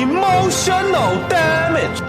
Emotional damage.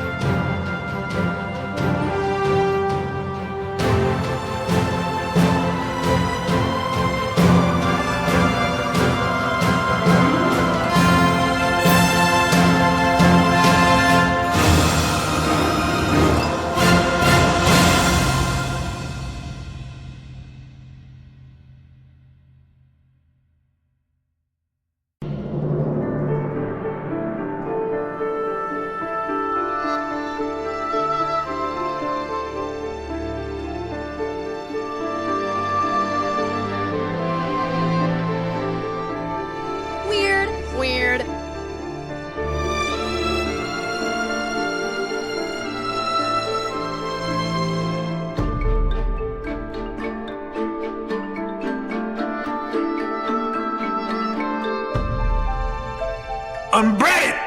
Weird, weird. I'm ready!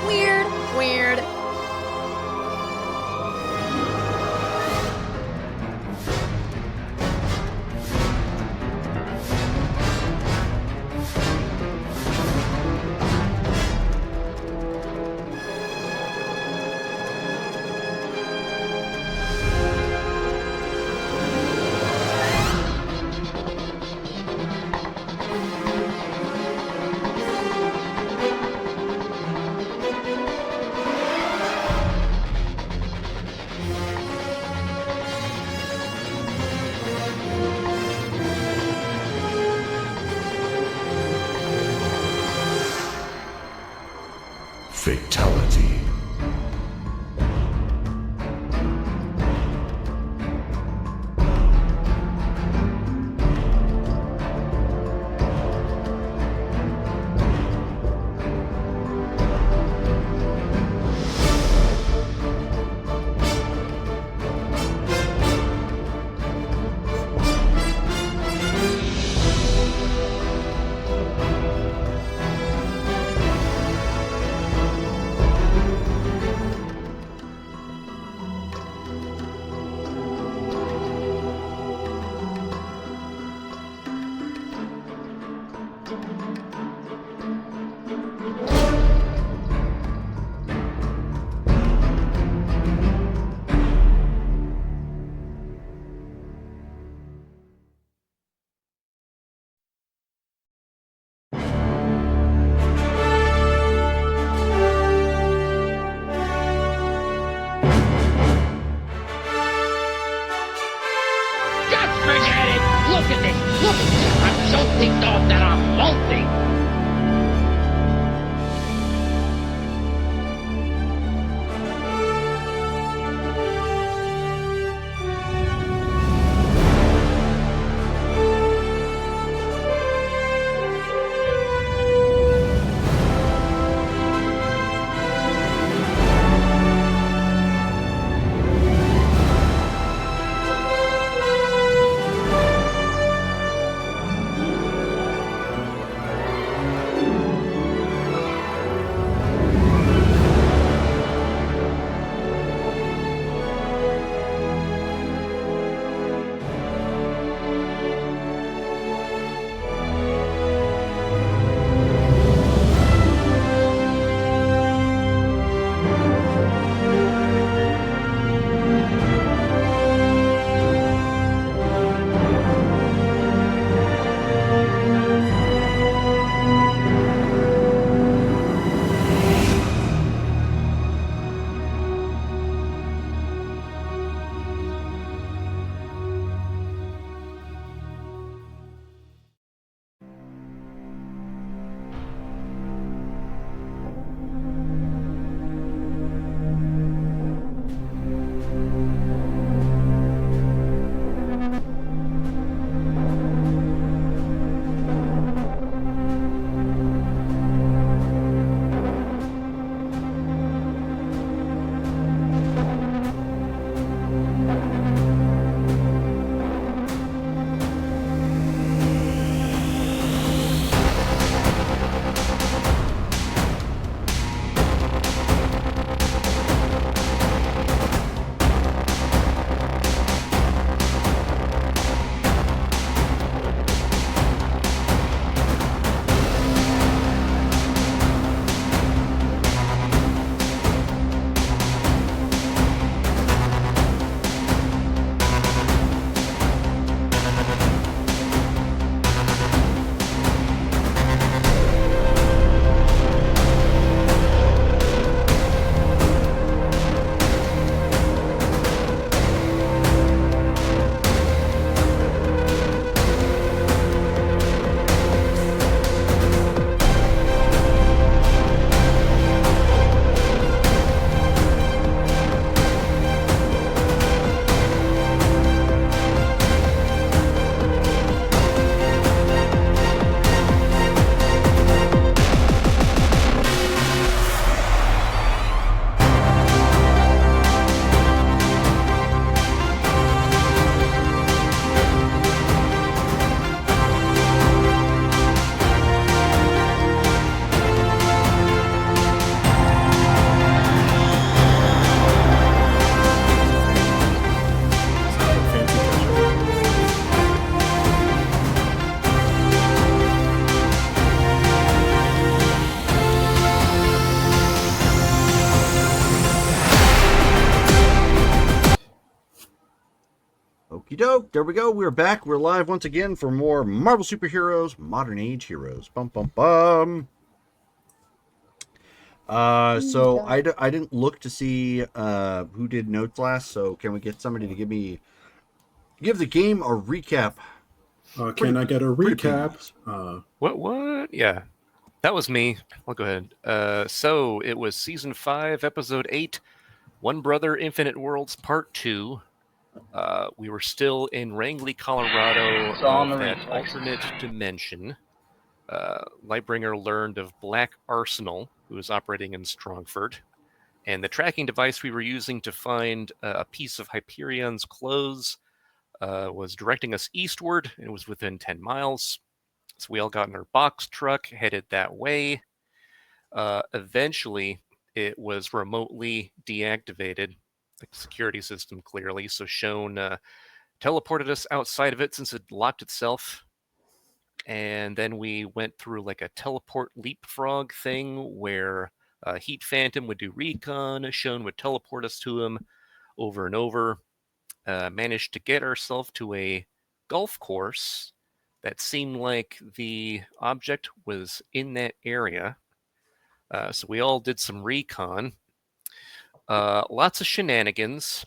Weird, weird. Fatality. go. There we go. We're back. We're live once again for more Marvel Superheroes, Modern Age Heroes. Bum, bum, bum. So I didn't look to see who did notes last, so can we get somebody to give the game a recap? Can I get a recap? Please. What? Yeah, that was me. I'll go ahead. So it was Season 5, Episode 8, One Brother, Infinite Worlds, Part 2. We were still in Rangley, Colorado, of that alternate dimension. Lightbringer learned of Black Arsenal, who was operating in Strongford, and the tracking device we were using to find a piece of Hyperion's clothes was directing us eastward, and it was within 10 miles. So we all got in our box truck, headed that way. Eventually, it was remotely deactivated, the security system clearly, so Shone teleported us outside of it since it locked itself. And then we went through like a teleport leapfrog thing where Heat Phantom would do recon, Shone would teleport us to him over and over. Managed to get ourselves to a golf course that seemed like the object was in that area. So we all did some recon. Lots of shenanigans.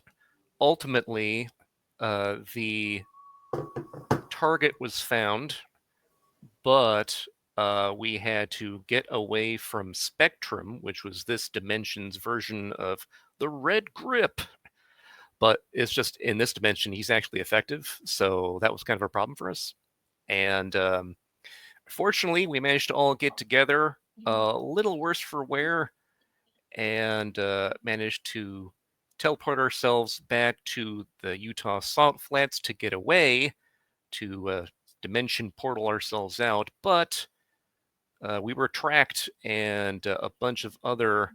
Ultimately, the target was found, but we had to get away from Spectrum, which was this dimension's version of the Red Grip. But it's just in this dimension, he's actually effective, so that was kind of a problem for us. And fortunately, we managed to all get together, a little worse for wear, and managed to teleport ourselves back to the Utah Salt Flats to get away, to dimension portal ourselves out. But we were tracked, and a bunch of other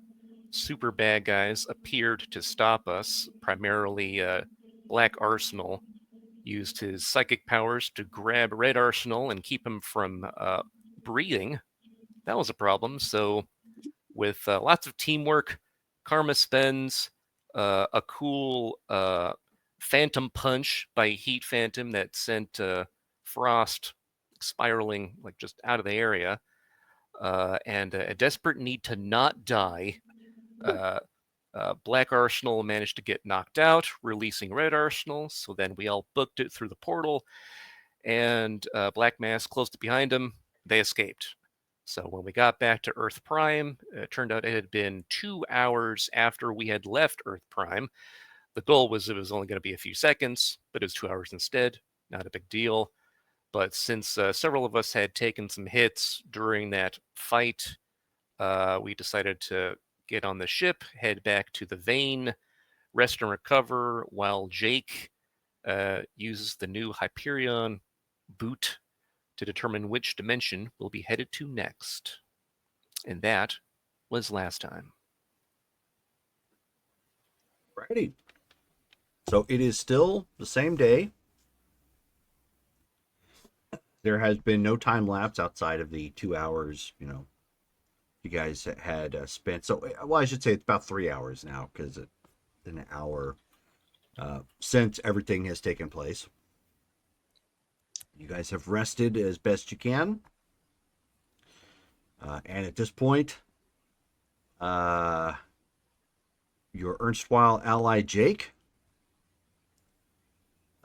super bad guys appeared to stop us. Primarily, Black Arsenal used his psychic powers to grab Red Arsenal and keep him from breathing. That was a problem. So with lots of teamwork, Karma spends a cool Phantom Punch by Heat Phantom that sent Frost spiraling like just out of the area, and a desperate need to not die. Black Arsenal managed to get knocked out, releasing Red Arsenal, so then we all booked it through the portal, and Black Mass closed it behind them. They escaped. So when we got back to Earth Prime, it turned out it had been 2 hours after we had left Earth Prime. The goal was it was only going to be a few seconds, but it was 2 hours instead. Not a big deal. But since several of us had taken some hits during that fight, we decided to get on the ship, head back to the Vein, rest and recover, while Jake uses the new Hyperion boot to determine which dimension we'll be headed to next. And that was last time. Righty. So it is still the same day. There has been no time lapse outside of the 2 hours, you guys had spent. So, well, I should say it's about 3 hours now, because it's an hour since everything has taken place. You guys have rested as best you can. And at this point, your erstwhile ally, Jake,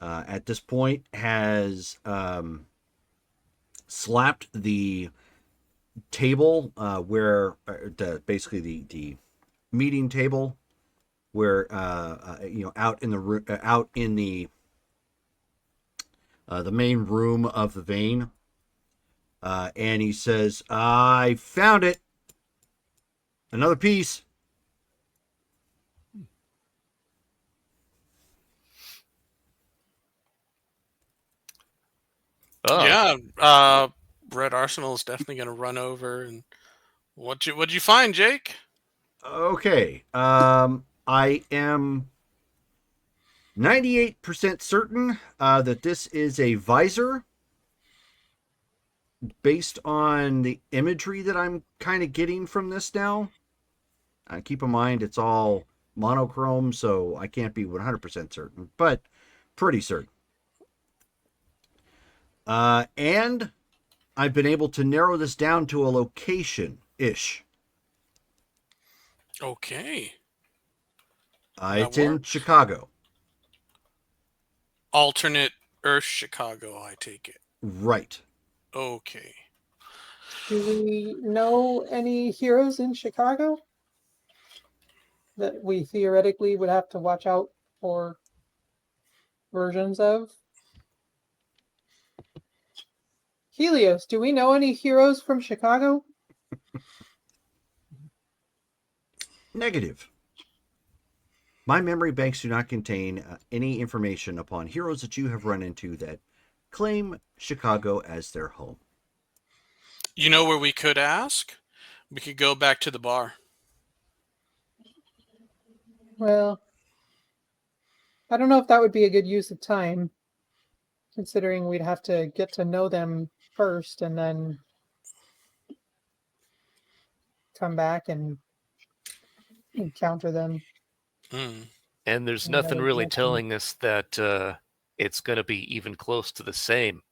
at this point has slapped the table where basically the meeting table where out in the main room of the Vein, and he says, "I found it, another piece." Oh. Yeah, Red Arsenal is definitely going to run over. And what'd you find, Jake? Okay, I am 98% certain that this is a visor, based on the imagery that I'm kind of getting from this now. Keep in mind, it's all monochrome, so I can't be 100% certain, but pretty certain. And I've been able to narrow this down to a location-ish. Okay. It's That in works. Chicago. Alternate Earth Chicago, I take it. Right. Okay. Do we know any heroes in Chicago that we theoretically would have to watch out for versions of? Helios, do we know any heroes from Chicago? Negative. My memory banks do not contain any information upon heroes that you have run into that claim Chicago as their home. You know where we could ask? We could go back to the bar. Well, I don't know if that would be a good use of time, considering we'd have to get to know them first and then come back and encounter them. Hmm. And there's Yeah, nothing that really makes sense. telling us that it's going to be even close to the same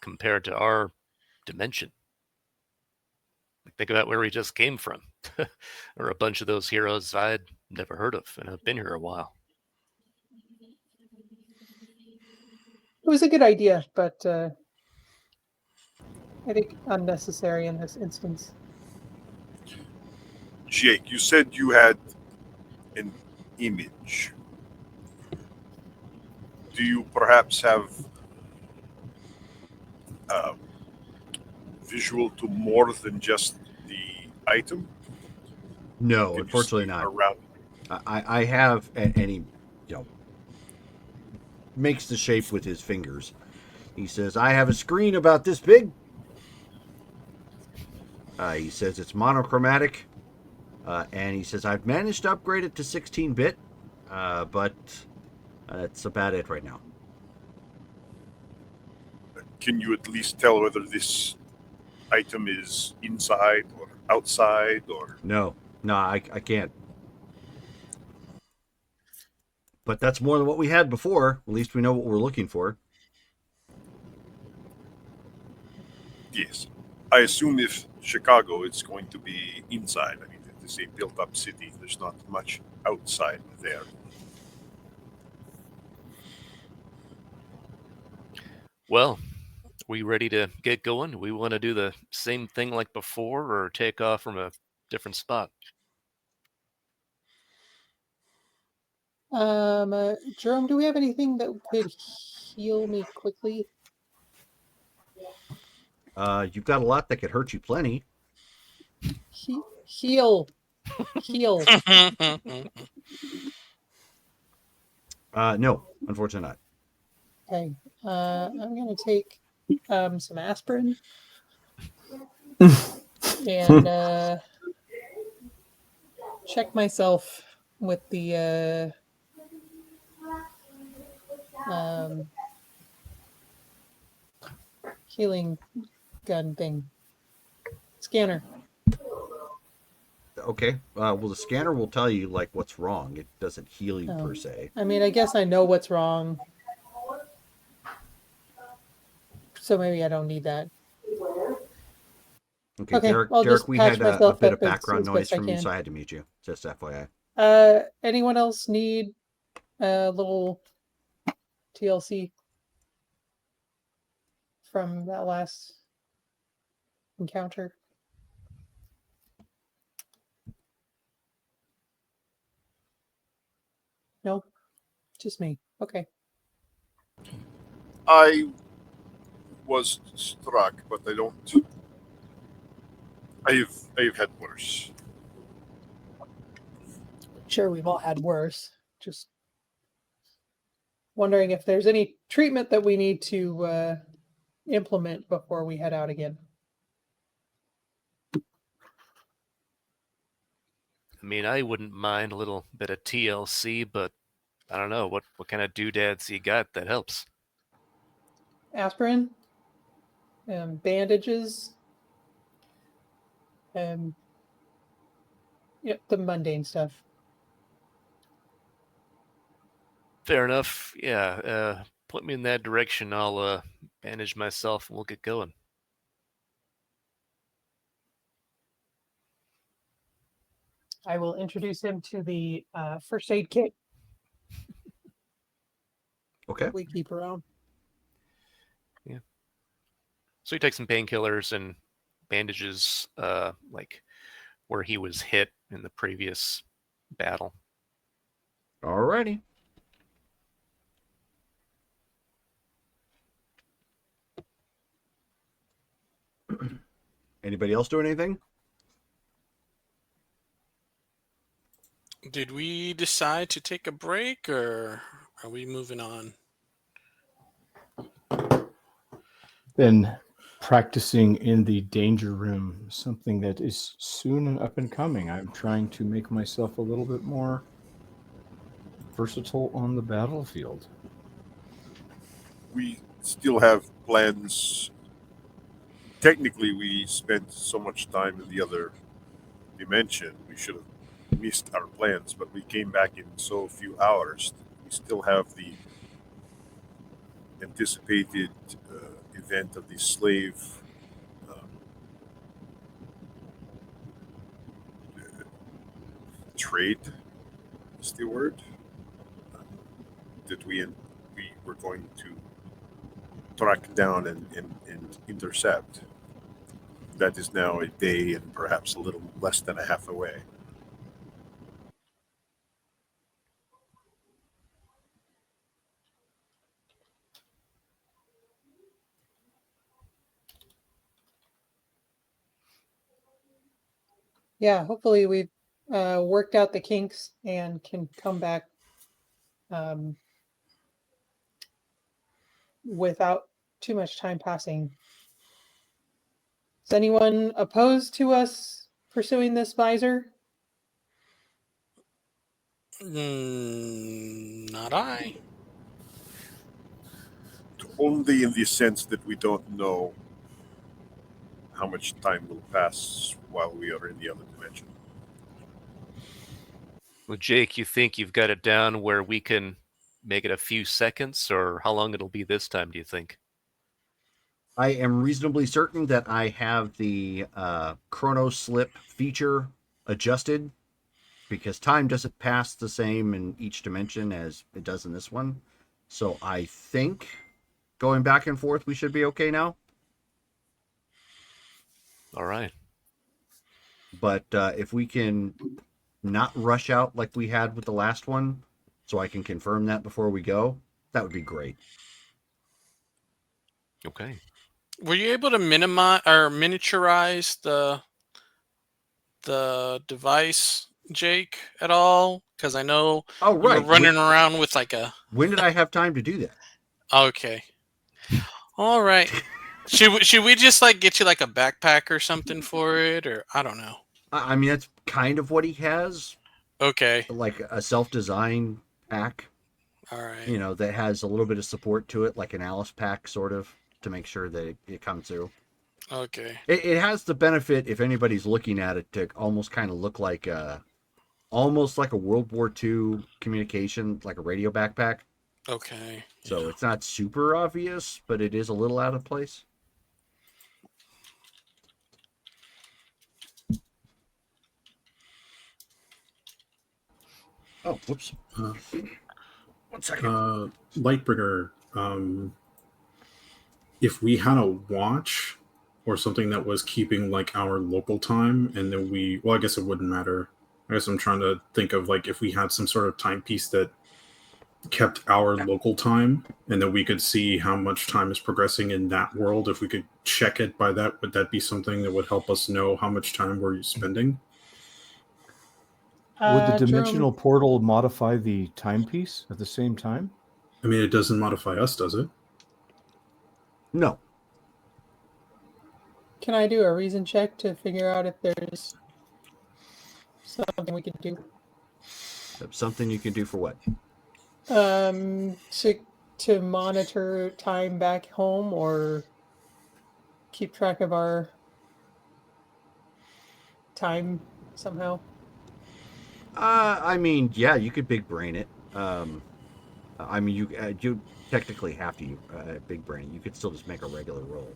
compared to our dimension. Think about where we just came from. Or a bunch of those heroes I'd never heard of, and I've been here a while. It was a good idea, but I think unnecessary in this instance. Jake, you said you had an image. Do you perhaps have visual to more than just the item? No, Can you unfortunately see not. Around. I have, and he, makes the shape with his fingers. He says, I have a screen about this big. He says it's monochromatic. And he says, I've managed to upgrade it to 16-bit, but that's about it right now. Can you at least tell whether this item is inside or outside or? No, I can't. But that's more than what we had before. At least we know what we're looking for. Yes. I assume if Chicago, it's going to be inside. I mean, it is a built-up city. There's not much outside there. Well, we ready to get going? We want to do the same thing like before or take off from a different spot? Jerome, do we have anything that could heal me quickly? You've got a lot that could hurt you plenty. Heal. No, unfortunately not. Okay. I'm gonna take some aspirin and check myself with the healing gun thing. Scanner. Okay. Well, the scanner will tell you like what's wrong. It doesn't heal you per se. I mean, I guess I know what's wrong. So maybe I don't need that. Okay, Okay, Derek, I'll just we patch had a myself bit up of background as noise best I from you, can. so I had to mute you. Just FYI. Anyone else need a little TLC from that last encounter? No, just me. Okay. I was struck, but I don't. I've had worse. Sure, we've all had worse. Just wondering if there's any treatment that we need to implement before we head out again. I mean, I wouldn't mind a little bit of TLC, but I don't know what kind of doodads you got that helps. Aspirin, bandages, yep, the mundane stuff. Fair enough. Yeah. point me in that direction. I'll bandage myself and we'll get going. I will introduce him to the first aid kit Okay. we keep around. So he takes some painkillers and bandages, like where he was hit in the previous battle. Alrighty. Anybody else do anything? Did we decide to take a break, or are we moving on? Been practicing in the danger room, something that is soon and up and coming. I'm trying to make myself a little bit more versatile on the battlefield. We still have plans. Technically, we spent so much time in the other dimension. We should have missed our plans, but we came back in so few hours. We still have the anticipated event of the slave trade, is the word, that we were going to track down and intercept. That is now a day and perhaps a little less than a half away. Yeah, hopefully we've worked out the kinks and can come back without too much time passing. Is anyone opposed to us pursuing this visor? Not I. Only in the sense that we don't know how much time will pass while we are in the other dimension. Well, Jake, you think you've got it down where we can make it a few seconds, or how long it'll be this time, do you think? I am reasonably certain that I have the chrono slip feature adjusted, because time doesn't pass the same in each dimension as it does in this one. So I think going back and forth, we should be okay now. All right. But if we can not rush out like we had with the last one, so I can confirm that before we go, that would be great. Okay. Were you able to minimize or miniaturize the device, Jake, at all? Because I know Oh, you were right. running around with like a. When did I have time to do that? Okay. All right. Should we just like get you like a backpack or something for it, or I don't know. I mean, that's kind of what he has, Okay. like a self-design pack, All right. you know, that has a little bit of support to it, like an Alice pack, sort of, to make sure that it comes through. Okay. It has the benefit, if anybody's looking at it, to almost kind of look like almost like a World War II communication, like a radio backpack. Okay. So it's not super obvious, but it is a little out of place. Oh, whoops. 1 second. Lightbringer, if we had a watch or something that was keeping like our local time, and then I guess it wouldn't matter. I guess I'm trying to think of like if we had some sort of timepiece that kept our local time, and that we could see how much time is progressing in that world. If we could check it by that, would that be something that would help us know how much time we're spending? Would the Jerome, dimensional portal modify the timepiece at the same time? I mean, it doesn't modify us, does it? No. can I do a reason check to figure out if there's something we can do? Something you can do for what? To monitor time back home or keep track of our time somehow. I mean, yeah, you could big brain it. I mean, you technically have to big brain. You could still just make a regular roll.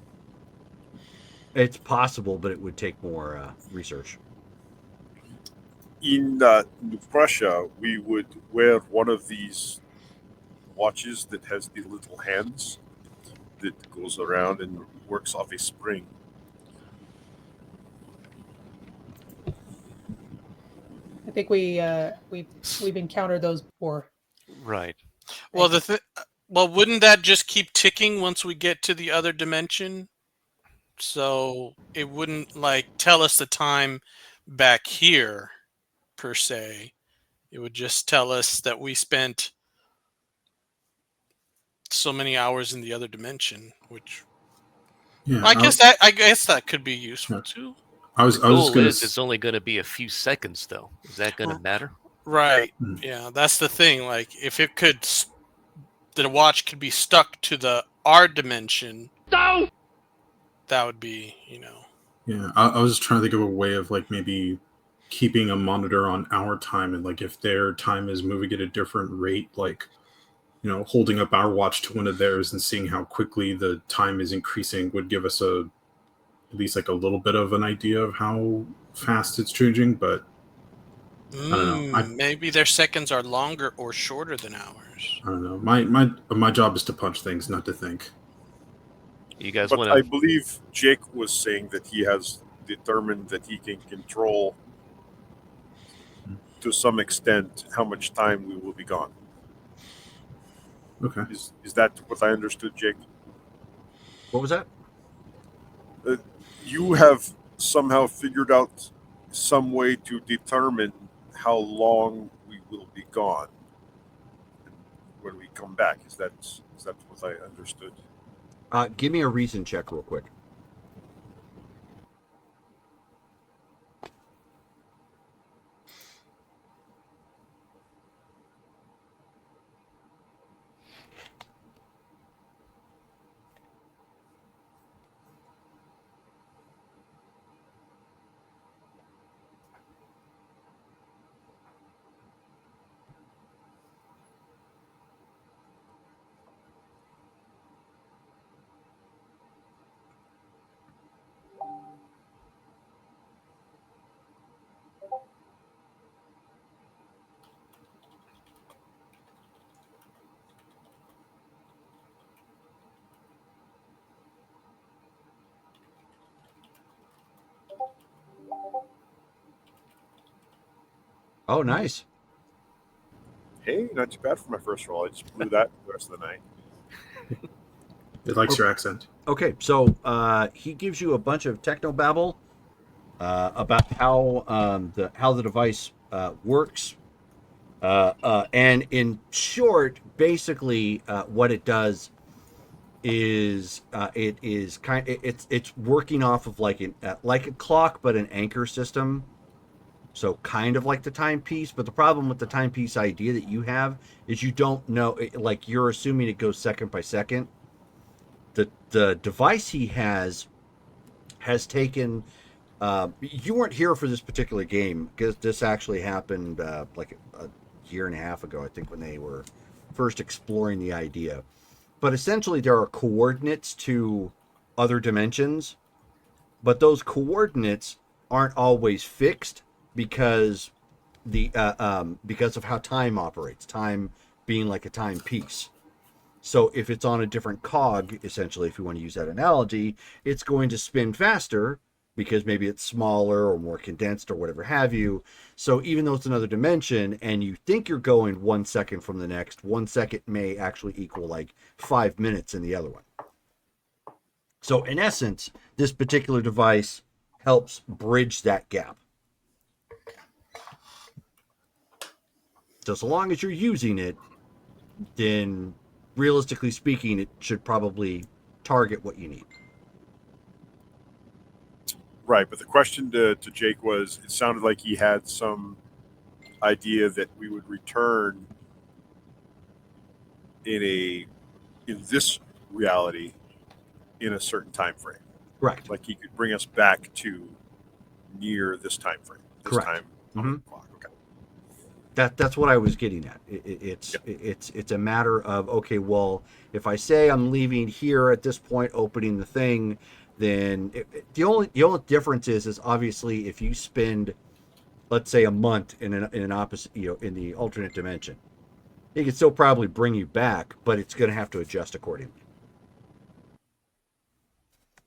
It's possible, but it would take more research. In New Prussia, we would wear one of these watches that has the little hands that goes around and works off a spring. I think we've encountered those before. Right. Well, well, wouldn't that just keep ticking once we get to the other dimension? So it wouldn't like tell us the time back here per se. It would just tell us that we spent so many hours in the other dimension, which Yeah, I guess that could be useful Yeah. too. I was The goal just gonna. is it's only going to be a few seconds, though. Is that going to matter? Right. Hmm. Yeah, that's the thing. Like, if it could, the watch could be stuck to our dimension. No! That would be, Yeah, I was just trying to think of a way of like maybe keeping a monitor on our time, and like if their time is moving at a different rate, like holding up our watch to one of theirs and seeing how quickly the time is increasing would give us at least like a little bit of an idea of how fast it's changing. But I don't know. Maybe their seconds are longer or shorter than ours. I don't know. My job is to punch things, not to think. You guys But want I to? believe Jake was saying that he has determined that he can control to some extent how much time we will be gone. Okay. Is that what I understood, Jake? What was that? You have somehow figured out some way to determine how long we will be gone when we come back. Is that what I understood? Give me a reason check real quick. Oh, nice. Hey, not too bad for my first roll. I just blew that the rest of the night. It likes your accent. Okay, so he gives you a bunch of technobabble about how the device works, and in short, basically, what it does is it's working off of like a clock, but an anchor system. So kind of like the timepiece, but the problem with the timepiece idea that you have is you don't know, like you're assuming it goes second by second. The device he has taken. You weren't here for this particular game because this actually happened like a year and a half ago, I think, when they were first exploring the idea. But essentially, there are coordinates to other dimensions, but those coordinates aren't always fixed because because of how time operates. Time being like a timepiece. So if it's on a different cog, essentially, if you want to use that analogy, it's going to spin faster because maybe it's smaller or more condensed or whatever have you. So even though it's another dimension and you think you're going 1 second from the next, 1 second may actually equal like 5 minutes in the other one. So in essence, this particular device helps bridge that gap. So as long as you're using it, then realistically speaking, it should probably target what you need. Right, but the question to Jake was, it sounded like he had some idea that we would return in this reality in a certain time frame. Correct. Like he could bring us back to near this time frame. This Correct. time on the clock. Okay. That's what I was getting at. It's a matter of, okay, well, if I say I'm leaving here at this point, opening the thing, then the only difference is obviously if you spend, let's say, a month in an opposite, in the alternate dimension, it can still probably bring you back, but it's going to have to adjust accordingly.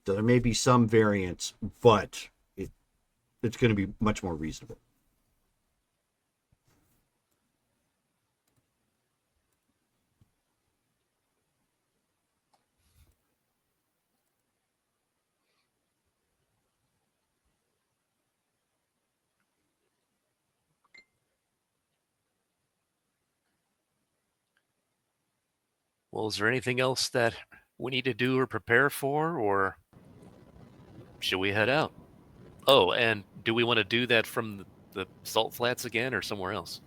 So there may be some variance, but it's going to be much more reasonable. Well, is there anything else that we need to do or prepare for, or should we head out? Oh, and do we want to do that from the salt flats again or somewhere else?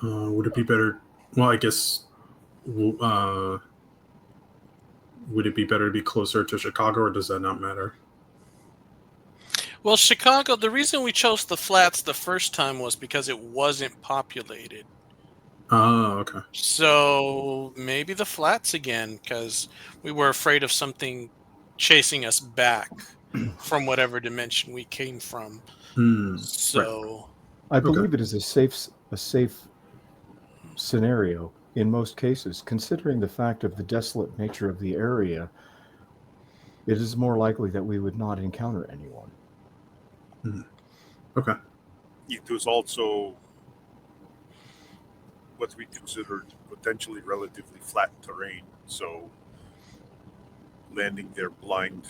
Would it be better? Well, I guess. Would it be better to be closer to Chicago, or does that not matter? Well, Chicago, the reason we chose the flats the first time was because it wasn't populated. Oh, okay. So maybe the flats again, because we were afraid of something chasing us back from whatever dimension we came from. So I believe it is a safe scenario in most cases, considering the fact of the desolate nature of the area. It is more likely that we would not encounter anyone. Okay. It was also what we considered potentially relatively flat terrain, so landing there blind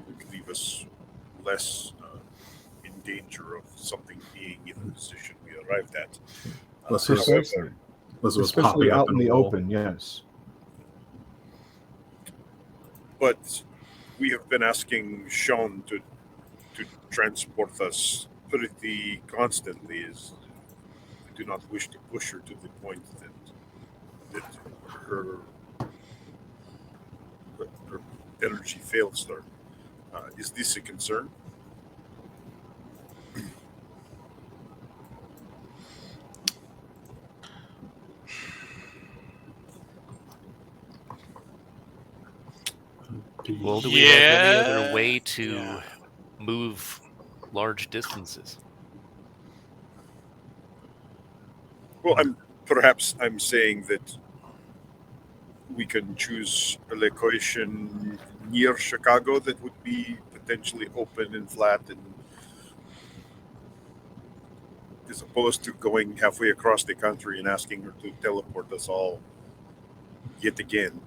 would leave us less in danger of something being in the position we arrived at. Precisely. Was Especially popping up out in the wall. open, yes. But we have been asking Sean to transport us pretty constantly, as we do not wish to push her to the point that her energy fails her. Is this a concern? Well, do we have any other way to move large distances? Well, perhaps I'm saying that we can choose a location near Chicago that would be potentially open and flat, and as opposed to going halfway across the country and asking her to teleport us all yet again.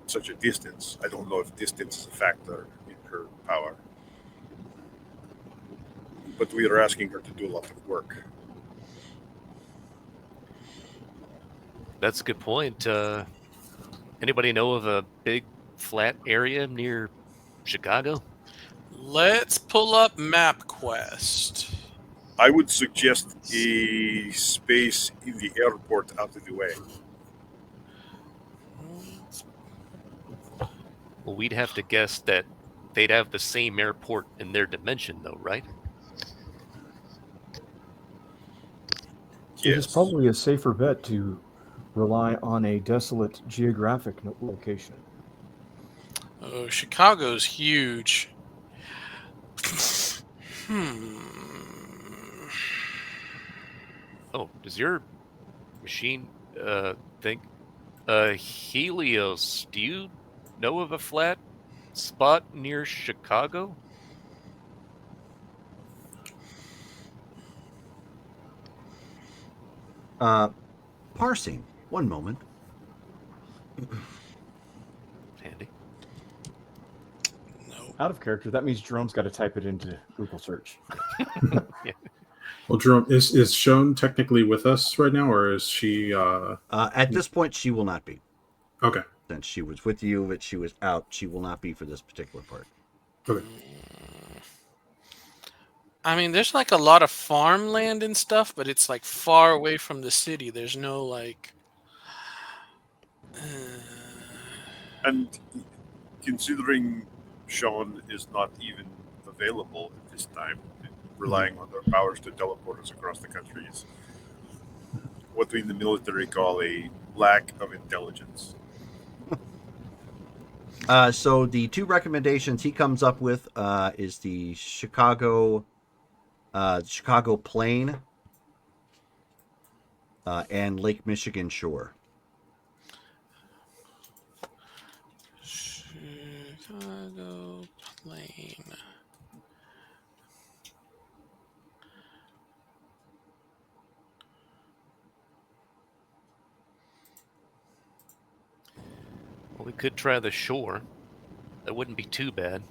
Such a distance. I don't know if distance is a factor in her power. But we are asking her to do a lot of work. That's a good point. Anybody know of a big flat area near Chicago? Let's pull up MapQuest. I would suggest a space in the airport out of the way. Well, we'd have to guess that they'd have the same airport in their dimension, though, right? It is probably a safer bet to rely on a desolate geographic location. Oh, Chicago's huge. Oh, does your machine think? Helios, do you know of a flat spot near Chicago? Parsing. One moment. Handy. No. Out of character, that means Jerome's got to type it into Google search. Yeah. Well, Jerome, is Sean technically with us right now, or is she? At this point, she will not be. Okay. Since she was with you, but she was out, she will not be for this particular part. Okay. I mean, there's like a lot of farmland and stuff, but it's like far away from the city. There's no like. And considering Sean is not even of available at this time, relying on their powers to teleport us across the country is what we in the military call a lack of intelligence. So the two recommendations he comes up with is the Chicago Plain and Lake Michigan Shore. Chicago Plain. Well, we could try the shore. That wouldn't be too bad.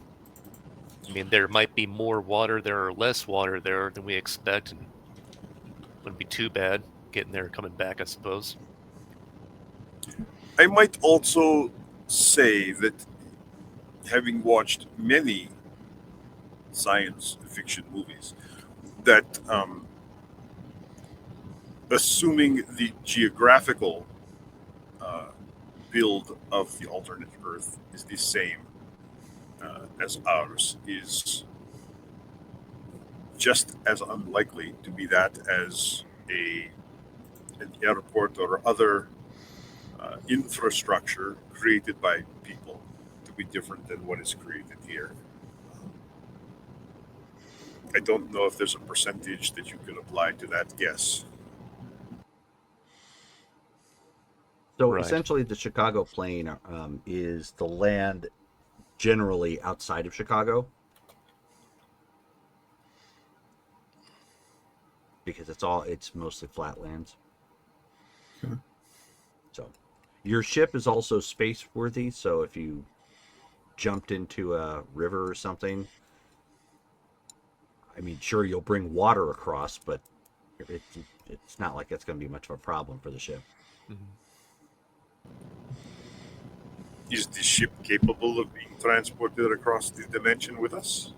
I mean, there might be more water there or less water there than we expect, and wouldn't be too bad getting there and coming back, I suppose. I might also say that having watched many science fiction movies, that assuming the geographical build of the alternate Earth is the same as ours is just as unlikely to be that as an airport or other infrastructure created by people to be different than what is created here. I don't know if there's a percentage that you could apply to that guess. So Right. essentially, the Chicago Plain is the land generally outside of Chicago, because it's mostly flatlands. Okay. So your ship is also space worthy. So if you jumped into a river or something, I mean, sure, you'll bring water across, but it's not like it's going to be much of a problem for the ship. Mm-hmm. Is the ship capable of being transported across the dimension with us?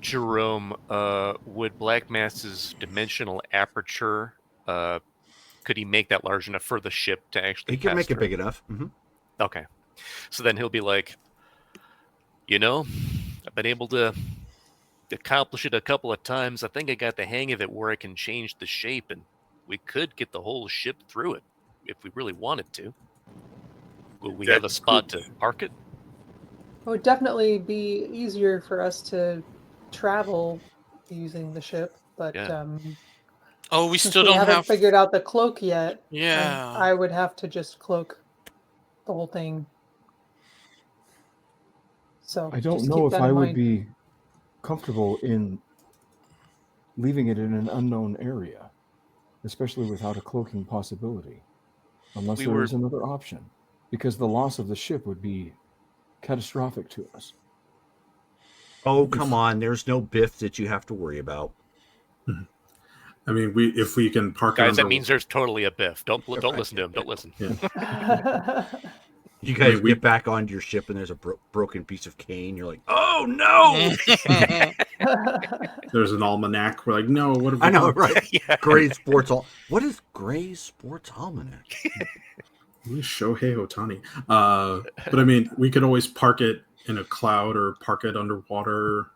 Jerome, would Black Mass's dimensional aperture, could he make that large enough for the ship to actually He can pass make it through? big enough. Mm-hmm. Okay. So then he'll be like, I've been able to accomplish it a couple of times. I think I got the hang of it where I can change the shape, and we could get the whole ship through it if we really wanted to. Will we have a spot to park it? It would definitely be easier for us to travel using the ship, but Yeah. Oh, we since still we don't haven't have. figured out the cloak yet, Yeah. I would have to just cloak the whole thing. So I don't just know keep if that I in would mind. be comfortable in leaving it in an unknown area, especially without a cloaking possibility, unless We there were- is another option, because the loss of the ship would be catastrophic to us. Oh, come on. There's no biff that you have to worry about. I mean, if we can park Guys, it that under, means there's totally a biff. Don't listen to him. Don't listen. You guys we- get back onto your ship and there's a broken piece of cane. You're like, oh, no. there's an almanac. We're like, no, what have we I know, done? right? Yeah. Gray's Sports What is Gray's Sports Almanac? Who's Shohei Otani? But I mean, we could always park it in a cloud or park it underwater.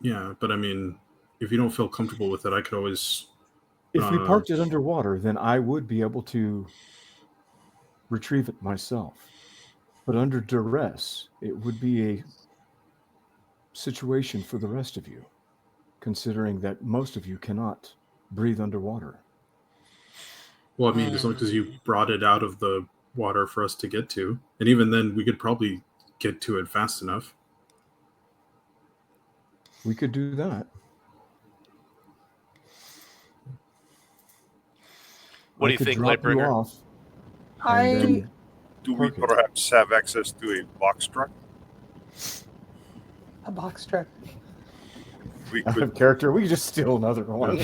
Yeah, but I mean, if you don't feel comfortable with it, I could always. If we parked it underwater, then I would be able to retrieve it myself. But under duress, it would be a situation for the rest of you, considering that most of you cannot breathe underwater. Well, I mean, as long as you brought it out of the water for us to get to, and even then, we could probably get to it fast enough. We could do that. What do I you could think, drop you Lightbringer? off, and I then Do we Park it. perhaps have access to a box truck? a box truck. We out of could. character, we could just steal another one.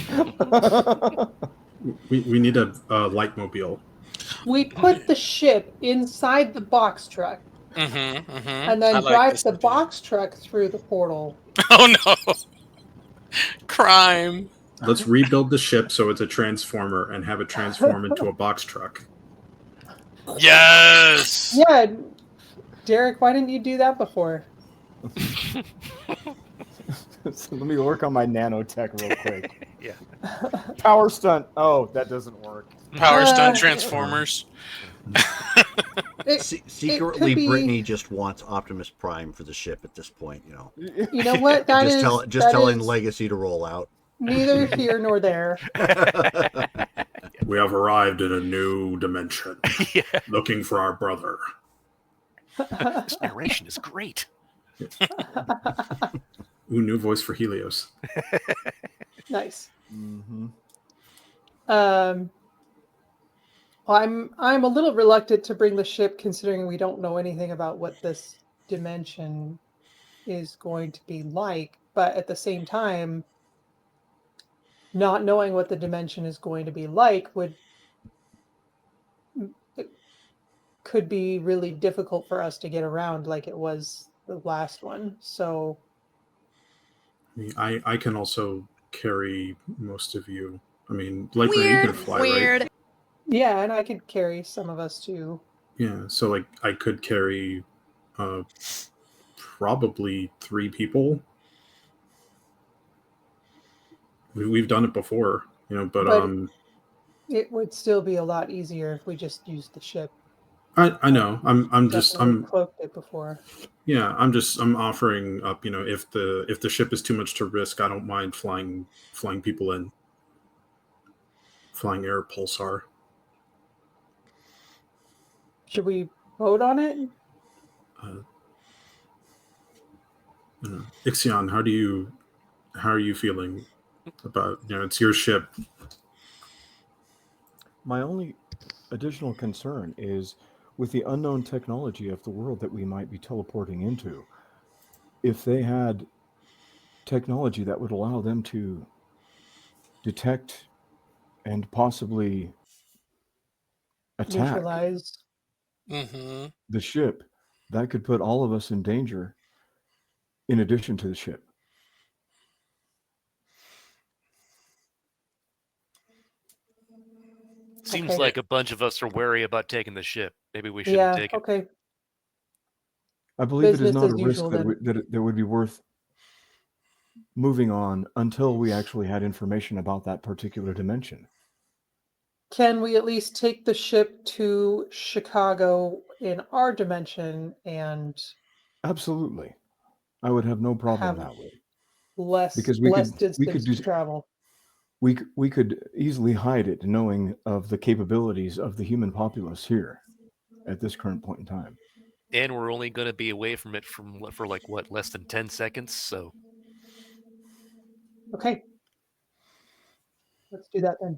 We need a light-mobile. We put the ship inside the box truck and then drive the box truck through the portal. Oh no! Crime. Let's rebuild the ship so it's a transformer and have it transform into a box truck. Yes. Yeah, Derek, why didn't you do that before? So let me work on my nanotech real quick. Yeah. Power stunt. Oh, that doesn't work. Power stunt Uh, Transformers. Secretly, be- Brittany just wants Optimus Prime for the ship at this point. You know, You know what? That is that telling is Legacy to roll out. neither here nor there. We have arrived in a new dimension, Yeah. looking for our brother. This narration is great. Ooh, new voice for Helios. Nice. Mm-hmm. Well, I'm a little reluctant to bring the ship, considering we don't know anything about what this dimension is going to be like. But at the same time, not knowing what the dimension is going to be like could be really difficult for us to get around, like it was the last one. So I mean, I can also carry most of you. I mean, Lightbringer, you can Weird, fly, weird. right? yeah, and I could carry some of us too. Yeah, so like I could carry probably 3 people. We've done it before, you know, but It would still be a lot easier if we just used the ship. I know. I'm Definitely cloaked it before. Yeah, I'm offering up, you know, if the ship is too much to risk, I don't mind flying people in. Flying air pulsar. Should we vote on it? Ixion, how are you feeling about, you know, it's your ship. My only additional concern is with the unknown technology of the world that we might be teleporting into. If they had technology that would allow them to detect and possibly attack Neutralize. Mm-hmm. the ship, that could put all of us in danger in addition to the ship. Seems Okay. like a bunch of us are wary about taking the ship. Maybe we shouldn't take it. Okay. I believe it is Business not a as risk usual, that, then. that would be worth moving on until we actually had information about that particular dimension. Can we at least take the ship to Chicago in our dimension and Absolutely. I would have no problem have that way. less We distance to travel? We could easily hide it knowing of the capabilities of the human populace here at this current point in time. And we're only going to be away from it for like what, less than 10 seconds. So Okay. Let's do that then.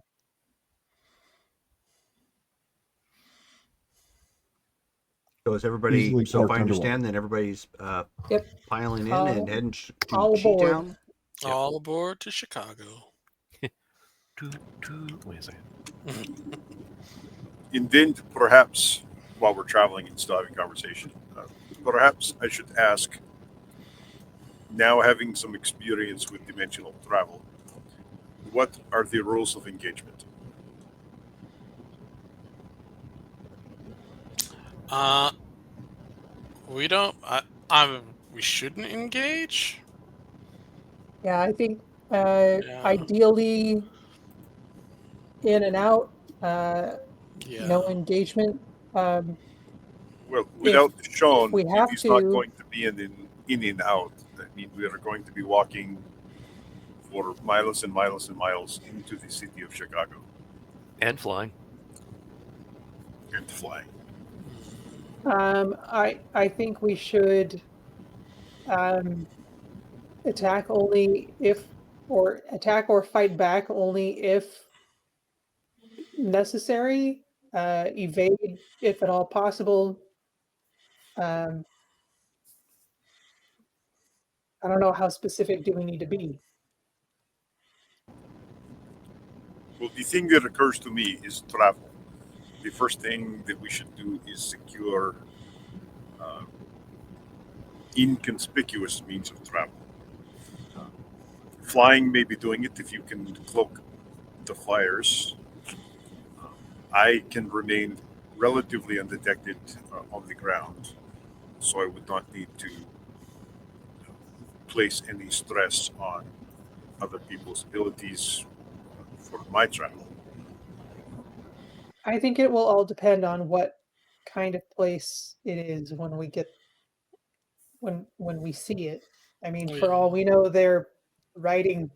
So is everybody? Easily So if parked I understand, underwater. then everybody's Yep. piling in All- and heading to all aboard. Cheetown. Yep. All aboard to Chicago. Wait a second. And then perhaps while we're traveling and still having conversation, perhaps I should ask, now having some experience with dimensional travel, what are the rules of engagement? We don't. We shouldn't engage. Yeah, I think Yeah. ideally in and out, Yeah. no engagement. Well, without Sean, we have he's not to- going to be in and out. I mean, we are going to be walking for miles and miles and miles into the city of Chicago And flying. and flying. I think we should attack or fight back only if necessary. Evade if at all possible. I don't know, how specific do we need to be? Well, the thing that occurs to me is travel. The first thing that we should do is secure inconspicuous means of travel. Flying may be doing it if you can cloak the flyers. I can remain relatively undetected on the ground, so I would not need to place any stress on other people's abilities for my travel. I think it will all depend on what kind of place it is when we get when we see it. I mean, Oh, for yeah. all we know, they're riding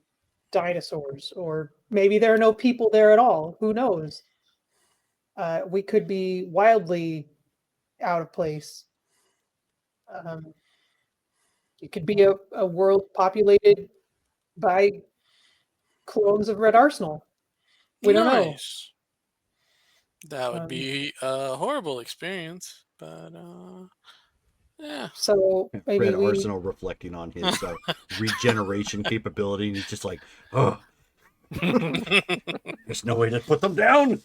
dinosaurs, or maybe there are no people there at all. Who knows? We could be wildly out of place. Um, it could be a world populated by clones of Red Arsenal. We don't know. Nice. That would Um, be a horrible experience, but yeah. So maybe Red we Arsenal reflecting on his regeneration capability, and he's just like, oh, there's no way to put them down.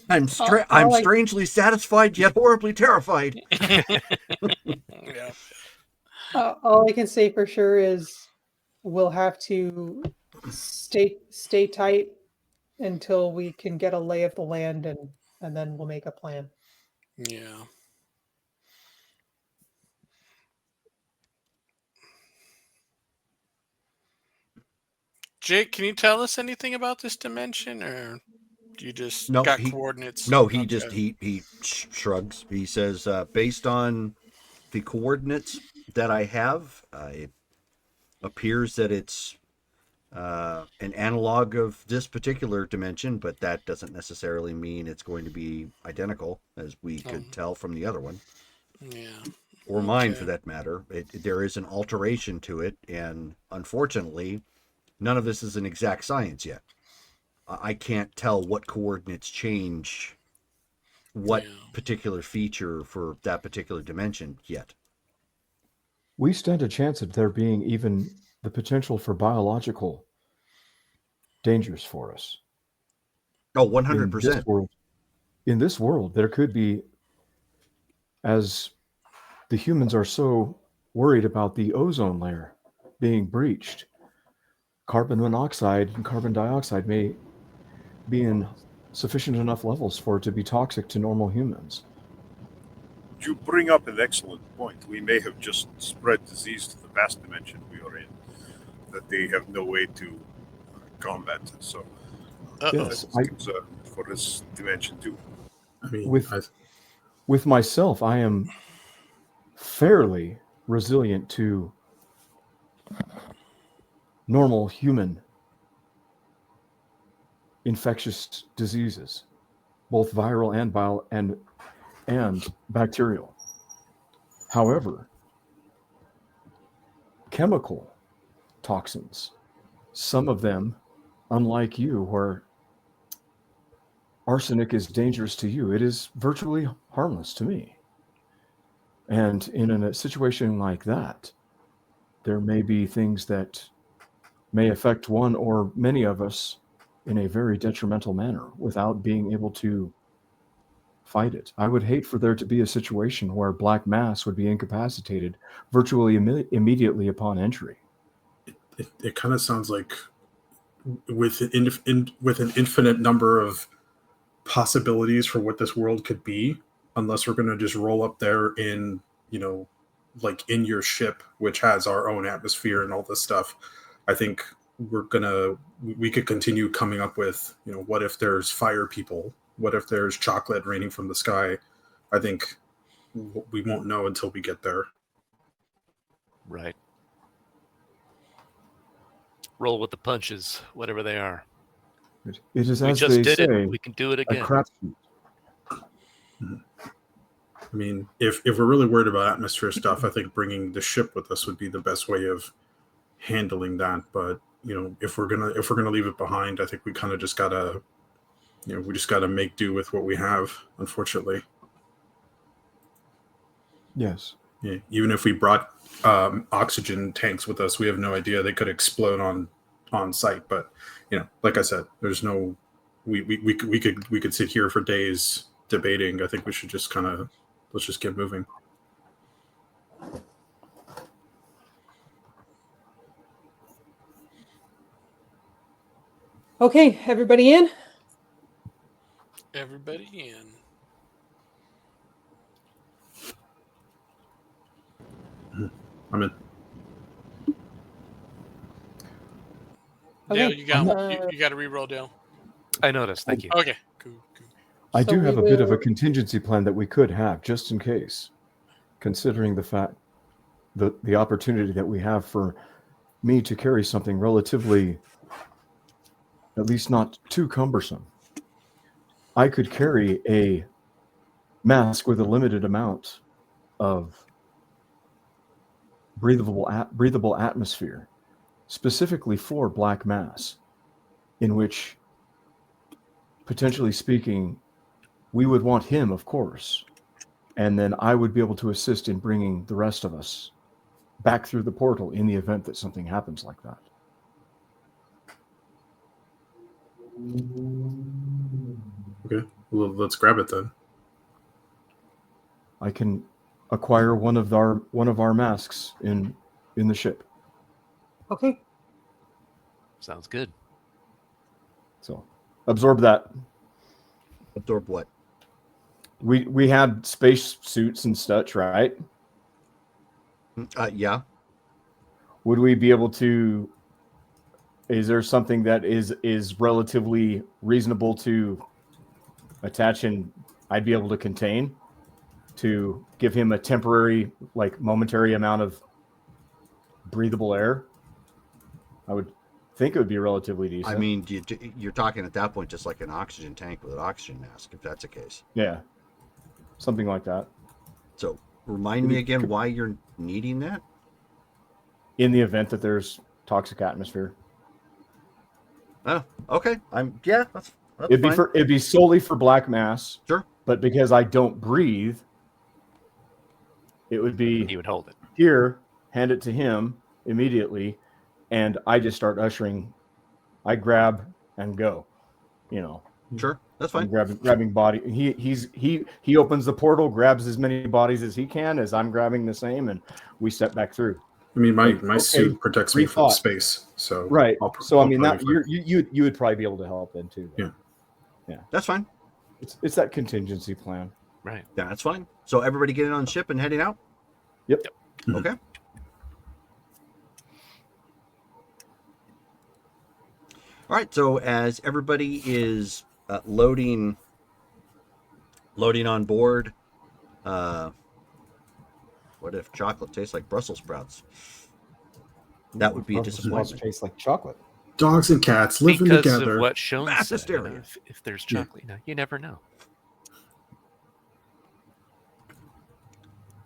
I'm all I- strangely satisfied yet horribly terrified. Yeah. all I can say for sure is we'll have to stay tight until we can get a lay of the land, and then we'll make a plan. Yeah. Jake, can you tell us anything about this dimension, or you just No, got he- coordinates? No, he Okay. just he shrugs. He says, based on the coordinates that I have, it appears that it's an analog of this particular dimension, but that doesn't necessarily mean it's going to be identical, as we could tell from the other one, Yeah. or mine Okay. for that matter. There is an alteration to it, and unfortunately, none of this is an exact science yet. I can't tell what coordinates change what Yeah. particular feature for that particular dimension yet. We stand a chance of there being even the potential for biological dangers for us. Oh, In this 100%. world, in this world, there could be, as the humans are so worried about the ozone layer being breached, carbon monoxide and carbon dioxide may be in sufficient enough levels for it to be toxic to normal humans. You bring up an excellent point. We may have just spread disease to the vast dimension we are in that they have no way to combat. So Yes, that's concern for this dimension too. I mean, with myself, I am fairly resilient to normal human infectious diseases, both viral and bacterial. However, chemical toxins, some of them, unlike you, where arsenic is dangerous to you, it is virtually harmless to me. And in a situation like that, there may be things that may affect one or many of us in a very detrimental manner without being able to fight it. I would hate for there to be a situation where Black Mass would be incapacitated virtually immediately upon entry. it kind of sounds like with an infinite number of possibilities for what this world could be, unless we're going to just roll up there in, like in your ship, which has our own atmosphere and all this stuff. I think we could continue coming up with, what if there's fire people? What if there's chocolate raining from the sky? I think we won't know until we get there. Right. Roll with the punches, whatever they are. It is, We as just they did say, it. We can do it a again. crapshoot. I mean, if we're really worried about atmosphere stuff, I think bringing the ship with us would be the best way of handling that. But if we're gonna leave it behind, I think we kind of just gotta, make do with what we have. Unfortunately, Yes. yeah. Even if we brought oxygen tanks with us, we have no idea, they could explode on site. But like I said, there's no. We could sit here for days debating. I think we should just let's just get moving. Okay, everybody in? Everybody in. I'm in. Dale, Okay, you got uh, you got to re-roll, Dale. I noticed. Thank you. Okay, cool. I So do we have a bit of a will- contingency plan that we could have just in case, considering the fact the opportunity that we have for me to carry something relatively, at least not too cumbersome. I could carry a mask with a limited amount of breathable atmosphere, specifically for black mass, in which, potentially speaking, we would want him, of course, and then I would be able to assist in bringing the rest of us back through the portal in the event that something happens like that. Okay, well, let's grab it then. I can acquire one of our masks in the ship. Okay. Sounds good. So absorb that. Absorb what? We had space suits and such, right? Yeah. Would we be able to? Is there something that is relatively reasonable to attach and I'd be able to contain to give him a temporary, like momentary amount of breathable air? I would think it would be relatively decent. I mean, you're talking at that point just like an oxygen tank with an oxygen mask, if that's the case. Yeah, something like that. So remind me again why you're needing that. In the event that there's toxic atmosphere, Oh, okay. That's it'd be fine. it'd be solely for black mass. Sure. But because I don't breathe, it would be He would hold it. here, hand it to him immediately, and I just start ushering. I grab and go. You know, Sure, that's I'm fine. grabbing body. He opens the portal, grabs as many bodies as he can, as I'm grabbing the same, and we step back through. I mean, my Okay, suit protects me from rethought. space, so Right. I'll So I I'll mean that probably- you would probably be able to help then too. Yeah. That's fine. It's that contingency plan. Right. Yeah, that's fine. So everybody getting on ship and heading out. Yep. Okay. All right. So as everybody is loading on board, what if chocolate tastes like Brussels sprouts? That would be a Brussels sprouts disappointment. taste like chocolate. Dogs and cats living Because together. of what Sean Mass said, hysteria. if there's Yeah. chocolate, you never know.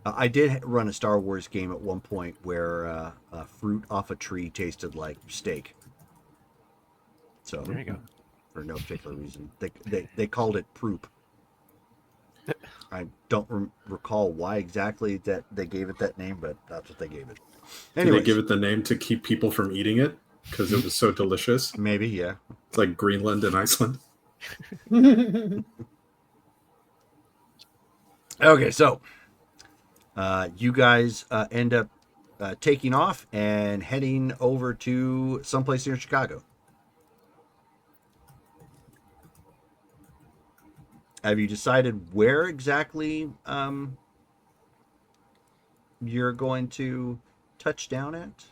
I did run a Star Wars game at one point where fruit off a tree tasted like steak. So There you go. for no particular reason, they called it proop. I don't recall why exactly that they gave it that name, but that's what they gave it. Did Anyway, they give it the name to keep people from eating it because it was so delicious? maybe, yeah. It's like Greenland and Iceland. Okay, so you guys end up taking off and heading over to someplace near Chicago. Have you decided where exactly you're going to touch down at?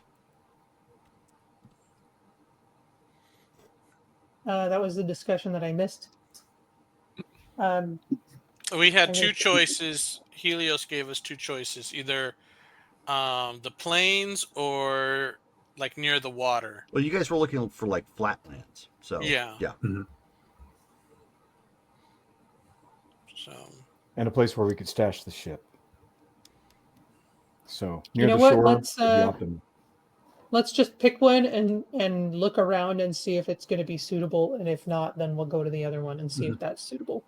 That was the discussion that I missed. We had I two guess- choices. Helios gave us two choices: either the plains or like near the water. Well, you guys were looking for like flatlands. So Yeah. yeah. So And a place where we could stash the ship. So You near know the what? shore Let's, would be optimal. Let's just pick one and look around and see if it's going to be suitable, and if not, then we'll go to the other one and see if that's suitable.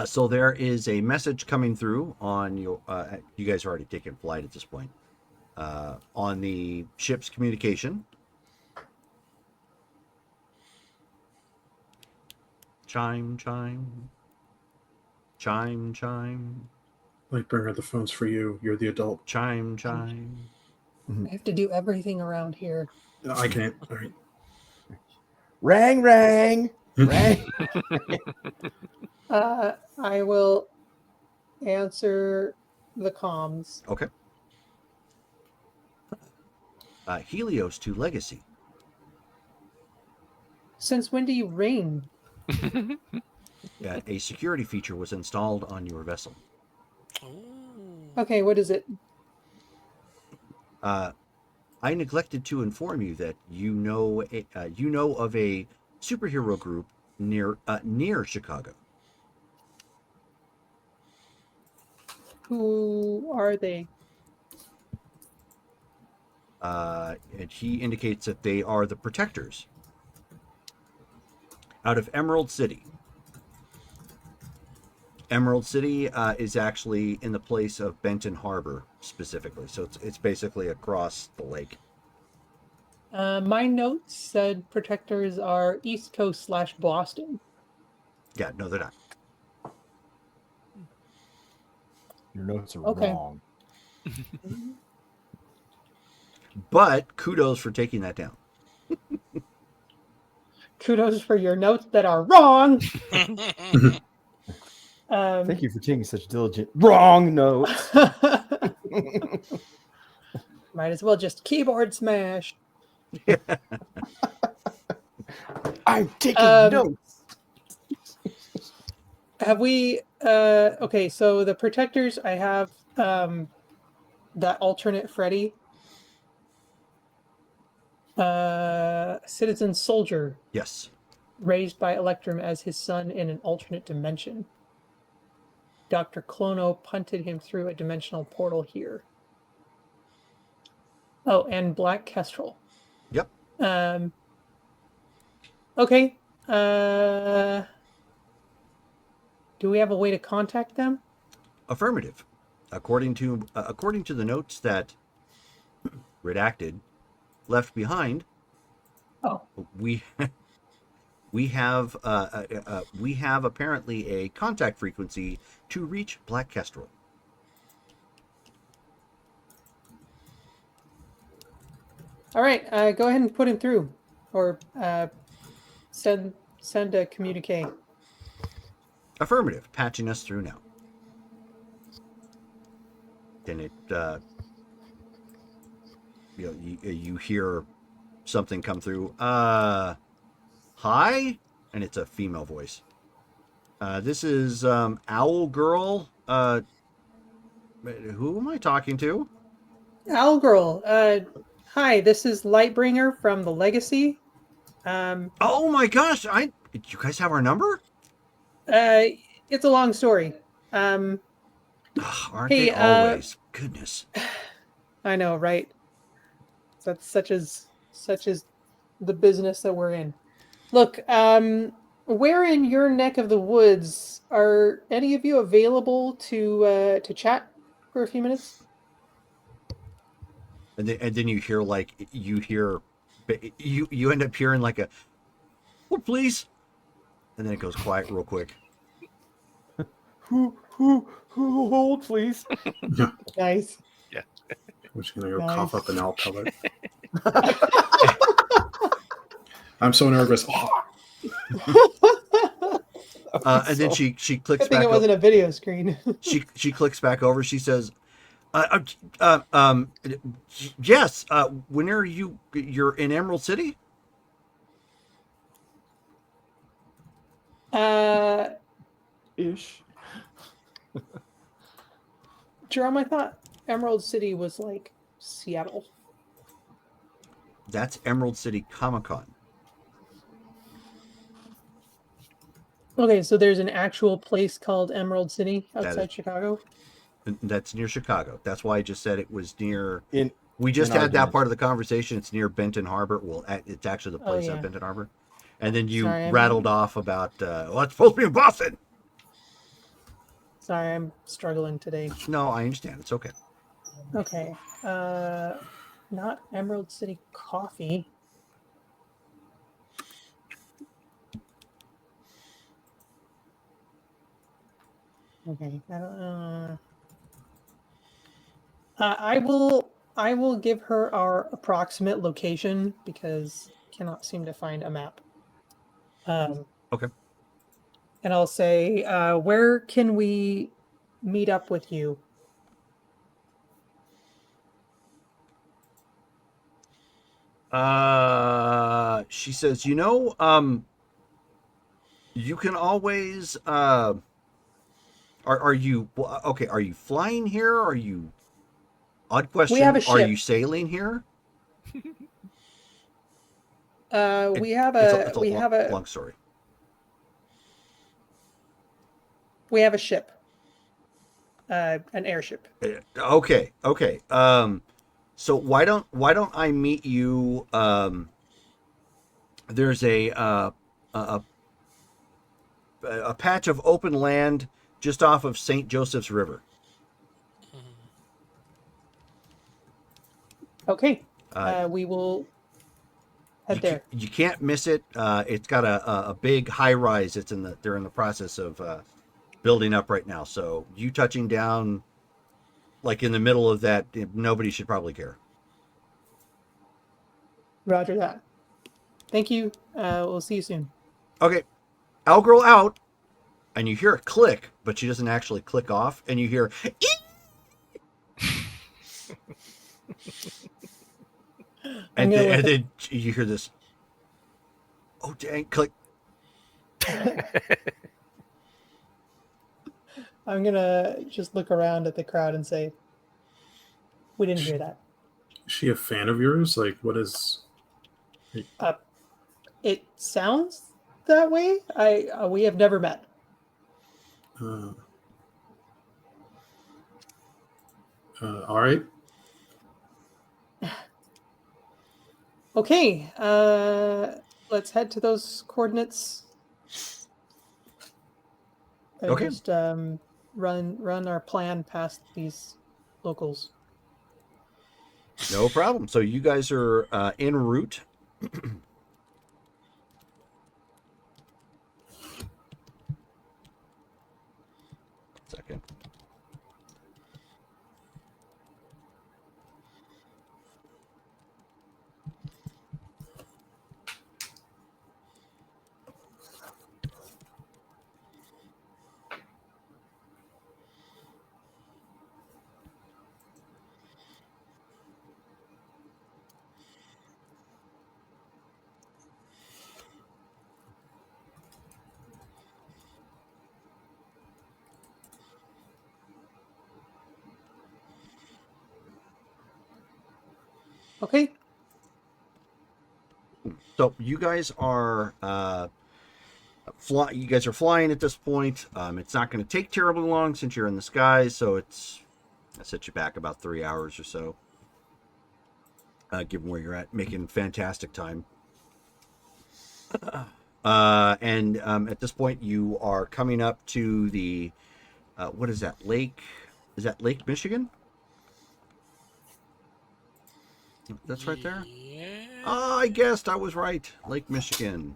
So there is a message coming through on your. You guys are already taking flight at this point. On the ship's communication. Chime, chime. Chime, chime. Lightbringer, the phone's for you. You're the adult. Chime, chime. I have to do everything around here. I can't. All right. Rang, rang, rang. I will answer the comms. Okay. Helios to Legacy. Since when do you reign? A security feature was installed on your vessel. Okay, what is it? I neglected to inform you that you know of a superhero group near Chicago. Who are they? And he indicates that they are the Protectors out of Emerald City. Emerald City is actually in the place of Benton Harbor specifically, so it's basically across the lake. My notes said Protectors are East Coast / Boston. Yeah, no, they're not. Your notes are Okay. wrong. But kudos for taking that down. Kudos for your notes that are wrong. Thank you for taking such diligent wrong notes. Might as well just keyboard smash. I'm taking notes. Have we okay, so the Protectors, I have that alternate Freddy. Citizen Soldier, Yes. raised by Electrum as his son in an alternate dimension. Dr. Clono punted him through a dimensional portal here. Oh, and Black Kestrel. Yep. Okay. Do we have a way to contact them? Affirmative. According to the notes that Redacted left behind, we have apparently a contact frequency to reach Black Kestrel. All right, go ahead and put him through, or send a communique. Affirmative. Patching us through now. Then it you hear something come through. Hi, and it's a female voice. This is Owl Girl. Who am I talking to? Owl Girl. Hi, this is Lightbringer from the Legacy. Oh my gosh! You guys have our number? It's a long story. Aren't Hey, they always? Goodness. I know, right? That's such as the business that we're in. Look, where in your neck of the woods are any of you available to chat for a few minutes? And then you hear you end up hearing like a, "Oh, please," and then it goes quiet real quick. Who hold, please? Nice. Yeah. I'm just gonna go Nice. cough up an owl pellet. I'm so nervous. And then she clicks Good thing back. it wasn't a video screen. She clicks back over. She says, "Yes. When are you're in Emerald City?" Ish. Jerome, I thought Emerald City was like Seattle. That's Emerald City Comic-Con. Okay, so there's an actual place called Emerald City That outside is- Chicago. That's near Chicago. That's why I just said it was near. In We just in our had that dimension. part of the conversation. It's near Benton Harbor. Well, it's actually the place yeah. at Benton Harbor. And then you Sorry, I'm- rattled off about, it's supposed to be in Boston. Sorry, I'm struggling today. No, I understand. It's okay. Okay. Not Emerald City Coffee. Okay. I will give her our approximate location because I cannot seem to find a map. Okay. And I'll say, where can we meet up with you? She says, you can always, are you, okay, are you flying here? Are you, odd question, We have a are ship. you sailing here? We have It's a long story. ship. An airship. Okay. So why don't I meet you? There's a patch of open land just off of St. Joseph's River. Okay. We will head there. You can't miss it. It's got a big high rise. They're in the process of building up right now. So you touching down, like in the middle of that, nobody should probably care. Roger that. Thank you. We'll see you soon. Okay, Owlgirl out, and you hear a click, but she doesn't actually click off, and you hear. And then you hear this. Oh dang! Click. I'm gonna just look around at the crowd and say, "We didn't hear that." Is she a fan of yours? Like, what is? It sounds that way. We have never met. All right. Okay. Let's head to those coordinates. Okay. Just run our plan past these locals. No problem. So you guys are en route. Second. Okay. So you guys are you guys are flying at this point. It's not going to take terribly long since you're in the sky, so I set you back about 3 hours or so. Given where you're at, making fantastic time. And at this point, you are coming up to the what is that lake? Is that Lake Michigan? That's right there. Yeah. Oh, I guessed I was right. Lake Michigan.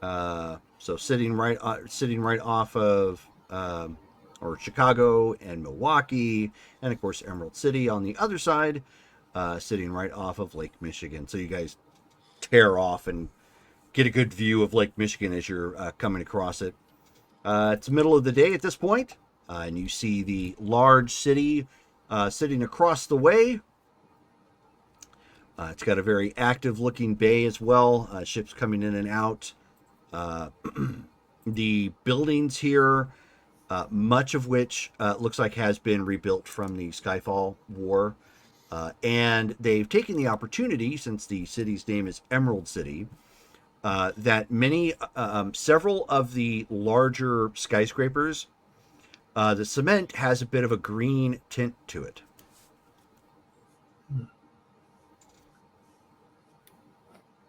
So sitting right off of or Chicago and Milwaukee, and of course Emerald City on the other side, sitting right off of Lake Michigan. So you guys tear off and get a good view of Lake Michigan as you're coming across it. It's the middle of the day at this point, and you see the large city sitting across the way. It's got a very active looking bay as well. Ships coming in and out. The buildings here, much of which looks like has been rebuilt from the Skyfall War. And they've taken the opportunity, since the city's name is Emerald City, that several of the larger skyscrapers, the cement has a bit of a green tint to it.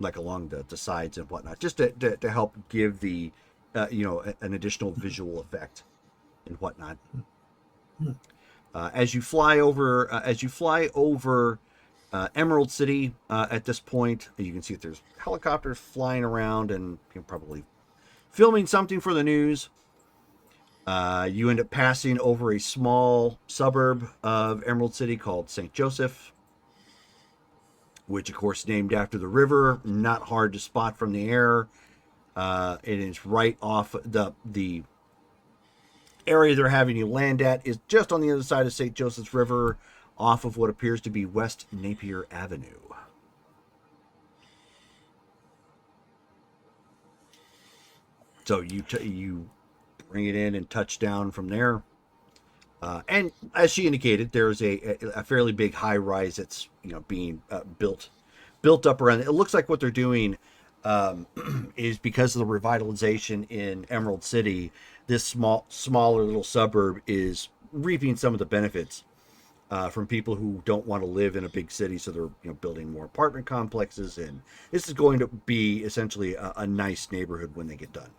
Like along the sides and whatnot, just to help give the an additional visual effect and whatnot. As you fly over Emerald City, at this point, you can see that there's helicopters flying around and probably filming something for the news. You end up passing over a small suburb of Emerald City called St. Joseph, which of course named after the river, not hard to spot from the air. It is right off the area they're having you land at is just on the other side of St. Joseph's River, off of what appears to be West Napier Avenue. So you bring it in and touch down from there. And as she indicated, there's a fairly big high rise that's being built up around it. It looks like what they're doing is because of the revitalization in Emerald City, this smaller little suburb is reaping some of the benefits from people who don't want to live in a big city. So they're building more apartment complexes, and this is going to be essentially a nice neighborhood when they get done.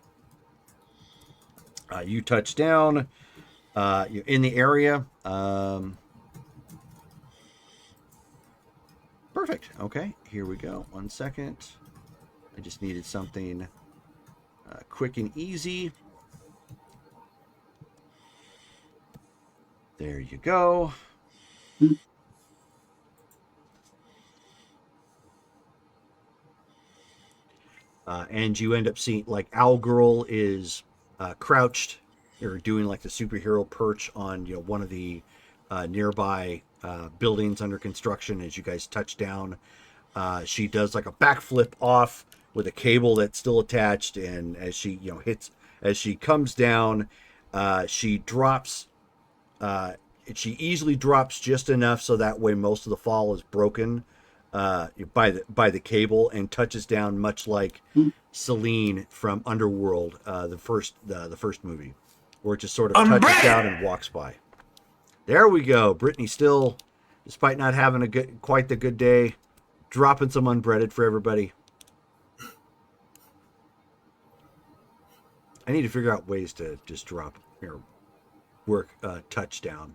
You touch down. You're in the area. Perfect. Okay, here we go. 1 second. I just needed something quick and easy. There you go. And you end up seeing, like, Owl Girl is crouched. You're doing like the superhero perch on one of the nearby buildings under construction. As you guys touch down, she does like a backflip off with a cable that's still attached, and as she as she comes down, she drops. She easily drops just enough so that way most of the fall is broken by the cable, and touches down much like Celine from Underworld, the first movie, where it just sort of touches down and walks by. There we go. Brittany still, despite not having quite the good day, dropping some unbreaded for everybody. I need to figure out ways to just drop work touchdown,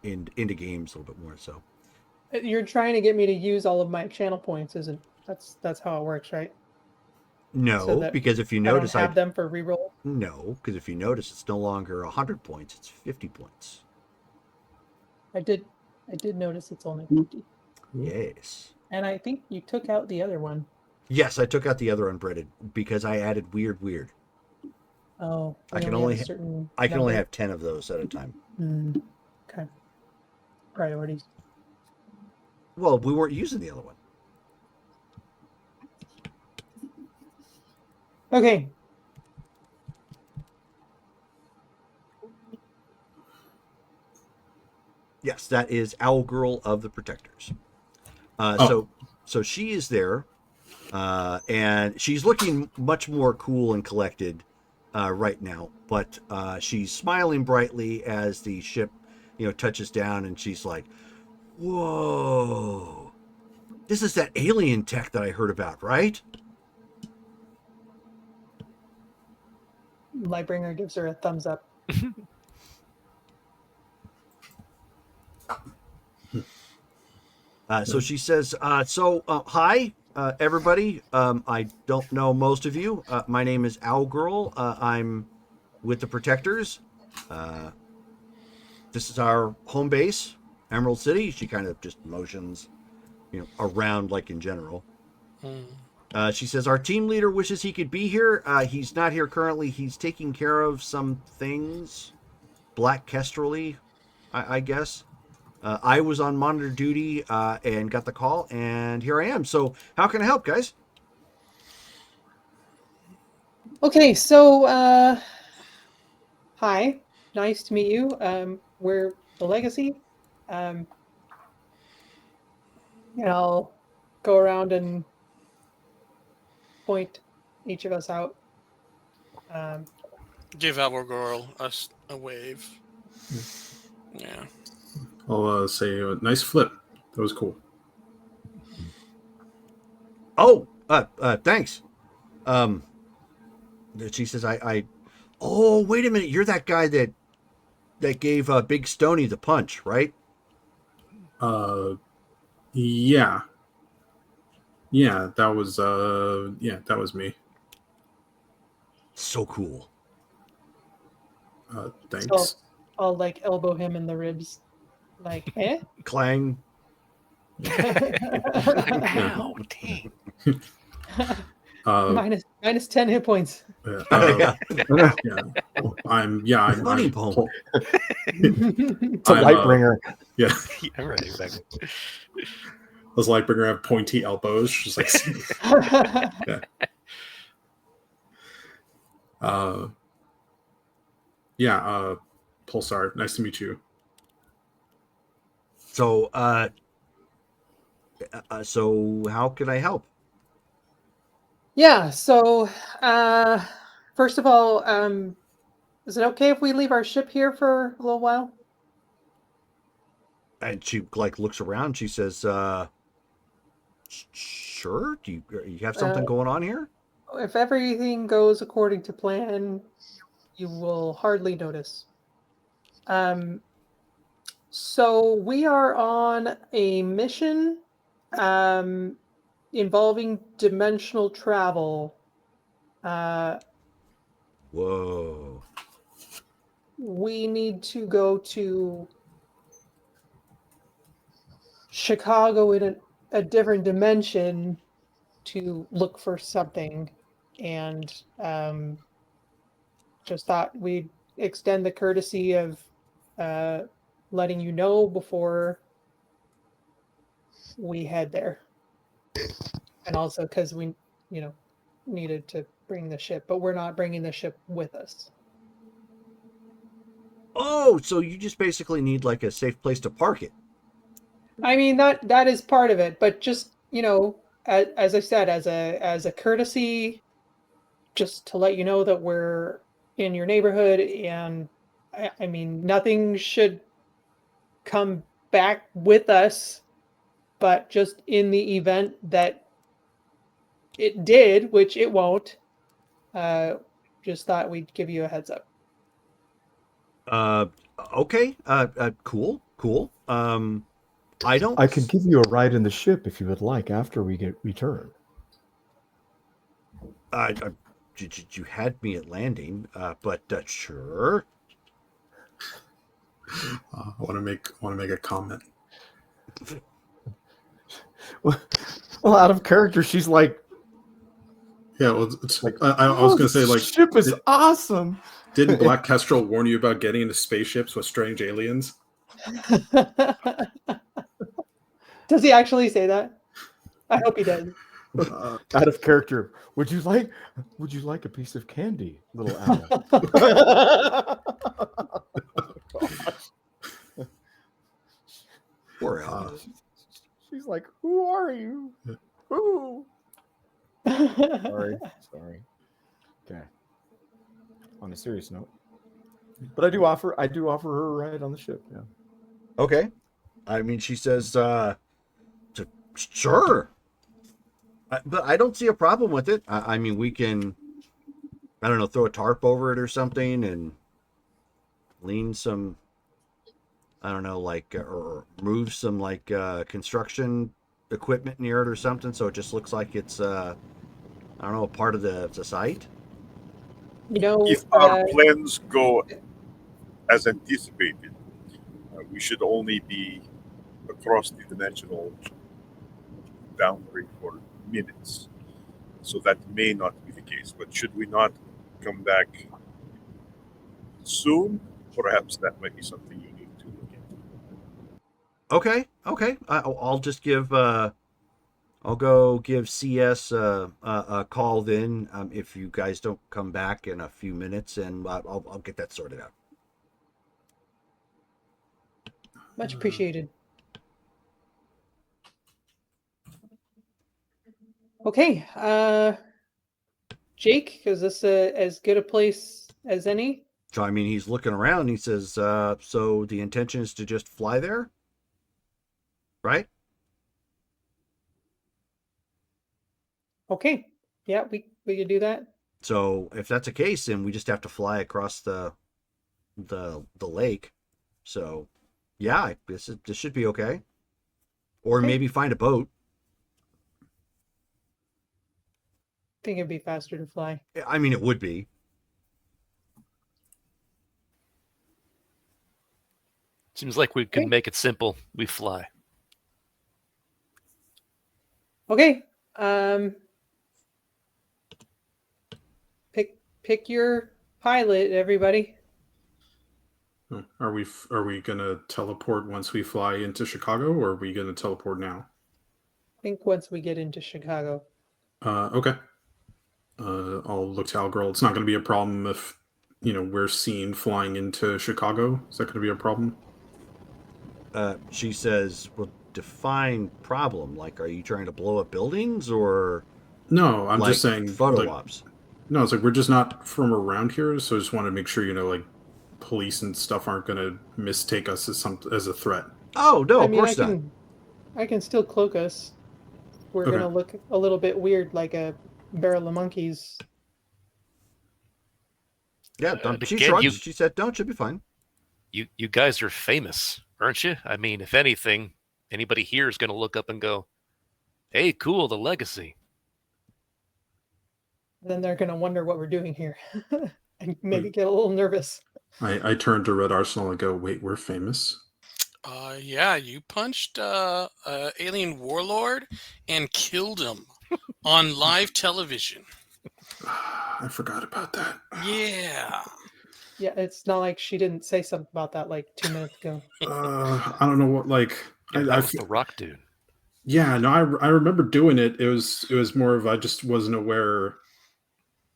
into games a little bit more. So You're trying to get me to use all of my channel points, isn't? That's how it works, right? no, So because if you I don't notice, have them for reroll. no, because if you notice, it's no longer 100 points; it's 50 points. I did notice it's only 50. Yes. And I think you took out the other one. Yes, I took out the other unbreaded because I added weird. Oh, I can have only a certain I can only number. have 10 of those at a time. Okay. Priorities. Well, we weren't using the other one. Okay. Yes, that is Owl Girl of the Protectors. So she is there, and she's looking much more cool and collected right now. But she's smiling brightly as the ship, touches down, and she's like, "Whoa, this is that alien tech that I heard about, right?" Lightbringer gives her a thumbs up. So she says, hi, everybody. I don't know most of you. My name is Owl Girl. I'm with the Protectors. This is our home base, Emerald City. She kind of just motions, around like in general. She says, our team leader wishes he could be here. He's not here currently. He's taking care of some things. Black Kestrel-y, I guess. I was on monitor duty and got the call, and here I am. So how can I help, guys? Okay, so hi, nice to meet you. We're the Legacy. I'll go around and point each of us out. Give our girl us a wave. Yeah. I'll say nice flip. That was cool. Oh, thanks. She says, oh, wait a minute. You're that guy that gave Big Stony the punch, right? Yeah. Yeah, that was me. So cool. Thanks. So I'll like elbow him in the ribs. Like, eh? Clang. Ow, dang. minus 10 hit points. Yeah. I'm Funny poem. It's a Lightbringer. Yeah. I'm ready. Back. Those Lightbringer have pointy elbows. Just like Yeah, Pulsar, nice to meet you. So, so how can I help? Yeah, so first of all, is it okay if we leave our ship here for a little while? And she like looks around. She says, "Sure. Do you have something going on here?" If everything goes according to plan, you will hardly notice. So we are on a mission involving dimensional travel. Whoa. We need to go to Chicago in a different dimension to look for something, and just thought we'd extend the courtesy of letting you know before we head there, and also because we, needed to bring the ship, but we're not bringing the ship with us. Oh, so you just basically need like a safe place to park it. I mean that is part of it, but just as I said, as a courtesy, just to let you know that we're in your neighborhood, and I mean nothing should come back with us, but just in the event that it did, which it won't, just thought we'd give you a heads up. Okay. Cool. I don't. I can give you a ride in the ship if you would like after we return. You had me at landing, but sure. I want to make a comment. Well, out of character, she's like, Yeah, well, it's like I was gonna say, like, ship is awesome. Didn't Black Kestrel warn you about getting into spaceships with strange aliens? Does he actually say that? I hope he does. Out of character, would you like a piece of candy, little owl? Poor Al. She's like, who are you? Who? Sorry. Okay. On a serious note, but I do offer her a ride on the ship. Yeah. Okay. I mean, she says, sure. But I don't see a problem with it. I mean, we can, I don't know, throw a tarp over it or something and lean some, I don't know, like, or move some, like, construction equipment near it or something. So it just looks like it's, I don't know, a part of the site. If our plans go as anticipated, we should only be across the dimensional boundary for minutes. So that may not be the case. But should we not come back soon, perhaps that might be something you need to look into. Okay. I'll just give, I'll go give CS a call then. If you guys don't come back in a few minutes, and I'll get that sorted out. Much appreciated. Okay, Jake, is this as good a place as any? So I mean, he's looking around. And he says, "So the intention is to just fly there, right?" Okay, yeah, we could do that. So if that's the case, then we just have to fly across the lake. So yeah, this should be okay. Or Okay. maybe find a boat. I think it'd be faster to fly. I mean, it would be. Seems like we could Okay. make it simple. We fly. Okay, pick your pilot, everybody. Are we gonna teleport once we fly into Chicago, or are we gonna teleport now? I think once we get into Chicago. Okay. I'll look to Algirl. It's not going to be a problem if we're seen flying into Chicago. Is that going to be a problem? She says, "Well, define problem. Like, are you trying to blow up buildings or No, I'm like just saying photo like, ops?" No, it's like we're just not from around here, so I just want to make sure like police and stuff aren't going to mistake us as a threat. Oh no, I of mean, course not. I can still cloak us. We're Okay. gonna look a little bit weird, like a barrel of monkeys. Yeah, And she again, shrugged. She said, "No, it should be fine." You guys are famous, aren't you? I mean, if anything, anybody here is going to look up and go, "Hey, cool, the legacy." Then they're gonna wonder what we're doing here, and maybe get a little nervous. I turn to Red Arsenal and go, "Wait, we're famous." Yeah, you punched alien warlord and killed him on live television. I forgot about that. Yeah. Yeah, it's not like she didn't say something about that like 2 minutes ago. I don't know what Yeah, that I was the Rock dude. Yeah, no, I remember doing it. It was more of I just wasn't aware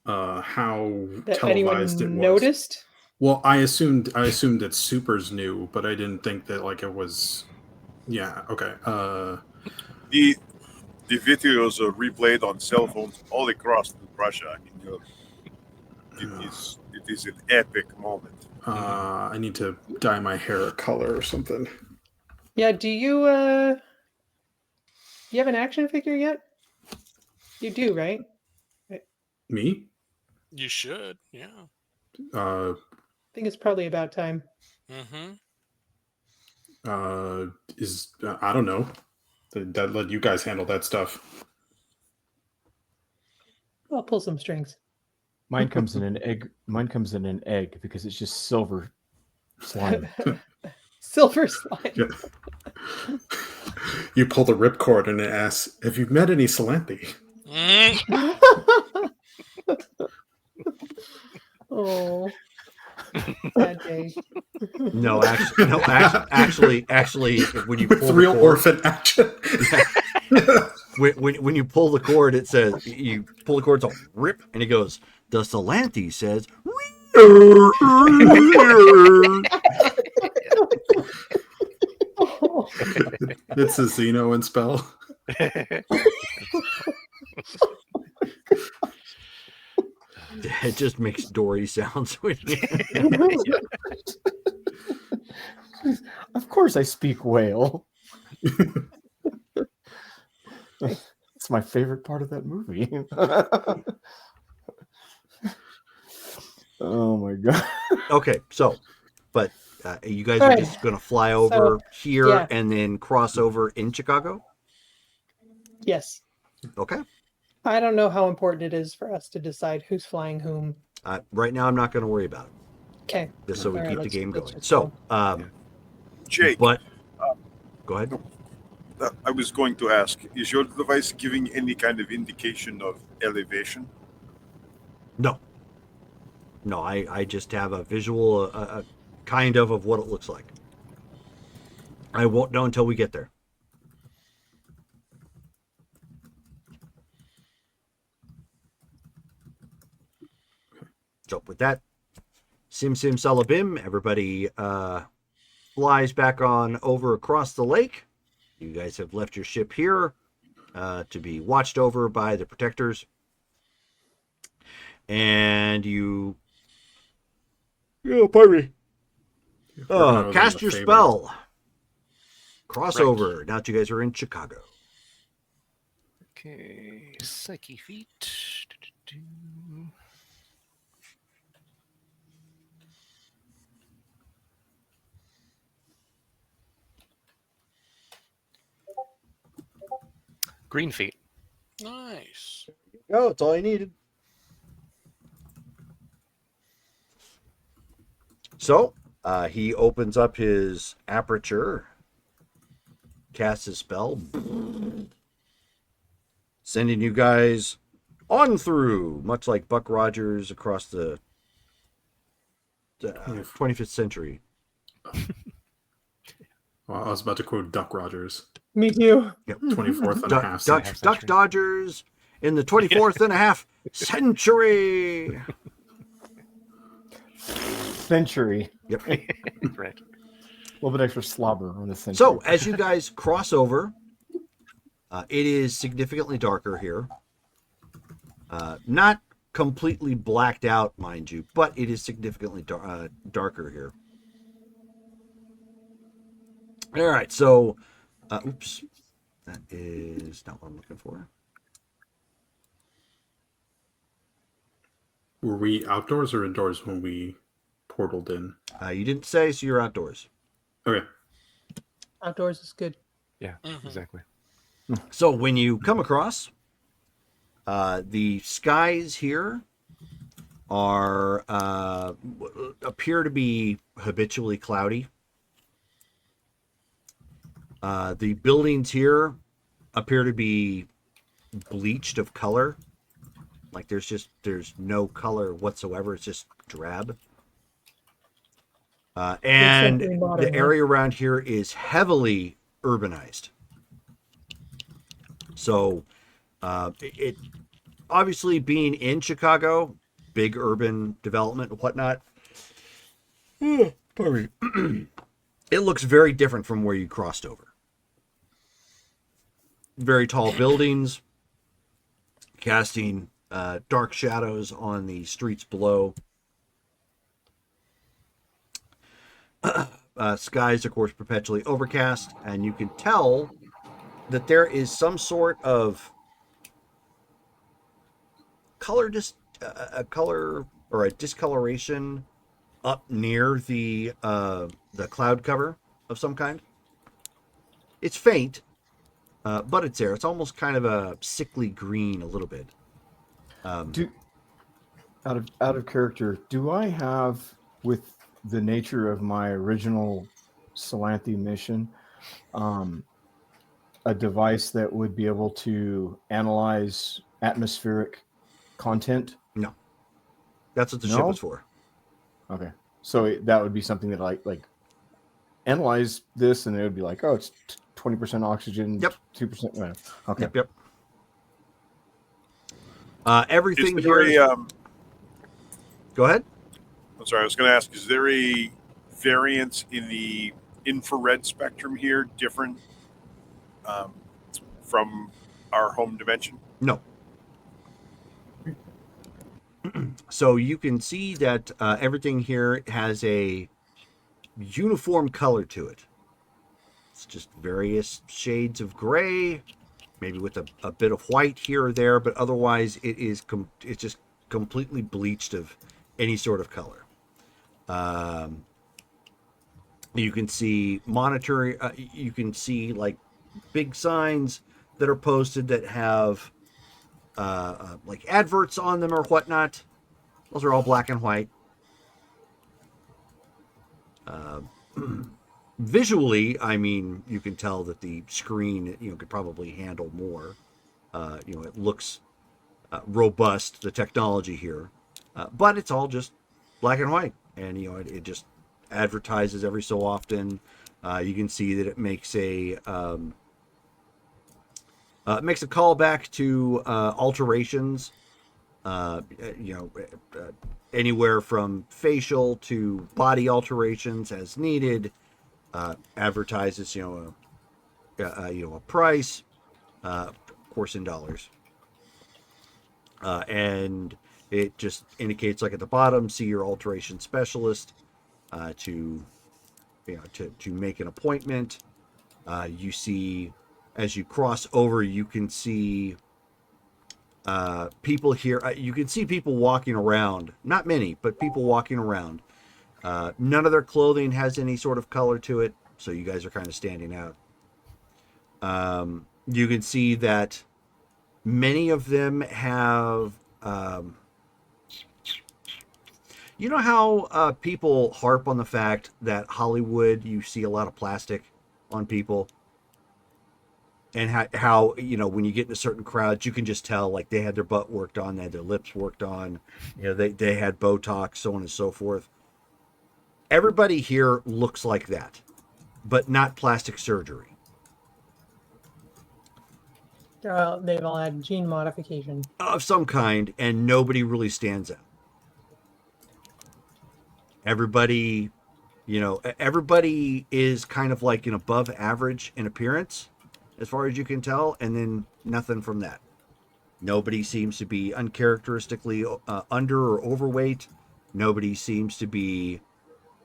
how That televised it anyone was. noticed? Well, I assumed that Supers knew, but I didn't think that it was. Yeah. Okay. The videos are replayed on cell phones all across Russia. I mean, it is an epic moment. I need to dye my hair a color or something. Yeah, do you have an action figure yet? You do, right? Me? You should. Yeah. Uh. I think it's probably about time. Mm-hmm. I don't know. That let you guys handle that stuff. I'll pull some strings. Mine comes in an egg. Mine comes in an egg because it's just silver slime. Silver slime. Yeah. You pull the ripcord and it asks, "Have you met any Salanthi?" Oh, sad day. No, actually, when you pull With the real cord, orphan action. when you pull the cord, it says you pull the cord, so rip, and it goes. The Salanthi says. It's a Xeno spell. It just makes Dory sounds. Of course, I speak whale. It's my favorite part of that movie. Oh my god. Okay, so, but you guys All are right. just going to fly over here yeah. and then cross over in Chicago? Yes. Okay. I don't know how important it is for us to decide who's flying whom. Right now, I'm not going to worry about it, Okay. just so we All right, keep the let's- game let's going. just So, Jake, but go ahead. I was going to ask, is your device giving any kind of indication of elevation? No, I just have a visual, kind of what it looks like. I won't know until we get there. So with that, Sim Salabim, everybody flies back on over across the lake. You guys have left your ship here to be watched over by the protectors. And you... Yeah, Pirate. Cast your spell. Crossover. Now that you guys are in Chicago. Okay, Psyche feet. Green feet. Nice. Oh, it's all I needed. So, he opens up his aperture, casts his spell, sending you guys on through, much like Buck Rogers across the 25th century. Well, I was about to quote Duck Rogers. Me too. Yep. 24th and a half century. Duck Dodgers in the 24th and a half century. Century. Yep. Right. A little bit extra slobber on the century. So as you guys cross over, it is significantly darker here. Not completely blacked out, mind you, but it is significantly darker here. All right, so, oops, that is not what I'm looking for. Were we outdoors or indoors when we portaled in? You didn't say, so you're outdoors. Okay. Outdoors is good. Yeah, Mhm. exactly. So when you come across, the skies here are appear to be habitually cloudy. The buildings here appear to be bleached of color. Like there's no color whatsoever. It's just drab. And something modern, the huh? area around here is heavily urbanized. So it obviously being in Chicago, big urban development and whatnot. Pardon me. It looks very different from where you crossed over. Very tall buildings, casting dark shadows on the streets below. Skies, of course, perpetually overcast, and you can tell that there is some sort of color, a color or a discoloration up near the cloud cover of some kind. It's faint, but it's there. It's almost kind of a sickly green, a little bit. Out of character, do I have, with the nature of my original Salanthi mission, a device that would be able to analyze atmospheric content? No, that's what the No? ship was for. Okay, so that would be something that like analyze this, and it would be like, oh, it's 20% oxygen, Yep. 2%. Okay. Yep. Everything Is there here. a, Go ahead. I'm sorry, I was going to ask, is there a variance in the infrared spectrum here different from our home dimension? No. So you can see that everything here has a uniform color to it. It's just various shades of gray, maybe with a bit of white here or there, but otherwise it's just completely bleached of any sort of color. You can see monitoring. You can see like big signs that are posted that have like adverts on them or whatnot. Those are all black and white. Visually, I mean, you can tell that the screen, could probably handle more. It looks robust, the technology here, but it's all just black and white, and it just advertises every so often. You can see that it makes a callback to alterations. Anywhere from facial to body alterations as needed. Advertises, a price, of course in dollars, and it just indicates, like at the bottom, see your alteration specialist to make an appointment. You see, as you cross over, you can see people here. You can see people walking around. Not many, but people walking around. None of their clothing has any sort of color to it, so you guys are kind of standing out. You can see that many of them have... you know how people harp on the fact that Hollywood, you see a lot of plastic on people? And how when you get into certain crowds, you can just tell, like, they had their butt worked on, they had their lips worked on, they had Botox, so on and so forth. Everybody here looks like that, but not plastic surgery. They've all had gene modification. of some kind, and nobody really stands out. Everybody, everybody is kind of like an above average in appearance, as far as you can tell, and then nothing from that. Nobody seems to be uncharacteristically under or overweight. Nobody seems to be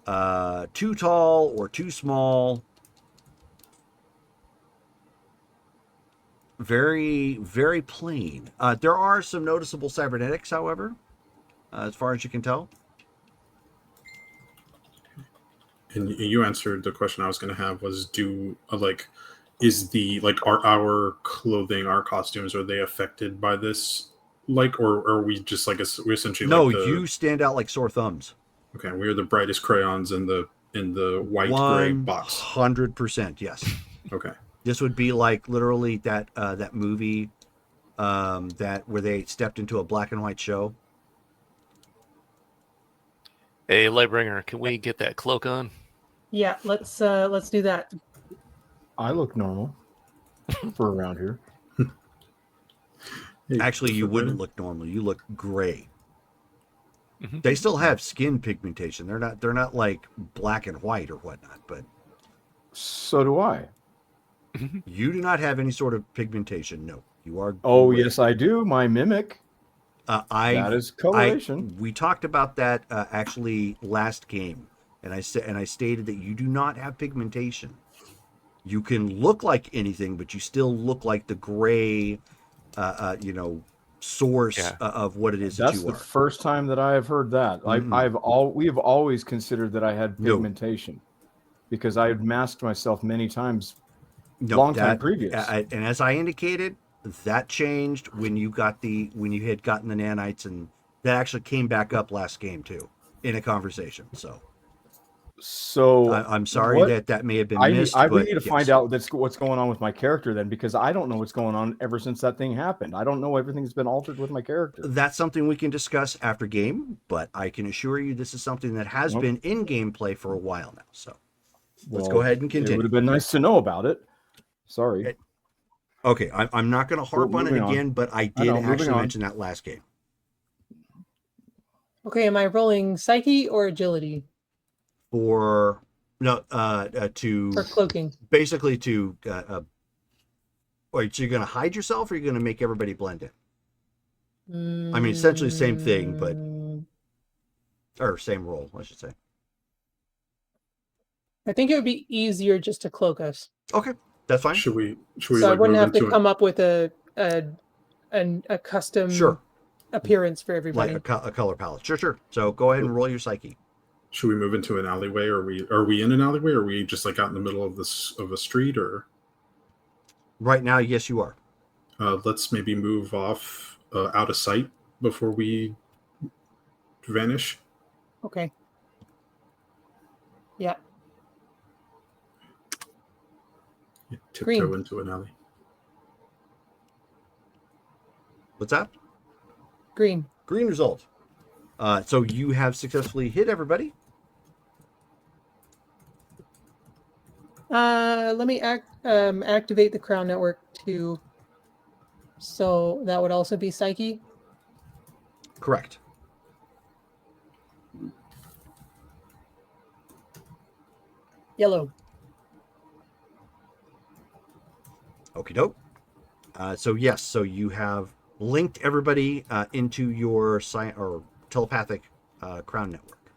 too tall or too small. Very, very plain. There are some noticeable cybernetics, however, as far as you can tell. And you answered the question I was going to have was is the our clothing, our costumes, are they affected by this? Or are we just we essentially No, you stand out like sore thumbs. Okay, we're the brightest crayons in the white gray box. 100%, yes. Okay. This would be like literally that movie that where they stepped into a black and white show. Hey, Lightbringer, can we get that cloak on? Yeah, let's do that. I look normal for around here. Actually, you wouldn't look normal. You look gray. Mhm. They still have skin pigmentation. They're not like black and white or whatnot, but So do I. you do not have any sort of pigmentation. No, you are. Oh, gray. yes, I do. My mimic. That is coloration. We talked about that actually last game, and I stated that you do not have pigmentation. You can look like anything, but you still look like the gray, source of what it is That's that you the are. first time that I have heard that. We have always considered that I had pigmentation because I had masked myself many times. Long time previous. And as I indicated, that changed when you had gotten the nanites, and that actually came back up last game too in a conversation. So I'm sorry that may have been missed. We need to find out what's going on with my character then, because I don't know what's going on ever since that thing happened. I don't know everything's been altered with my character. That's something we can discuss after game, but I can assure you this is something that has been in gameplay for a while now. So let's go ahead and continue. It would have been nice to know about it. Sorry. Okay, I'm not going to harp on it again, but I did actually mention that last game. Okay, am I rolling psyche or agility? For cloaking. Basically to wait, so you're going to hide yourself, or you're going to make everybody blend in? I mean, essentially the same thing, but or same role, I should say. I think it would be easier just to cloak us. Okay, that's fine. Should we so I wouldn't have to come up with a custom appearance for everybody. Like a color palette. Sure. So go ahead and roll your psyche. Should we move into an alleyway, or are we in an alleyway, or are we just out in the middle of a street, or? Right now, yes, you are. Let's maybe move off out of sight before we vanish. Okay. Yeah. Tiptoe into an alley. What's that? Green result. So you have successfully hit everybody. Let me activate the Crown Network too. So that would also be psyche. Correct. Yellow. Okie doke. So yes, so you have linked everybody into your telepathic Crown Network.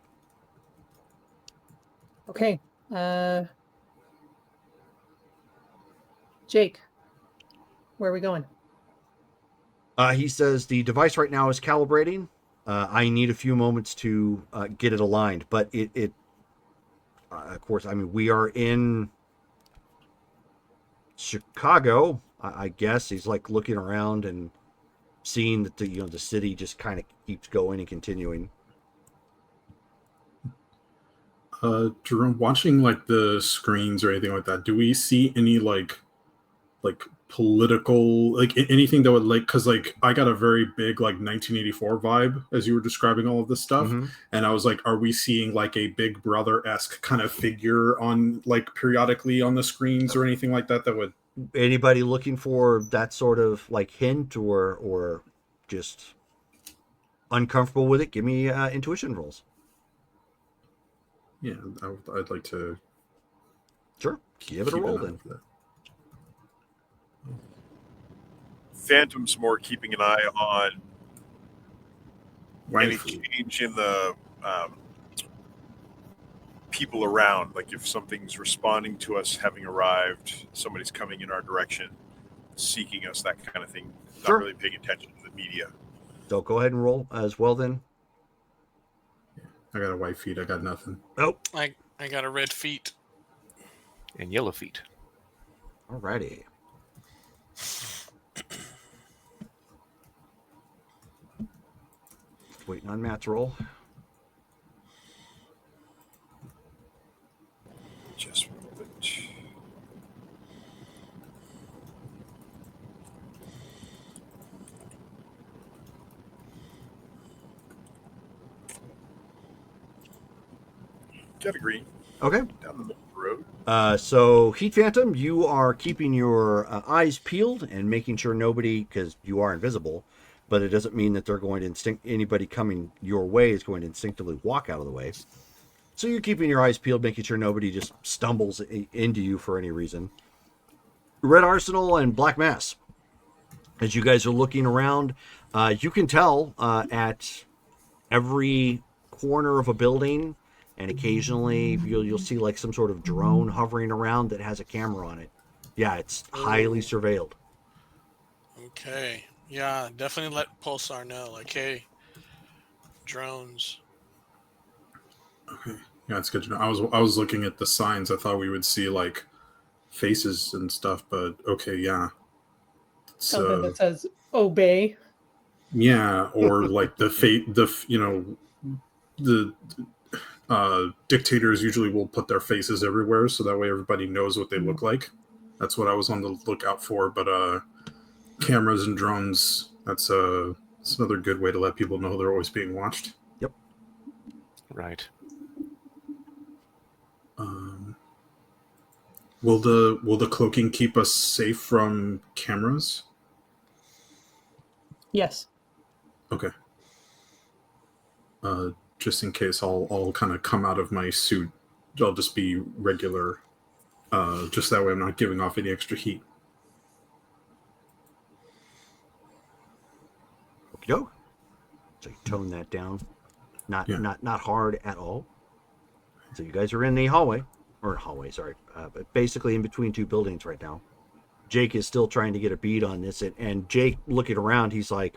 Okay. Jake, where are we going? He says the device right now is calibrating. I need a few moments to get it aligned, but it of course, I mean, we are in Chicago. I guess he's like looking around and seeing that the city just kind of keeps going and continuing. Jerome, watching the screens or anything like that, do we see any like political anything that would because I got a very big 1984 vibe as you were describing all of this stuff, and I was like, are we seeing a Big Brother-esque kind of figure on periodically on the screens or anything like that would Anybody looking for that sort of like hint or just uncomfortable with it? Give me intuition rolls. Yeah, I'd like to Sure, give it a keep roll an eye then. for that. Phantom's more keeping an eye on any Waifu. change in the people around. Like if something's responding to us having arrived, somebody's coming in our direction, seeking us, that kind of thing. Sure. Not really paying attention to the media. So go ahead and roll as well then. I got a white feet. I got nothing. Oh, I got a red feet. And yellow feet. alrighty. Waiting on Matt's roll. Just a moment. Get a green Okay. down the middle of the road. So Heat Phantom, you are keeping your eyes peeled and making sure nobody, because you are invisible, but it doesn't mean that they're going to anybody coming your way is going to instinctively walk out of the way. So you're keeping your eyes peeled, making sure nobody just stumbles into you for any reason. Red Arsenal and Black Mass. As you guys are looking around, you can tell at every corner of a building, and occasionally you'll see like some sort of drone hovering around that has a camera on it. Yeah, it's highly surveilled. Okay. Yeah, definitely let Pulsar know. Like, hey, drones. Okay. Yeah, it's good to know. I was looking at the signs. I thought we would see like faces and stuff, but okay, yeah. Something that says obey. Yeah, or like the dictators usually will put their faces everywhere, so that way everybody knows what they look like. That's what I was on the lookout for. But cameras and drones, that's another good way to let people know they're always being watched. Yep. Right. Will the cloaking keep us safe from cameras? Yes. Okay. Just in case, I'll kind of come out of my suit. I'll just be regular. Just that way I'm not giving off any extra heat. Okey-doke. So you tone that down. Not hard at all. So you guys are in the hallway. But basically in between two buildings right now. Jake is still trying to get a bead on this, and Jake, looking around, he's like,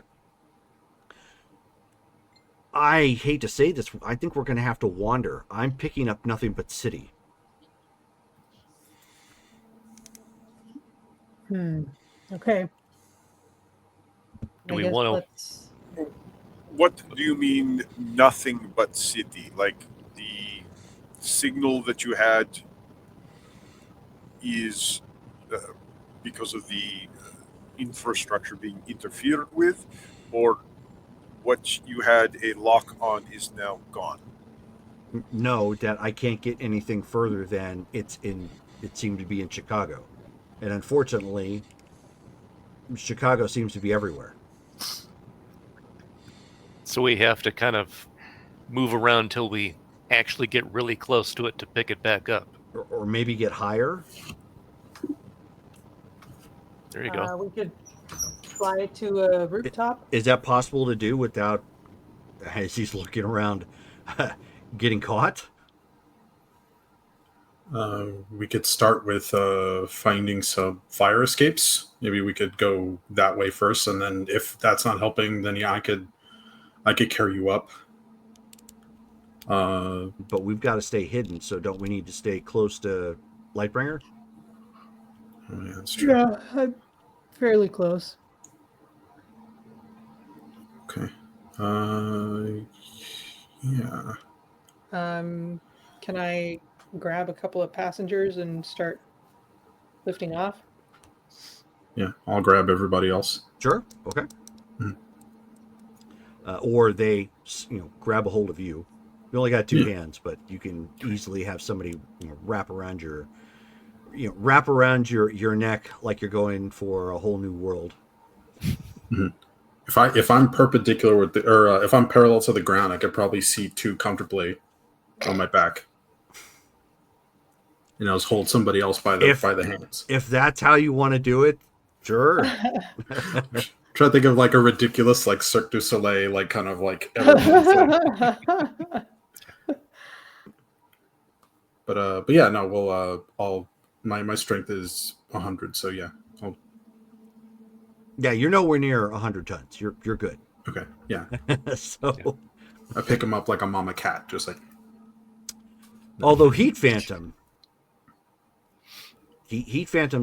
I hate to say this, I think we're going to have to wander. I'm picking up nothing but city. Okay. Do I we guess want to? let's- What do you mean, nothing but city? Like the signal that you had is because of the infrastructure being interfered with, or what you had a lock on is now gone? No, that I can't get anything further than it seemed to be in Chicago. And unfortunately, Chicago seems to be everywhere. So we have to kind of move around until we actually get really close to it to pick it back up. Or maybe get higher. There you go. we could fly to a rooftop. Is that possible to do without, as he's looking around, getting caught? We could start with finding some fire escapes. Maybe we could go that way first, and then if that's not helping, then yeah, I could carry you up. But we've got to stay hidden, so don't we need to stay close to Lightbringer? Oh, yeah, that's true. Yeah, I'm fairly close. Okay. Yeah. Can I grab a couple of passengers and start lifting off? Yeah, I'll grab everybody else. Sure. Okay. Mhm. Or they, grab a hold of you. You only got two hands, but you can easily have somebody wrap around your wrap around your neck like you're going for a whole new world. If I'm perpendicular with if I'm parallel to the ground, I could probably see 2 comfortably on my back. Just hold somebody else by the hands. If that's how you want to do it, sure. Try to think of like a ridiculous like Cirque du Soleil like kind of like. But yeah, no, we'll my strength is 100, so yeah. Yeah, you're nowhere near 100 tons. You're good. Okay, yeah. So I pick him up like a mama cat, just like. Although Heat Phantom's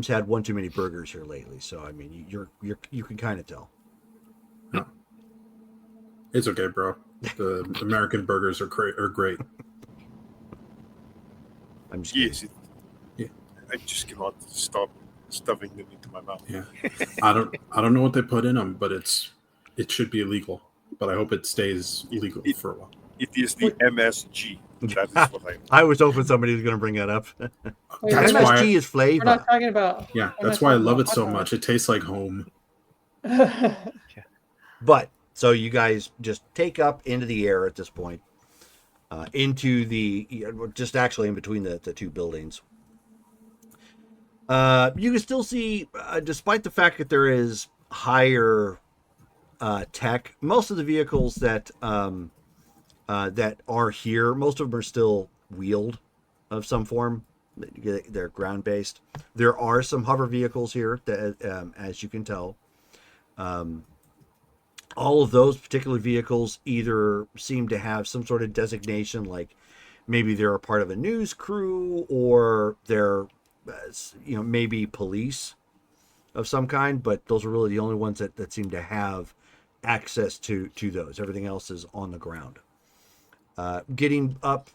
had one too many burgers here lately, so I mean you can kind of tell. No. It's okay, bro. The American burgers are great. I'm just Yes, I just cannot stop stuffing them into my mouth. Yeah, I don't know what they put in them, but it should be illegal. But I hope it stays illegal for a while. It is the MSG. That is what I was hoping somebody was going to bring that up. That's why MSG is flavor. We're not talking about. Yeah, we're that's not why I talking love about it so hot much. It tastes like home. dogs. But so you guys just take up into the air at this point, into just actually in between the 2 buildings. You can still see, despite the fact that there is higher tech, most of the vehicles that that are here, most of them are still wheeled of some form. They're ground based. There are some hover vehicles here that, as you can tell. All of those particular vehicles either seem to have some sort of designation, like maybe they're a part of a news crew, or they're maybe police of some kind, but those are really the only ones that seem to have access to those. Everything else is on the ground. Getting up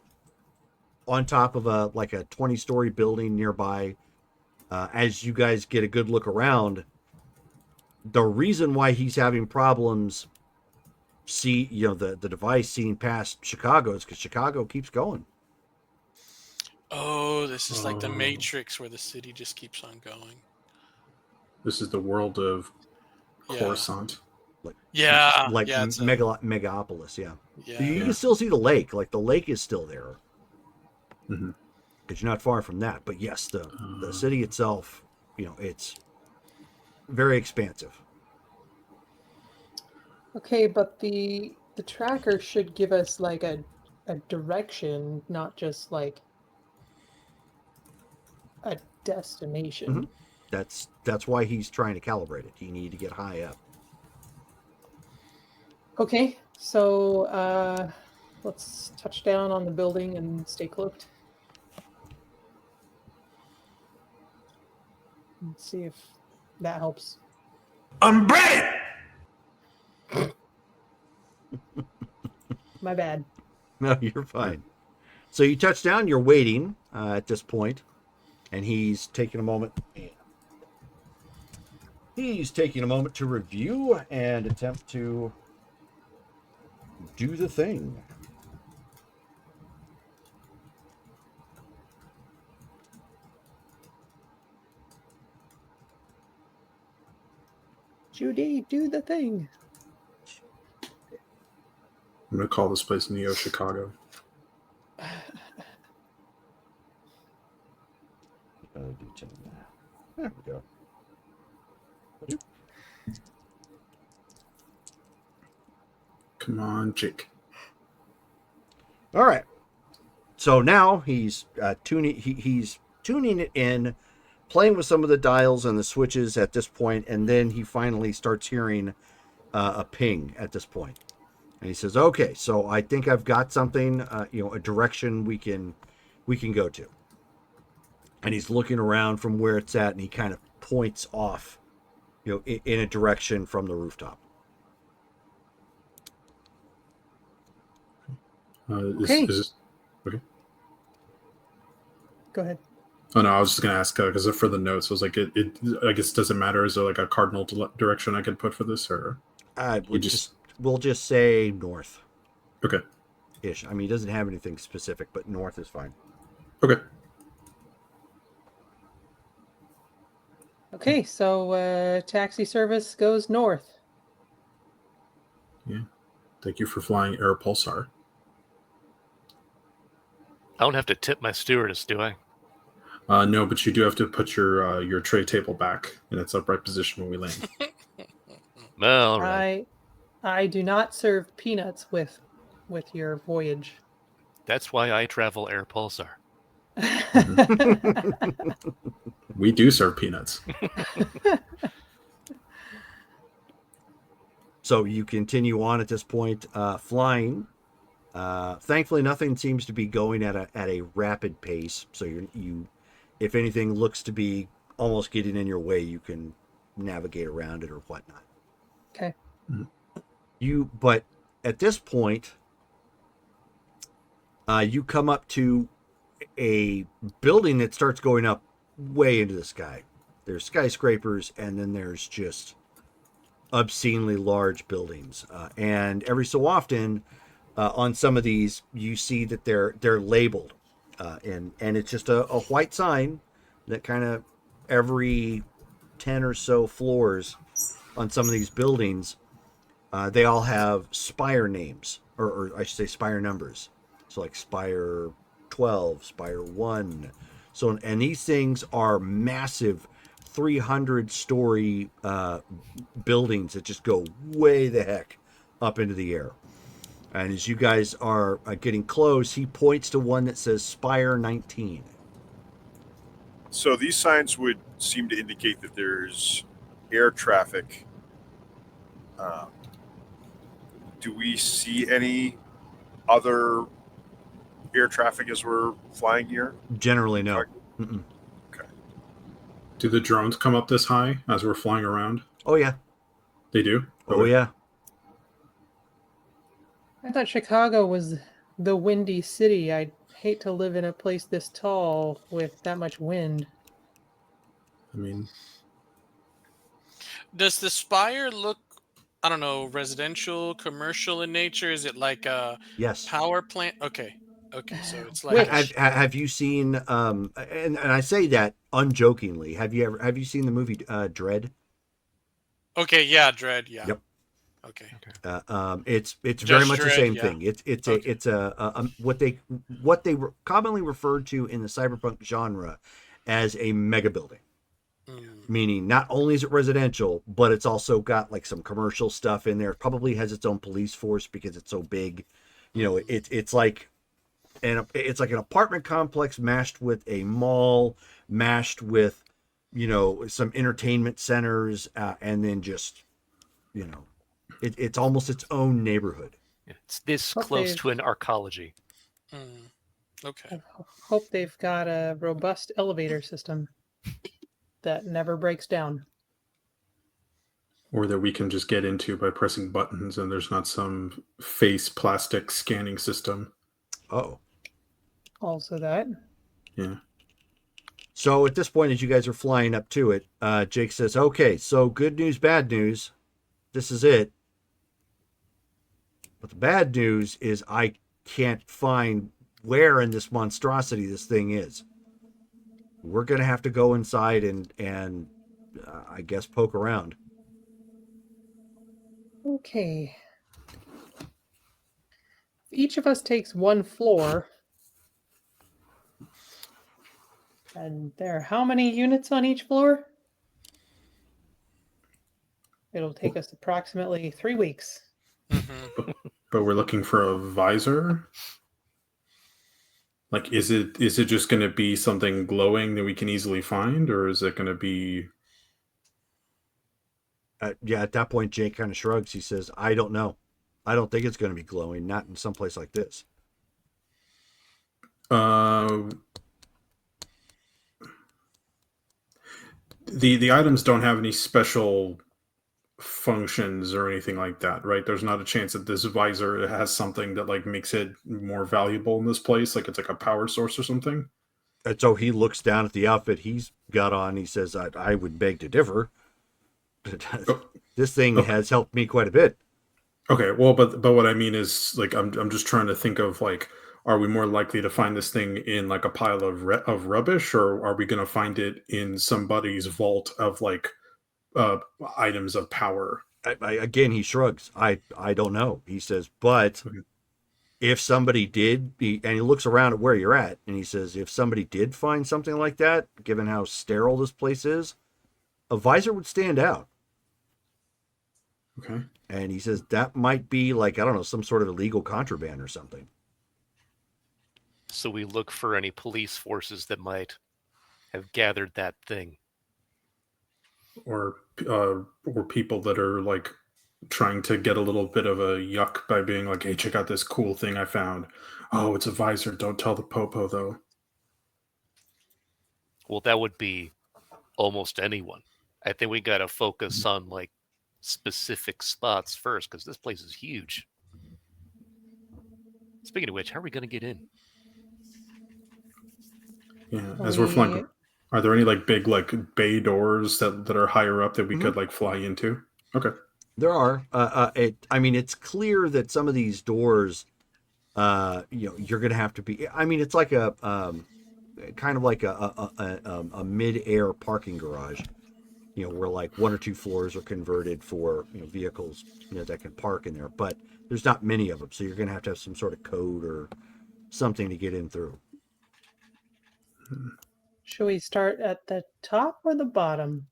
on top of a 20-story building nearby, as you guys get a good look around, the reason why he's having problems the device seeing past Chicago is because Chicago keeps going. Oh, this is like the Matrix where the city just keeps on going. This is the world of Yeah. Coruscant. Yeah. Like yeah, it's a- Megapolis, yeah. yeah. You can still see the lake. Like the lake is still there. Mhm. Because you're not far from that. But yes, the city itself, it's very expansive. Okay, but the tracker should give us like a direction, not just like a destination. Mhm. That's why he's trying to calibrate it. You need to get high up. Okay, so let's touch down on the building and stay cloaked. Let's see if that helps. I'm ready. My bad. No, you're fine. So you touch down. You're waiting at this point, and he's taking a moment. He's taking a moment to review and attempt to do the thing. Judy, do the thing. I'm gonna call this place Neo Chicago. There we go. Come on, Jake. All right. So now he's tuning. He's tuning it in, playing with some of the dials and the switches at this point, and then he finally starts hearing a ping at this point, and he says, "Okay, so I think I've got something. A direction we can go to." And he's looking around from where it's at, and he kind of points off, in a direction from the rooftop. Okay. Is this okay? Go ahead. Oh no, I was just gonna ask because for the notes, I was like, it. I guess does it matter? Is there like a cardinal direction I could put for this, or We'll just say north. Okay. Ish. I mean, he doesn't have anything specific, but north is fine. Okay. Okay, so taxi service goes north. Thank you for flying Air Pulsar. I don't have to tip my stewardess, do I? No, but you do have to put your tray table back in its upright position when we land. Well, all right. I do not serve peanuts with your voyage. That's why I travel Air Pulsar. We do serve peanuts. So you continue on at this point, flying. Thankfully, nothing seems to be going at a rapid pace. So you, if anything looks to be almost getting in your way, you can navigate around it or whatnot. Okay. But at this point, you come up to a building that starts going up way into the sky. There's skyscrapers, and then there's just obscenely large buildings. And every so often, on some of these, you see that they're labeled, and it's just a white sign that kind of every 10 or so floors on some of these buildings, they all have spire names, or I should say spire numbers. So like Spire 12, Spire 1. So, and these things are massive 300-story buildings that just go way the heck up into the air. And as you guys are getting close, he points to one that says Spire 19. So these signs would seem to indicate that there's air traffic. Do we see any other air traffic as we're flying here? Generally, no. Mm-mm. Do the drones come up this high as we're flying around? Oh, yeah. They do? Oh, yeah. I thought Chicago was the windy city. I'd hate to live in a place this tall with that much wind. I mean, Does the spire look, I don't know, residential, commercial in nature? Is it like a Yes. power plant? Okay, so it's like Have you seen? And I say that unjokingly. Have you seen the movie Dread? okay, yeah, Dread, yeah. Yep. Okay. It's Just very much the Dread, same yeah. thing. It's Okay. a what they commonly referred to in the cyberpunk genre as a mega building. Meaning not only is it residential, but it's also got like some commercial stuff in there. It probably has its own police force because it's so big. You know, it's like an apartment complex mashed with a mall, mashed with, you know, some entertainment centers, and then just, you know, it's almost its own neighborhood. It's this Hope close they've- to an arcology. Okay. I hope they've got a robust elevator system that never breaks down. or that we can just get into by pressing buttons and there's not some face plastic scanning system. Oh. Also that. Yeah. So at this point, as you guys are flying up to it, Jake says, okay, so good news, bad news. This is it. But the bad news is I can't find where in this monstrosity this thing is. We're going to have to go inside and I guess poke around. Okay. Each of us takes one floor. And there are how many units on each floor? It'll take us approximately 3 weeks. But we're looking for a visor. Like, is it just going to be something glowing that we can easily find, or is it going to be? Yeah, at that point, Jake kind of shrugs. He says, I don't know. I don't think it's going to be glowing, not in some place like this. The items don't have any special functions or anything like that, right? There's not a chance that this visor has something that like makes it more valuable in this place, like it's like a power source or something. And so he looks down at the outfit he's got on. He says, I would beg to differ. This thing has helped me quite a bit. Okay, well, but what I mean is, like, I'm just trying to think of, like, are we more likely to find this thing in like a pile of rubbish, or are we going to find it in somebody's vault of like uh, items of power? Again, he shrugs. I don't know. He says, but Okay. if somebody did, and he looks around at where you're at, and he says, if somebody did find something like that, given how sterile this place is, a visor would stand out. Okay. And he says that might be like, I don't know, some sort of illegal contraband or something. So we look for any police forces that might have gathered that thing. Or people that are like trying to get a little bit of a yuck by being like, hey, check out this cool thing I found. Oh, it's a visor. Don't tell the popo though. Well, that would be almost anyone. I think we got to focus on like specific spots first, because this place is huge. Speaking of which, how are we going to get in? Yeah, as we're flying, are there any like big like bay doors that are higher up that we Mhm. could like fly into? Okay. There are. I mean, it's clear that some of these doors, you're going to have to be. I mean, it's like a kind of like a mid-air parking garage. Where like one or two floors are converted for vehicles that can park in there, but there's not many of them, so you're going to have some sort of code or something to get in through. Should we start at the top or the bottom?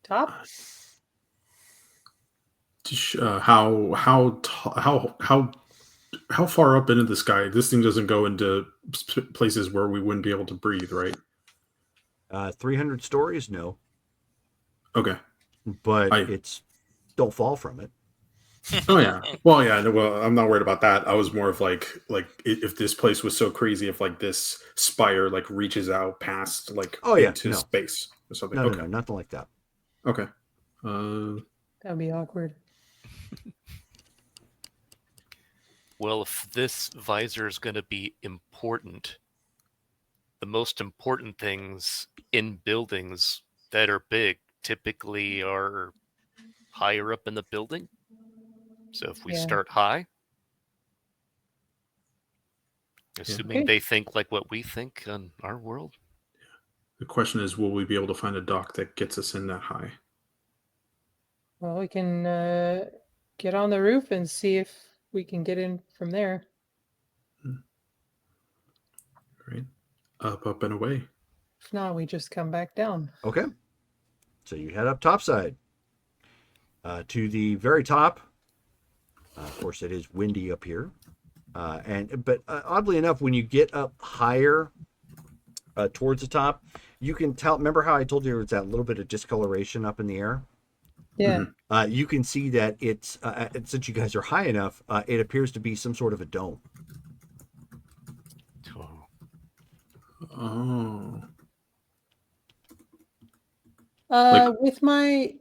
Top? How far up into the sky? This thing doesn't go into places where we wouldn't be able to breathe, right? 300 stories, no, Okay. but I- it's don't fall from it. Oh yeah. Well, yeah. No, well, I'm not worried about that. I was more of like if this place was so crazy, if like this spire like reaches out past like Oh, yeah, into no. space or something. No, Okay. no, nothing like that. Okay. That'd be awkward. Well, if this visor is going to be important, the most important things in buildings that are big typically are higher up in the building. So if we Yeah. start high, assuming Okay. they think like what we think on our world, The question is, will we be able to find a dock that gets us in that high? Well, we can get on the roof and see if we can get in from there. Right. Up and away. If not, we just come back down. Okay, so you head up topside to the very top. Of course, it is windy up here, but oddly enough, when you get up higher towards the top, you can tell. Remember how I told you there was that little bit of discoloration up in the air? Yeah. You can see that it's since you guys are high enough, it appears to be some sort of a dome. Oh. With my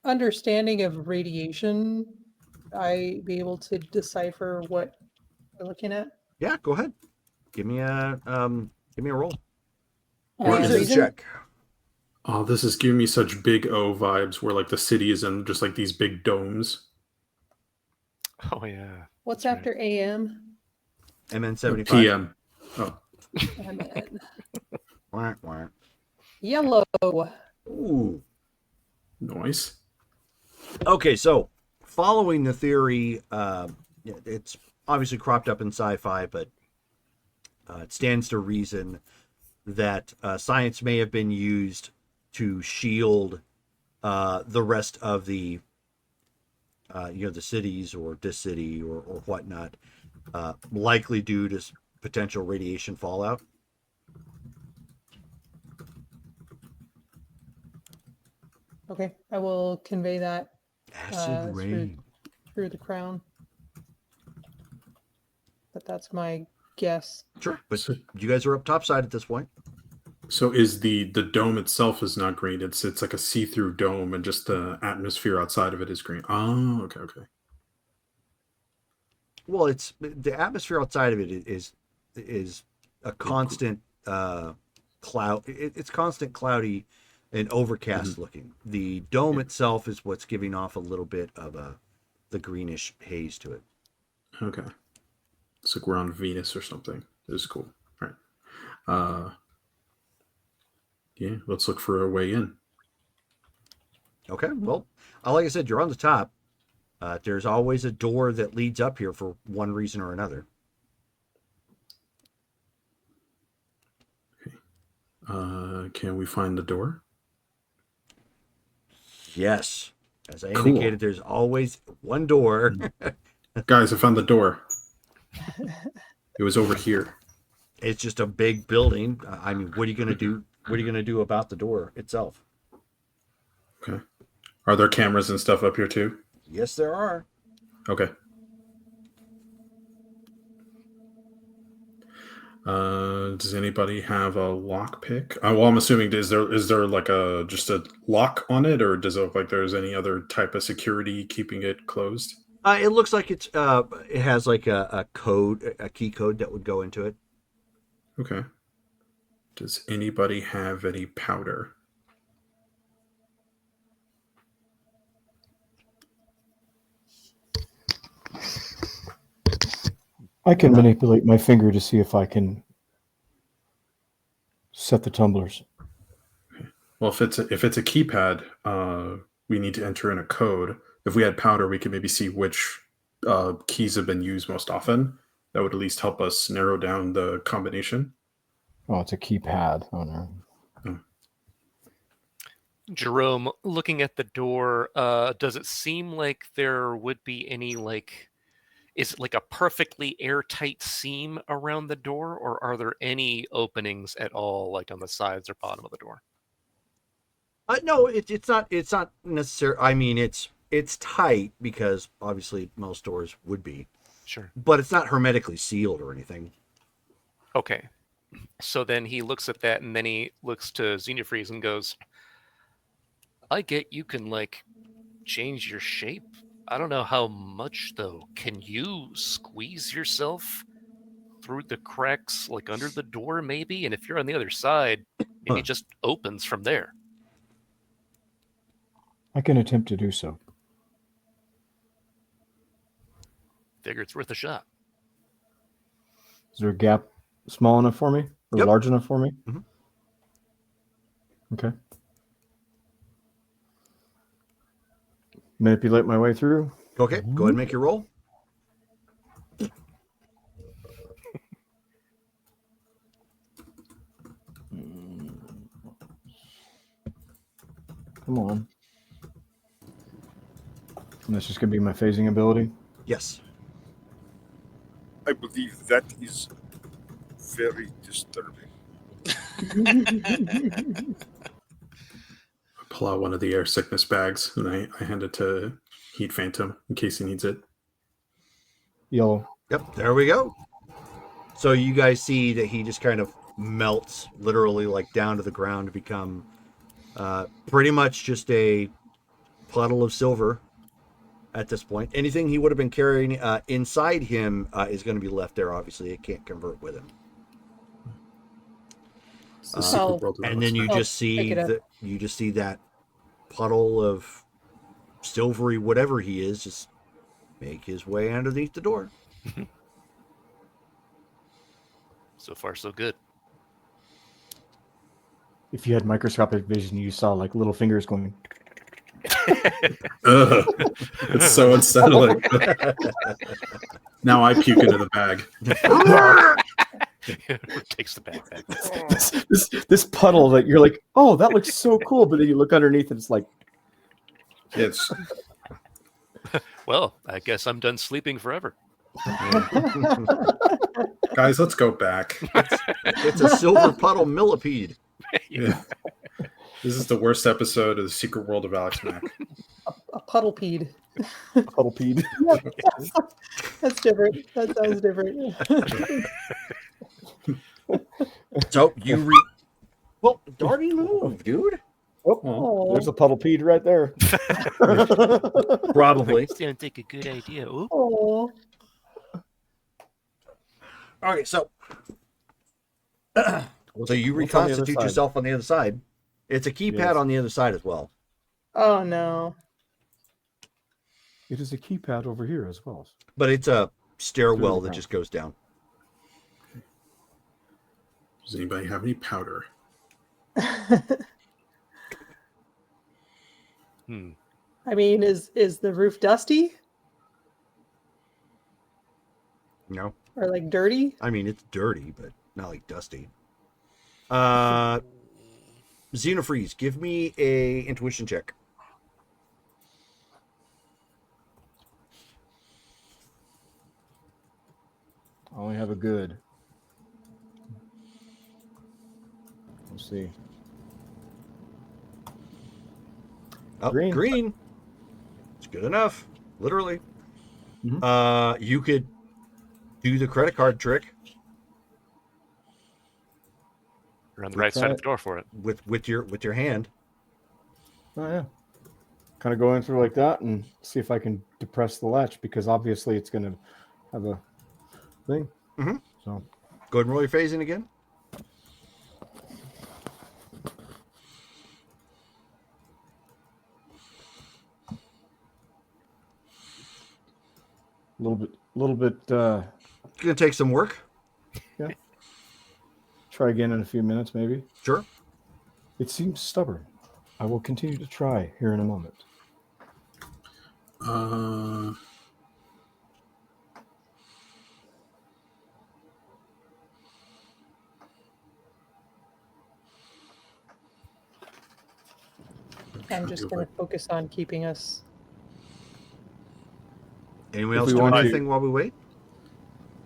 understanding of radiation, I be able to decipher what we're looking at. Yeah, go ahead. Give me a roll. Or Reason reason? check. Oh, this is giving me such big O vibes where like the city is in just like these big domes. oh yeah, What's That's right. after AM? MN75. PM. Oh. MN. Wah, wah. Yellow. Ooh. Noise. Okay, so following the theory, it's obviously cropped up in sci-fi, but it stands to reason that science may have been used to shield the rest of the the cities or this city or whatnot, likely due to potential radiation fallout. Okay, I will convey that Acid rain. through the crown. But that's my guess. Sure, but you guys are up topside at this point. So is the dome itself is not green? It's like a see-through dome, and just the atmosphere outside of it is green. Oh, okay, okay. Well, it's the atmosphere outside of it is a constant cloud. It's constant cloudy and overcast looking. The dome itself is what's giving off a little bit of the greenish haze to it. Okay. It's like we're on Venus or something. This is cool. All right. Yeah, let's look for a way in. Okay, well, like I said, you're on the top. There's always a door that leads up here for one reason or another. Can we find the door? Yes. As I Cool. indicated, there's always one door. Guys, I found the door. It was over here. It's just a big building. I mean, what are you going to do? What are you going to do about the door itself? Okay. Are there cameras and stuff up here too? Yes, there are. Okay. Does anybody have a lock pick? Well, I'm assuming is there like just a lock on it, or does it look like there's any other type of security keeping it closed? It looks like it has like a code, a key code that would go into it. Okay. Does anybody have any powder? I can manipulate my finger to see if I can set the tumblers. Well, if it's a keypad, we need to enter in a code. If we had powder, we could maybe see which keys have been used most often. That would at least help us narrow down the combination. Oh, it's a keypad. Oh no. Jerome, looking at the door, does it seem like there would be any is it like a perfectly airtight seam around the door, or are there any openings at all, like on the sides or bottom of the door? No, it's not. It's not necessary. I mean, it's tight because obviously most doors would be. Sure. But it's not hermetically sealed or anything. Okay. So then he looks at that, and then he looks to Xenofreeze and goes, I get you can change your shape. I don't know how much though. Can you squeeze yourself through the cracks under the door maybe? And if you're on the other side, maybe it just opens from there. I can attempt to do so. Figure it's worth a shot. Is there a gap small enough for me or Yep. large enough for me? Mhm. Okay. Manipulate my way through. Okay, go ahead and make your roll. Come on. And that's just going to be my phasing ability. Yes. I believe that is very disturbing. I pull out one of the air sickness bags and I hand it to Heat Phantom in case he needs it. Yellow. Yep, there we go. So you guys see that he just kind of melts literally down to the ground to become pretty much just a puddle of silver at this point. Anything he would have been carrying inside him is going to be left there. Obviously, it can't convert with him. It's the secret Oh. world of And then you Oh, just pick see it up. that puddle of silvery whatever he is just make his way underneath the door. So far, so good. If you had microscopic vision, you saw little fingers going. Ugh, it's so unsettling. Now I puke into the bag. Takes the bag back. This puddle that you're like, oh, that looks so cool, but then you look underneath and it's like, It's Well, I guess I'm done sleeping forever. guys, let's go back. It's a silver puddle millipede. Yeah. This is the worst episode of the Secret World of Alex Mack. A puddlepede. puddlepede. That's different. That sounds different. So you well, Darby move, dude. Oh, there's a puddlepede right there. Probably. Sounds like a good idea. Ooh. Oh, Okay, so So you What's on the other reconstitute side? yourself on the other side. It's a keypad Yes. on the other side as well. Oh no. It is a keypad over here as well. But it's a stairwell Through the that just goes down. Does anybody have any powder? Hmm. I mean, is the roof dusty No. or like dirty? I mean, it's dirty, but not like dusty. Xenofreeze, give me a intuition check. I only have a good. Let's see. Oh, Green. green. It's good enough. Literally. Mhm. You could do the credit card trick You're on the We right side try of the door for it. with your hand. Oh yeah. Kind of go in through like that and see if I can depress the latch because obviously it's going to have a thing. Mhm. So Go ahead and roll your phasing again. a little bit. It's gonna take some work. Try again in a few minutes, maybe. Sure. It seems stubborn. I will continue to try here in a moment. I'm just going to focus on keeping us. Anyone If else we doing want to- anything while we wait?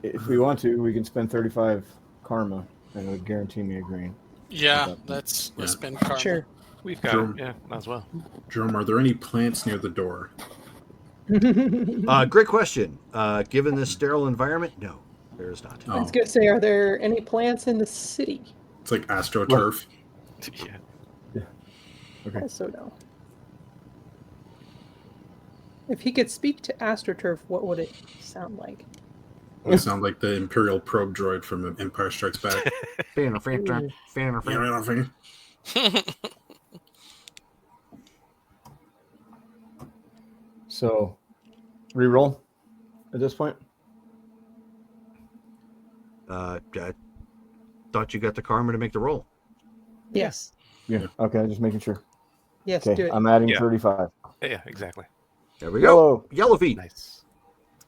If we want to, we can spend 35 karma, and it would guarantee me a green. Yeah, let's spend karma. Sure. We've got Sure. it. Yeah, might as well. Jerome, are there any plants near the door? Great question. Given this sterile environment, no, there is not. I was going to say, are there any plants in the city? It's like AstroTurf. Yeah. Okay. Also, no. If he could speak to AstroTurf, what would it sound like? It sound like the Imperial probe droid from Empire Strikes Back. Fan or fan. So, reroll at this point. I thought you got the karma to make the roll. Yes. Yeah. Okay, just making sure. Yes, do Okay, it. I'm adding Yeah. 35. Yeah, exactly. There we go. Yellow. Yellow feet. Nice.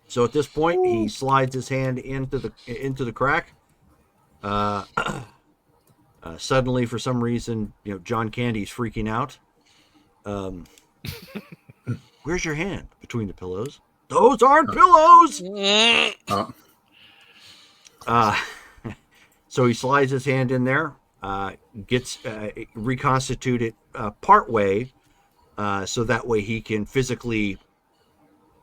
So at this point, he slides his hand into the crack. Suddenly, for some reason, John Candy's freaking out. Where's your hand? Between the pillows. Those aren't pillows. So he slides his hand in there, gets reconstituted part way, so that way he can physically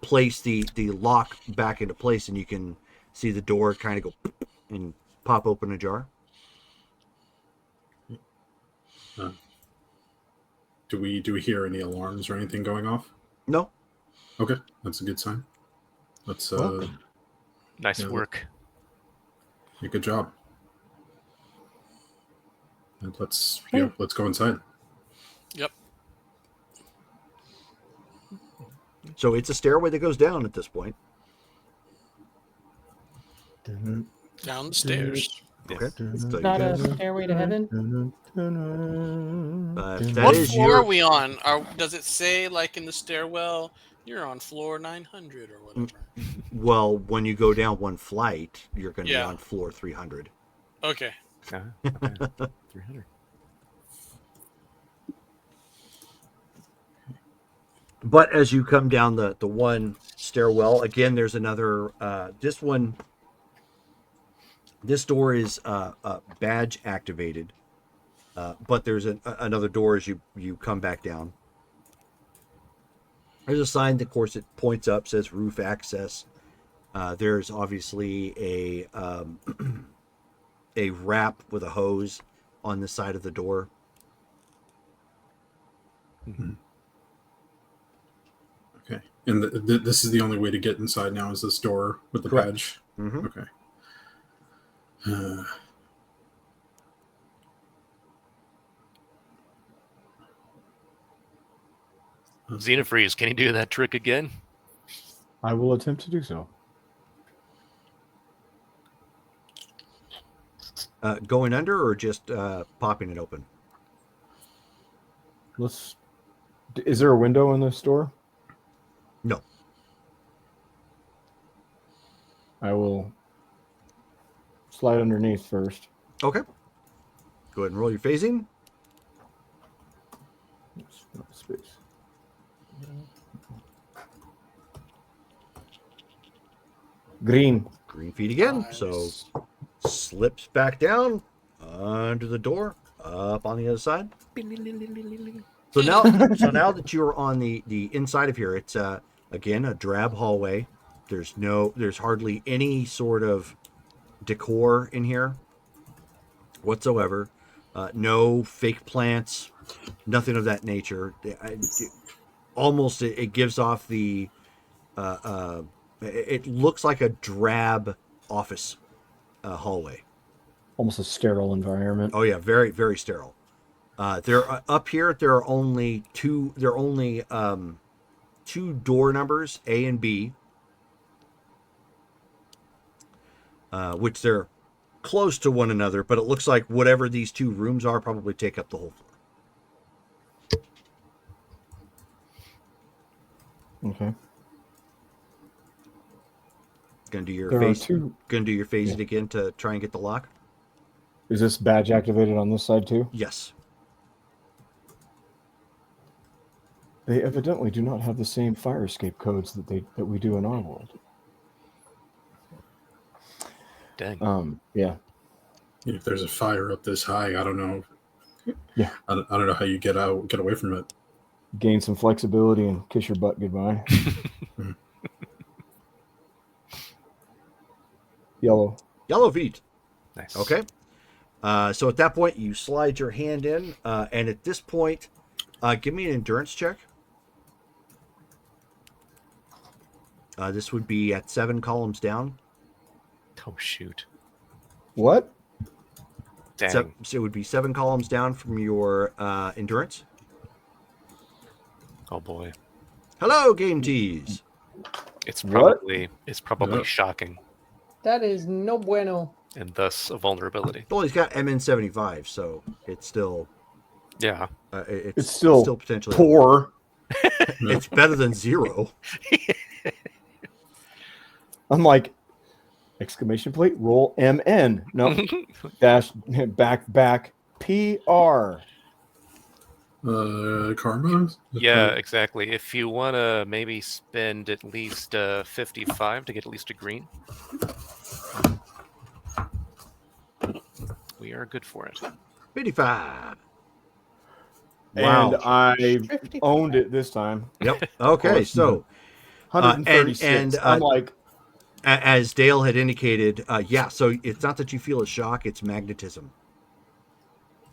place the lock back into place, and you can see the door kind of go and pop open ajar. Do we hear any alarms or anything going off? No. Okay, that's a good sign. Let's Nice Yeah. work. yeah, good job. And let's go inside. Yep. So it's a stairway that goes down at this point. Down the stairs. Okay. So you Not a guys- stairway to heaven? that What is floor your- are we on? Does it say, like, in the stairwell, you're on floor 900 or whatever? Well, when you go down one flight, you're going to Yeah. be on floor 300. Okay. Okay. 300. But as you come down the one stairwell, again, there's another. This door is badge activated, but there's another door as you come back down. There's a sign that, of course, it points up, says roof access. There's obviously a wrap with a hose on the side of the door. Okay, and this is the only way to get inside now is this door with the Correct. badge. Mm-hmm. Okay. Xenofreeze, can you do that trick again? I will attempt to do so. Going under or just popping it open? Is there a window in this door? No. I will slide underneath first. Okay. Go ahead and roll your phasing. Space. Green. Green feet again. So slips back down under the door, up on the other side. So now, that you're on the inside of here, it's again a drab hallway. There's hardly any sort of decor in here whatsoever. No fake plants, nothing of that nature. Almost it gives off the it looks like a drab office hallway. Almost a sterile environment. Oh yeah, very very sterile. Up here. There are only two. There are only two door numbers, A and B, which they're close to one another. But it looks like whatever these two rooms are probably take up the whole floor. Okay. Gonna do your There are phase. two. Gonna do your phasing Yeah. again to try and get the lock. Is this badge activated on this side too? Yes. They evidently do not have the same fire escape codes that we do in our world. Dang. Yeah. If there's a fire up this high, I don't know. Yeah. I don't know how you get away from it. Gain some flexibility and kiss your butt goodbye. Yellow. Yellow feet. Nice. Okay. So at that point, you slide your hand in, and at this point, give me an endurance check. This would be at 7 columns down. Oh, shoot. What? Dang. So it would be 7 columns down from your endurance. Oh, boy. Hello, Game Tease. It's What? probably Yep. shocking, That is no bueno. and thus a vulnerability. Well, he's got MN75, so it's still Yeah. It's still potentially Poor. It's better than 0. I'm like, exclamation plate, roll MN. No, dash, back, PR. Karma? Yeah, exactly. If you want to maybe spend at least 55 to get at least a green, we are good for it. 55. And Wow. I 55. owned it this time. Yep. Okay, course. so 136. and, I'm like, as Dale had indicated, yeah, so it's not that you feel a shock, it's magnetism.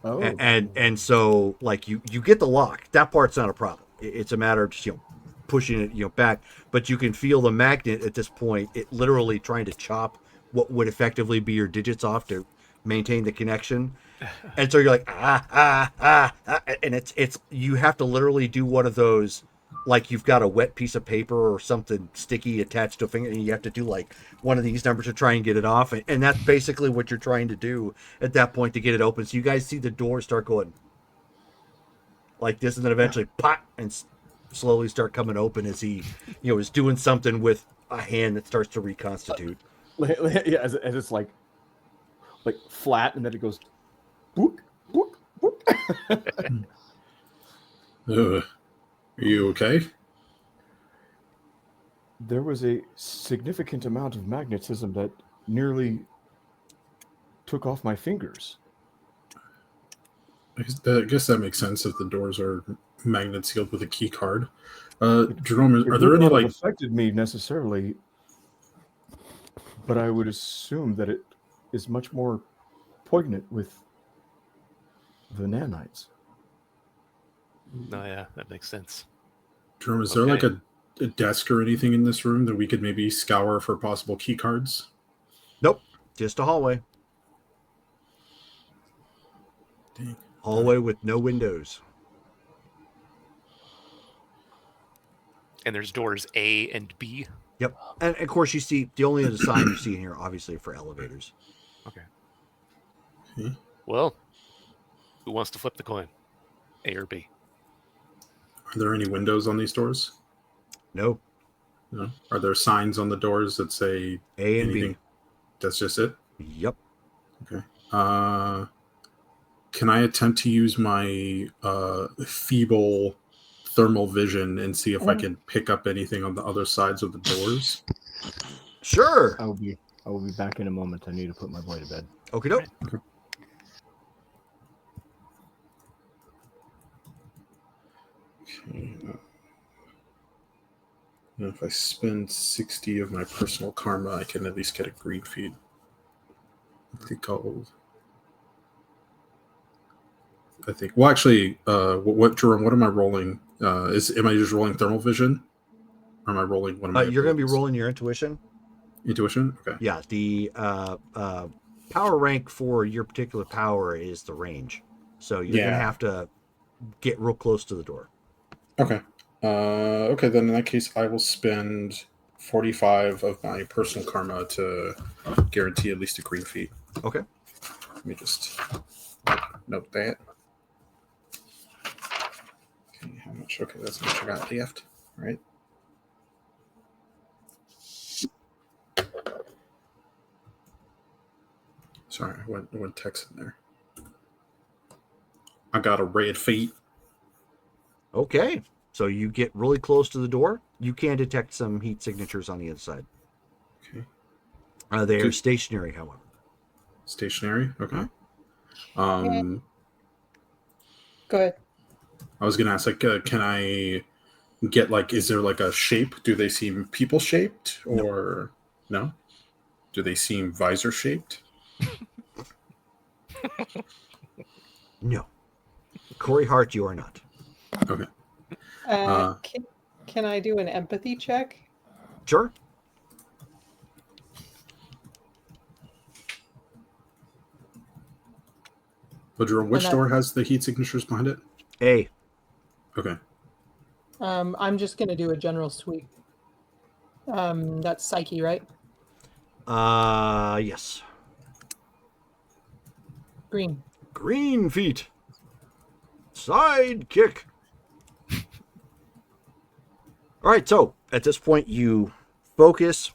oh. And so like you get the lock. That part's not a problem. It's a matter of just pushing it back, but you can feel the magnet at this point. It literally trying to chop what would effectively be your digits off to maintain the connection. And so you're like and it's you have to literally do one of those, like you've got a wet piece of paper or something sticky attached to a finger, and you have to do like one of these numbers to try and get it off. And that's basically what you're trying to do at that point to get it open. So you guys see the door start going like this, and then eventually pop and slowly start coming open as he, is doing something with a hand that starts to reconstitute. Yeah, as it's like flat, and then it goes, book, book, book. Are you okay? There was a significant amount of magnetism that nearly took off my fingers. I guess that makes sense if the doors are magnet sealed with a key card. Jerome, It are there would any not have like affected me necessarily, but I would assume that it is much more poignant with the nanites. Oh, yeah, that makes sense. Jerome, is there like a desk or anything in this room that we could maybe scour for possible key cards? Nope, just a hallway. Dang. Hallway with no windows. And there's doors A and B. Yep. And of course, you see the only other sign you see in here, obviously, for elevators. Okay. Well, who wants to flip the coin? A or B? Are there any windows on these doors? No. No. Are there signs on the doors that say A and anything? B. That's just it? Yep. Okay. Can I attempt to use my feeble thermal vision and see if I can pick up anything on the other sides of the doors? Sure. I will be back in a moment. I need to put my boy to bed. Okay, doke. Okay. And if I spend 60 of my personal karma, I can at least get a green feed. I think. Well, actually, what Jerome? What am I rolling? Am I just rolling thermal vision? Or am I rolling one of my? You're going to be rolling your intuition. Intuition. Okay. Yeah. The power rank for your particular power is the range, so you're going to have to get real close to the door. Okay. Okay. Then in that case, I will spend 45 of my personal karma to guarantee at least a green feed. Okay. Let me just note that. Okay, how much? Okay, that's how much I got left, right? Sorry, I went text in there. I got a red feet. Okay. So you get really close to the door. You can detect some heat signatures on the inside. Okay. They are stationary, however. Stationary. Okay. Go ahead. I was gonna ask, like, can I get is there like a shape? Do they seem people shaped or no? Do they seem visor shaped? No. Corey Hart, you are not. Okay. Can I do an empathy check? Sure. But Jerome, which door has the heat signatures behind it? A. Okay. I'm just going to do a general sweep. That's psyche, right? Yes. Green. Green feet. Side kick. All right, so at this point you focus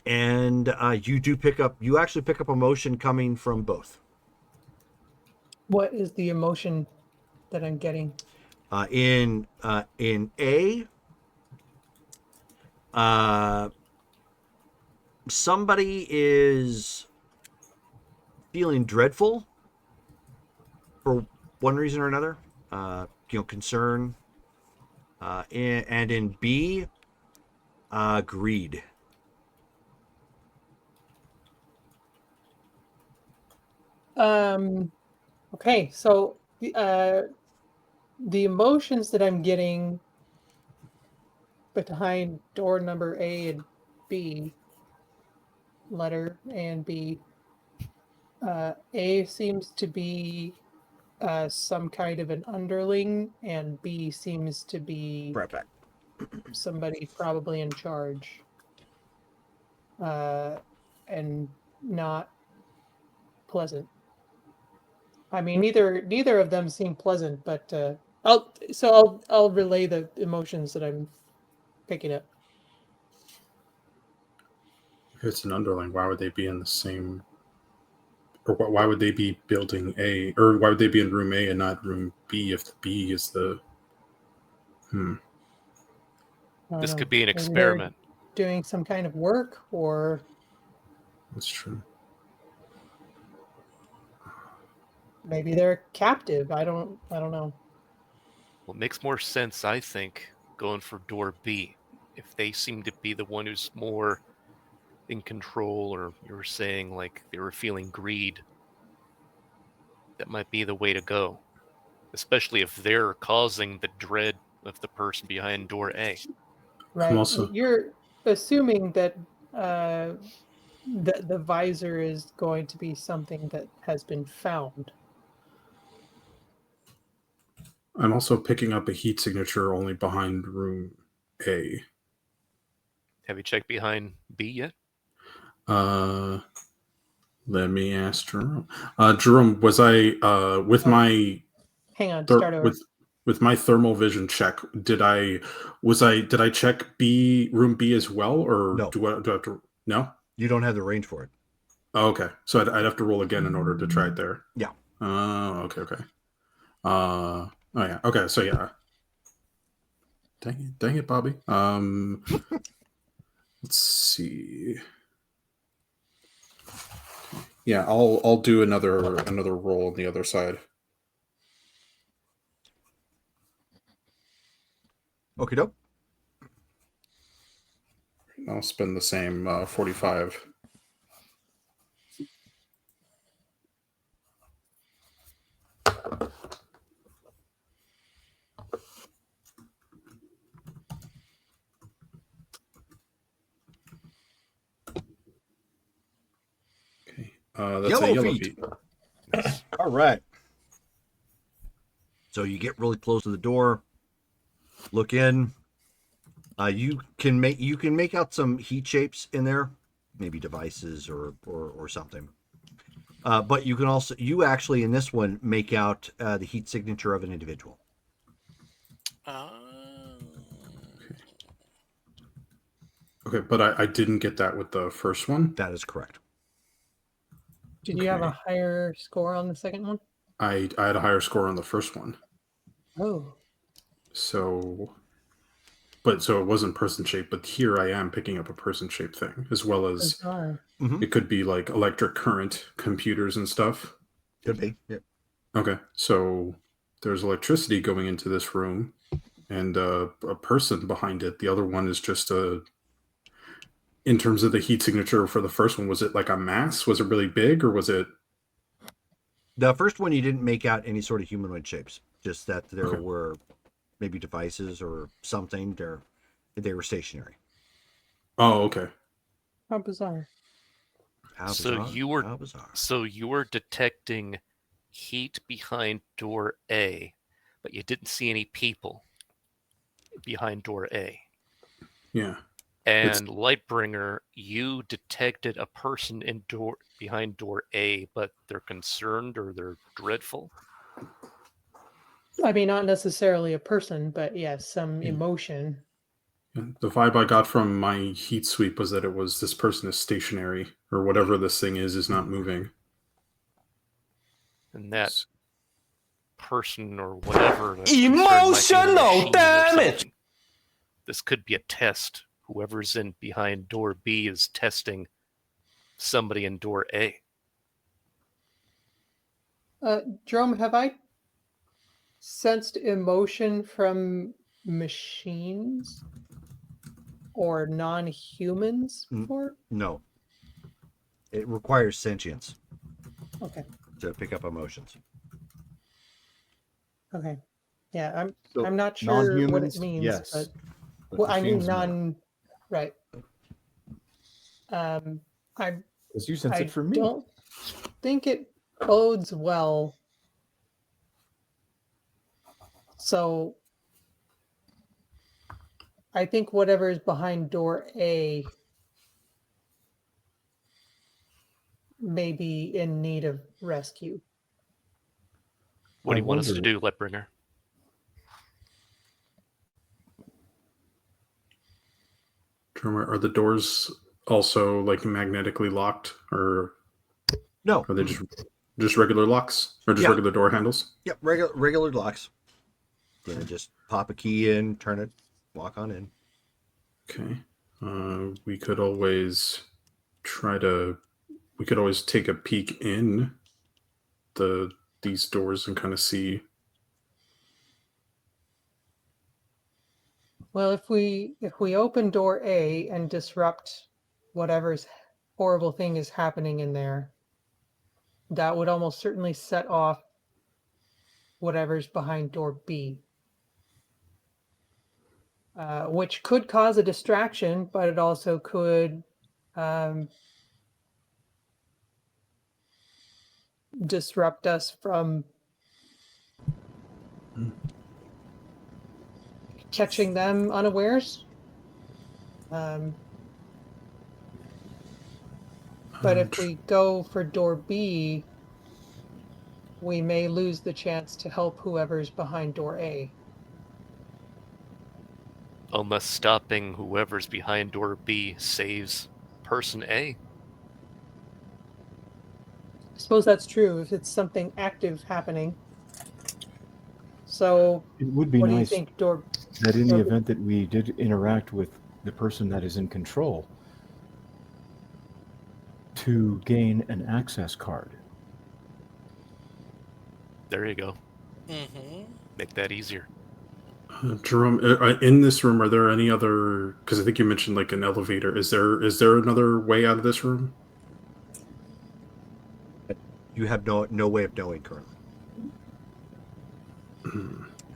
and you actually pick up emotion coming from both. What is the emotion that I'm getting? In A, somebody is feeling dreadful for one reason or another. Concern. And in B, greed. Okay, so the emotions that I'm getting behind door number A and B, letter A and B, A seems to be some kind of an underling, and B seems to be Right back. somebody probably in charge, and not pleasant. I mean, neither of them seem pleasant, but I'll relay the emotions that I'm picking up. If it's an underling, why would they be in the same? Or why would they be building A? Or why would they be in room A and not room B if the B is the? This could be an Maybe they're experiment. doing some kind of work, or That's true. maybe they're captive. I don't know. Well, it makes more sense, I think, going for door B. If they seem to be the one who's more in control, or you were saying like they were feeling greed, that might be the way to go. Especially if they're causing the dread of the person behind door A. Right. Also- You're assuming that the visor is going to be something that has been found. I'm also picking up a heat signature only behind room A. Have you checked behind B yet? Let me ask Jerome. Jerome, was I with my Hang on, start over. with my thermal vision check? Did I check B room B as well, or No. do I have to? No. You don't have the range for it. Oh, okay, so I'd have to roll again in order to try it there. Yeah. Oh, okay. Oh yeah. Okay, so yeah. Dang it, Bobby. Let's see. Yeah, I'll do another roll on the other side. Okay, dope. I'll spend the same 45. Okay, that's Yellow a yellow feet. feet. All right. So you get really close to the door, look in. You can make out some heat shapes in there, maybe devices or something. But you actually in this one make out the heat signature of an individual. Okay, but I didn't get that with the first one. That is correct. Did you have a Okay. higher score on the second one? I had a higher score on the first one. Oh. So it wasn't person shaped, but here I am picking up a person shaped thing, as well as Bizarre. it could be like electric current, computers and stuff. Could be. Yep. Okay, so there's electricity going into this room, and a person behind it. The other one is just in terms of the heat signature for the first one, was it like a mass? Was it really big, or was it? The first one you didn't make out any sort of humanoid shapes, just that there Okay. were maybe devices or something. They were stationary. Oh, okay. How bizarre. How So bizarre. you were- How bizarre. So you were detecting heat behind door A, but you didn't see any people behind door A. Yeah. And Lightbringer, you detected a person behind door A, but they're concerned or they're dreadful. I mean, not necessarily a person, but yes, some Yeah. emotion. The vibe I got from my heat sweep was that it was this person is stationary, or whatever this thing is not moving. And that person or whatever. that's concerned might be a Emotional machine or damage! something. This could be a test. Whoever's in behind door B is testing somebody in door A. Jerome, have I sensed emotion from machines or non-humans before? No. It requires sentience Okay. to pick up emotions. Okay. Yeah, So I'm not sure what it non-humans, means, yes, but but well, I mean machines, no. right. I 'Cause you sense I it from me. don't think it bodes well. So I think whatever is behind door A may be in need of rescue. What do I you want us to wonder- do, Lightbringer? Drummer, are the doors also like magnetically locked, or No. are they just regular locks, or just Yeah. regular door handles? Yep, regular locks. Then just pop a key in, turn it, walk on in. Okay. We could always take a peek in these doors and kind of see. Well, if we open door A and disrupt whatever's horrible thing is happening in there, that would almost certainly set off whatever's behind door B. Which could cause a distraction, but it also could disrupt us from catching them unawares. Um, but if we go for door B, we may lose the chance to help whoever's behind door A. Unless stopping whoever's behind door B saves person A. I suppose that's true if it's something active happening. So, It would be what do you nice think, door? that in the Door- event that we did interact with the person that is in control, to gain an access card. There you go. Mm-hmm. Make that easier. Jerome, in this room, are there any other? Because I think you mentioned like an elevator. Is there another way out of this room? You have no way of knowing currently.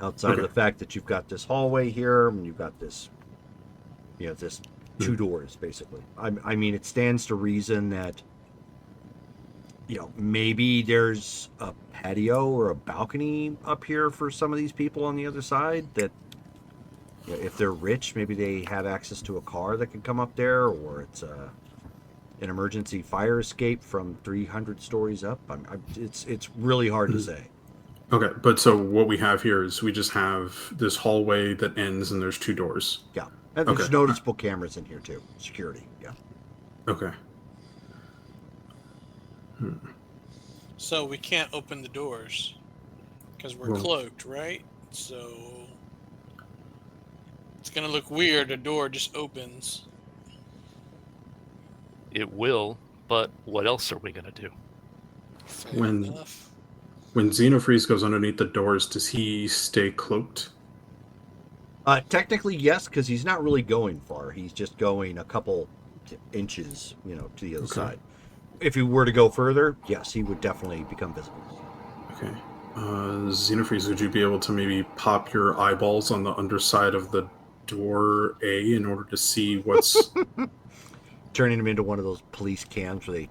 Outside Okay. of the fact that you've got this hallway here, and you've got this, this two doors basically. I mean, it stands to reason that, maybe there's a patio or a balcony up here for some of these people on the other side. That, if they're rich, maybe they have access to a car that can come up there, or it's an emergency fire escape from 300 stories up. It's really hard to say. Okay, but so what we have here is we just have this hallway that ends and there's two doors. Yeah, and there's Okay. noticeable cameras in here too. Security. Yeah. Okay. So we can't open the doors because we're Well- cloaked, right? So it's gonna look weird. A door just opens. It will, but what else are we gonna do? Fair When- enough. When Xenofreeze goes underneath the doors, does he stay cloaked? Technically, yes, because he's not really going far. He's just going a couple inches, to the other Okay. side. If he were to go further, yes, he would definitely become visible. Okay. Xenofreeze, would you be able to maybe pop your eyeballs on the underside of the door A in order to see what's... Turning him into one of those police cams where they,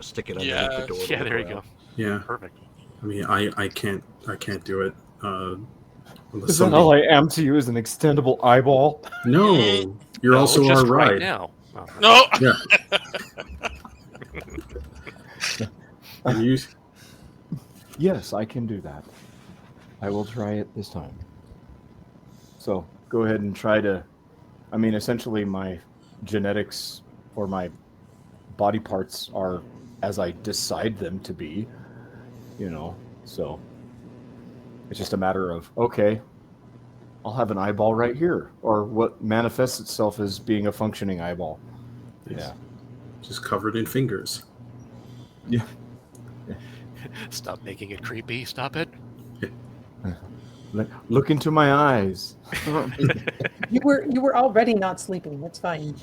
stick it underneath Yeah. the door. to Yeah, look there you around. go. Yeah, Perfect. I mean, I can't do it. Unless Is that all I am to you is an extendable eyeball? No, you're No, also just our right ride. now. Oh, No. Yeah. You, Yes, I can do that. I will try it this time. So go ahead and try to. I mean, essentially, my genetics or my body parts are as I decide them to be, so it's just a matter of, okay, I'll have an eyeball right here, or what manifests itself as being a functioning eyeball. Yes. Just covered in fingers. Yeah. Stop making it creepy. Stop it. Look into my eyes. You were already not sleeping. That's fine.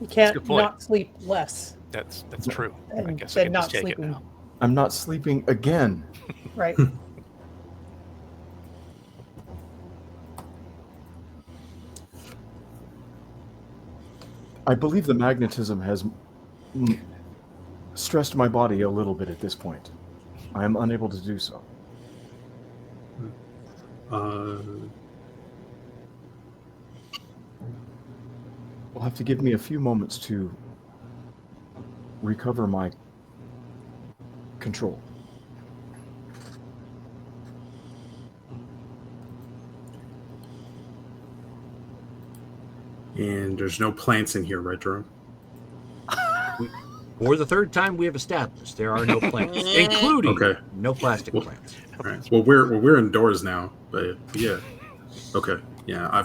You can't good point. not sleep less, That's true. I and guess I then can not just take sleeping. it now. I'm not sleeping again. Right. I believe the magnetism has stressed my body a little bit at this point. I am unable to do so. Will have to give me a few moments to recover my control. And there's no plants in here, right, Jerome? For the third time, we have established there are no plants, including Okay. no plastic Well- plants. All right. Well, we're indoors now, but yeah. Okay. Yeah,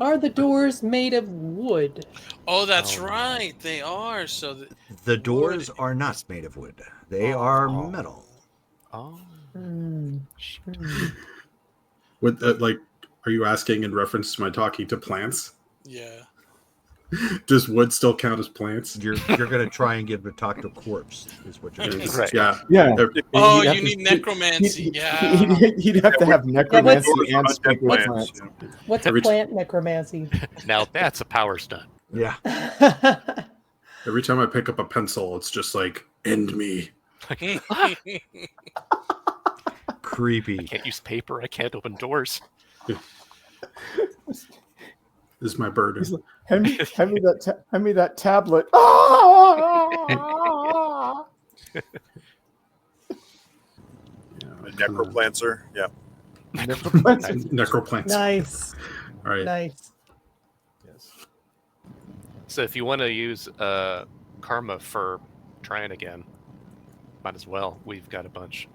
Are the doors made of wood? Oh, that's Oh, no. right. They are. So The doors are not made of wood; they are Oh. metal. Oh. Hmm. what are you asking in reference to my talking to plants? yeah. Does wood still count as plants? You're going to try and get him to talk to a corpse, is what you're going to do. Right. Yeah. Yeah. Oh, He'd have you to- need necromancy. he'd- Yeah. He'd have to have necromancy Doors are and not speak with plants, plants. yeah. What's Every- plant necromancy? Now that's a power stunt. Yeah, Every time I pick up a pencil, it's just like, end me. creepy. I can't use paper. I can't open doors. is my burden. He's like, hand me that tablet. Ah! A necroplancer. Yeah. Necroplancer. Nice. All right. Nice. Yes. So if you want to use karma for trying again, might as well. We've got a bunch.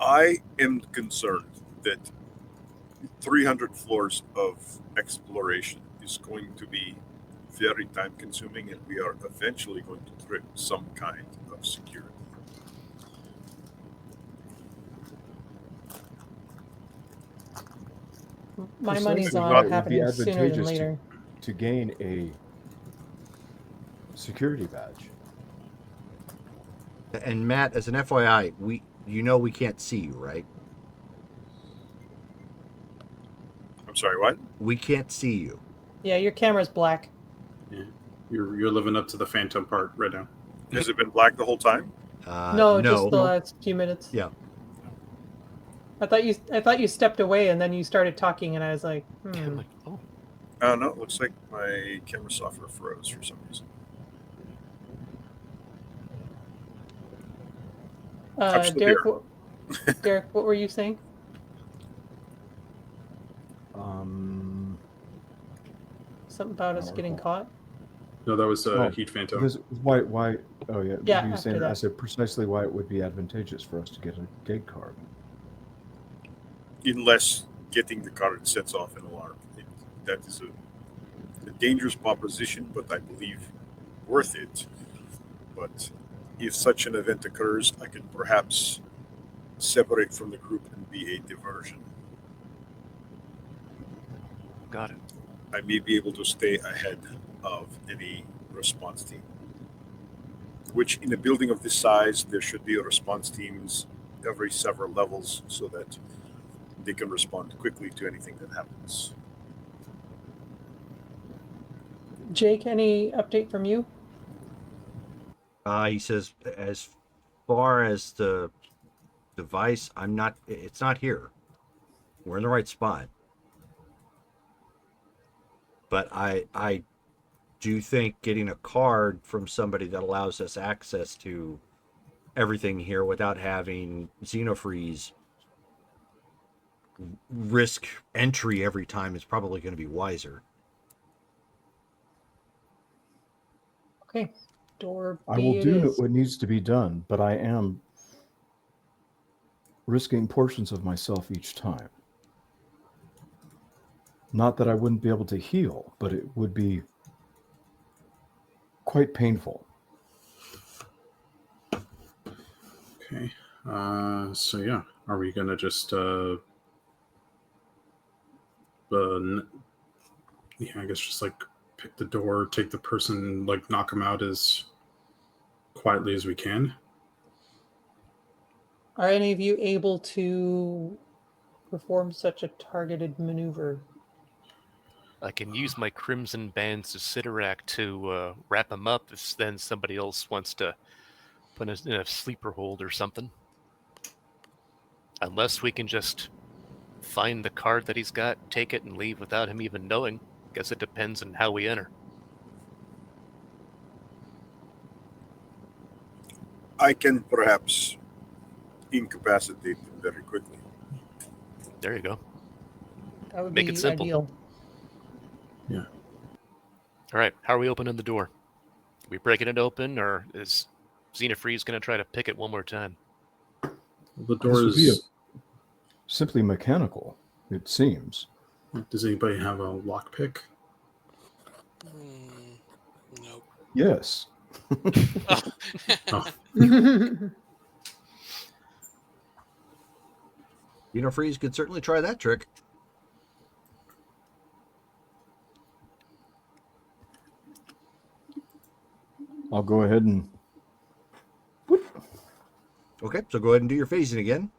I am concerned that 300 floors of exploration is going to be very time consuming, and we are eventually going to trip some kind of security. My Precisely money's why on it it would happening sooner than later. to gain a security badge. And Matt, as an FYI, we can't see you, right? I'm sorry, what? We can't see you. Yeah, your camera's black. Yeah. You're living up to the phantom part right now. Has it been black the whole time? No, just the last few minutes. Yeah. I thought you stepped away and then you started talking, and I was like, I'm like, oh, No, it looks like my camera software froze for some reason. I'm still Derek, here. Derek, what were you saying? Something about us getting caught? No, that was Oh, Heat Phantom. Because why? Oh yeah. Yeah, You were after saying that. I said precisely why it would be advantageous for us to get a gate card. Unless getting the card sets off an alarm. That is a dangerous proposition, but I believe worth it. But if such an event occurs, I can perhaps separate from the group and be a diversion. got it. I may be able to stay ahead of any response team. Which, in a building of this size, there should be a response teams every several levels so that they can respond quickly to anything that happens. Jake, any update from you? He says, as far as the device, it's not here. We're in the right spot. But I do think getting a card from somebody that allows us access to everything here without having Xenofreeze risk entry every time is probably going to be wiser. Okay. Door B I will it do is. what needs to be done, but I am risking portions of myself each time. Not that I wouldn't be able to heal, but it would be quite painful. Okay. So yeah, are we gonna just I guess just like pick the door, take the person, like knock them out as quietly as we can? Are any of you able to perform such a targeted maneuver? I can use my Crimson Bands to Sidorak to wrap him up if then somebody else wants to put us in a sleeper hold or something. Unless we can just find the card that he's got, take it, and leave without him even knowing. Guess it depends on how we enter. I can perhaps incapacitate them very quickly. There you go. That would Make be it simple. ideal. Yeah. All right, how are we opening the door? Are we breaking it open, or is Xenofreeze going to try to pick it one more time? The This door would be is. simply mechanical, it seems. Does anybody have a lockpick? Nope. Yes. Oh, Xenofreeze could certainly try that trick. I'll go ahead and Okay, so go ahead and do your phasing again.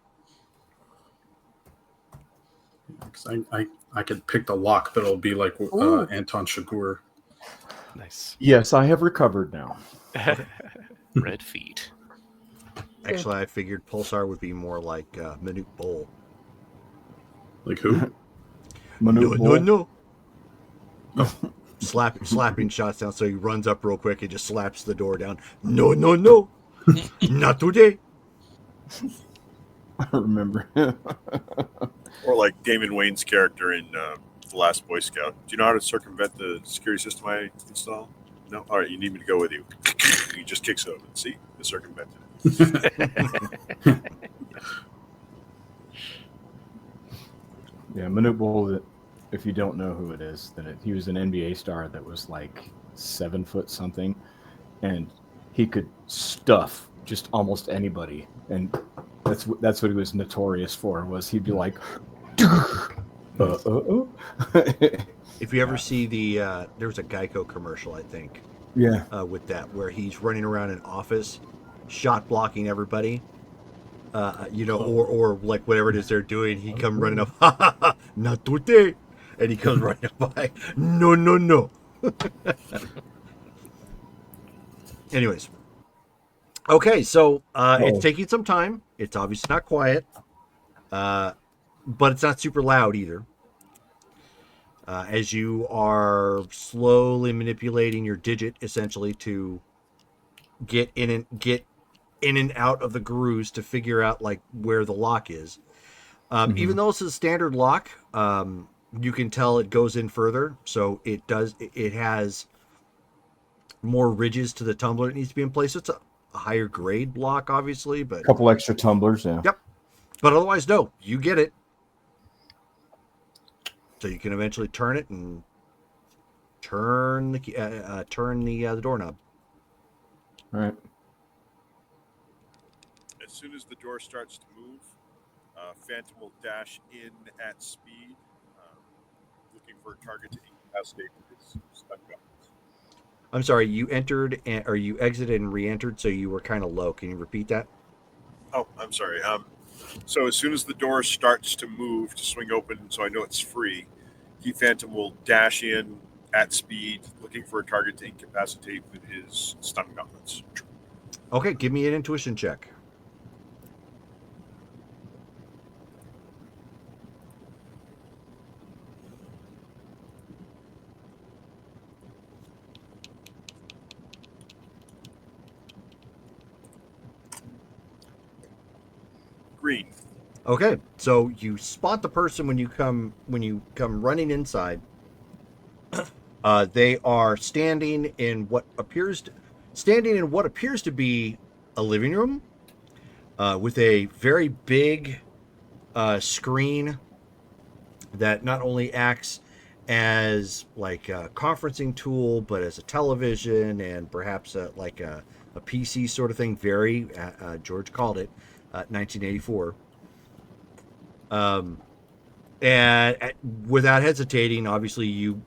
'cause I could pick the lock, but it'll be like Ooh. Anton Chigurh. Nice. yes, I have recovered now. Red feet. Actually, I figured Pulsar would be more like Manute Bowl. Like who? Manute No, Bull. no. Slapping shots down. So he runs up real quick and just slaps the door down. No, not today. I remember. Or like Damon Wayne's character in The Last Boy Scout. Do you know how to circumvent the security system I install? No? All right, you need me to go with you. He just kicks over. See? The circumvented. Yeah, Manute Bull, if you don't know who it is, then he was an NBA star that was like 7 foot something, and he could stuff just almost anybody. And that's what he was notorious for, was he'd be like, If you ever see there was a Geico commercial, I think, yeah. with that, where he's running around an office, shot blocking everybody, or like whatever it is they're doing, he come running up, ha ha ha, not today, and he comes running up by, no. Anyways, okay, so it's taking some time. It's obviously not quiet, but it's not super loud either. As you are slowly manipulating your digit, essentially, to get in and out of the grooves to figure out like where the lock is. Even though it's a standard lock, you can tell it goes in further. So it has more ridges to the tumbler that needs to be in place. So it's a higher grade lock, obviously, but A couple extra tumblers, yeah. Yep. But otherwise, no, you get it. So you can eventually turn it and turn the doorknob. All right. As soon as the door starts to move, Phantom will dash in at speed, looking for a target to incapacitate with his stun guns. I'm sorry, you entered or you exited and re-entered, so you were kind of low. Can you repeat that? Oh, I'm sorry. So as soon as the door starts to move, to swing open, so I know it's free, Phantom will dash in at speed, looking for a target to incapacitate with his stun gauntlets. Okay, give me an intuition check. Green. Okay, so you spot the person when you come running inside. They are standing in what appears to be a living room, with a very big screen that not only acts as like a conferencing tool, but as a television and perhaps like a PC sort of thing. Very George called it 1984. And without hesitating, obviously you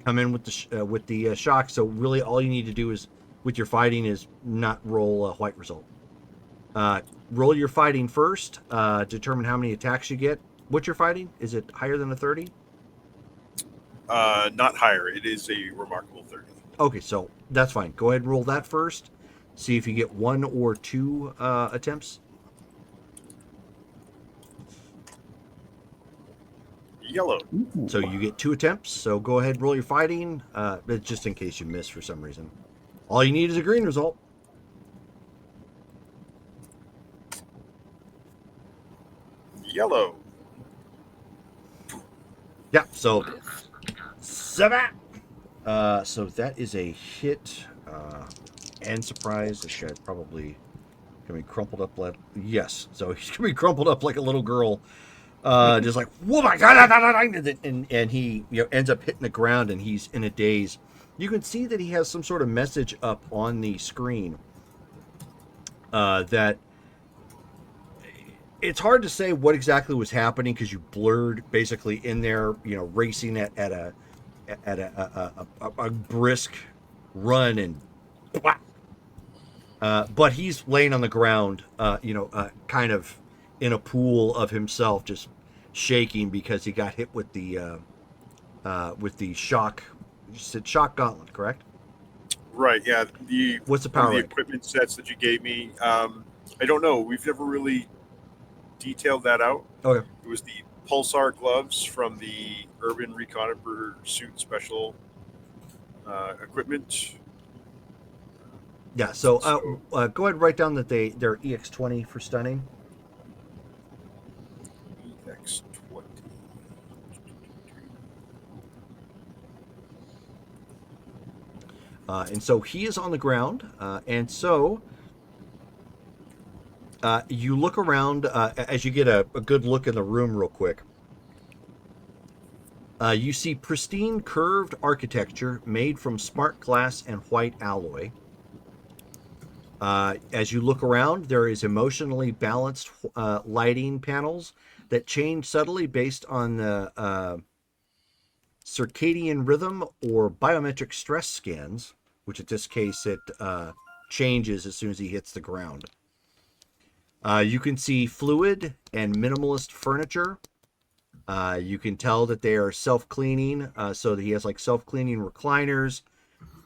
come in with the shock. So really, all you need to do is with your fighting is not roll a white result. Roll your fighting first. Determine how many attacks you get. What's your fighting? Is it higher than a 30? Not higher. It is a remarkable 30. Okay, so that's fine. Go ahead and roll that first. See if you get 1 or 2 attempts. Yellow. So you get 2 attempts. So go ahead and roll your fighting. But just in case you miss for some reason. All you need is a green result. Yellow. Yeah, so 7. So that is a hit. And surprise. This guy's probably gonna be crumpled up like, yes. So he's gonna be crumpled up like a little girl. Just like, whoa my god, and he ends up hitting the ground and he's in a daze. You can see that he has some sort of message up on the screen. That it's hard to say what exactly was happening because you blurred basically in there, racing at a brisk run and but he's laying on the ground, kind of in a pool of himself, just shaking because he got hit with the shock. You said shock gauntlet, correct? Right. Yeah. What's the power the rank? equipment sets that you gave me? I don't know. We've never really detailed that out. Okay. It was pulsar gloves from the Urban Recon Pursuit Special equipment. Yeah. So go ahead and write down that they're EX20 for stunning. EX20. And so he is on the ground, and so you look around as you get a good look in the room real quick. You see pristine curved architecture made from smart glass and white alloy. As you look around, there is emotionally balanced lighting panels that change subtly based on the circadian rhythm or biometric stress scans, which in this case it changes as soon as he hits the ground. You can see fluid and minimalist furniture. You can tell that they are self-cleaning, so that he has like self-cleaning recliners,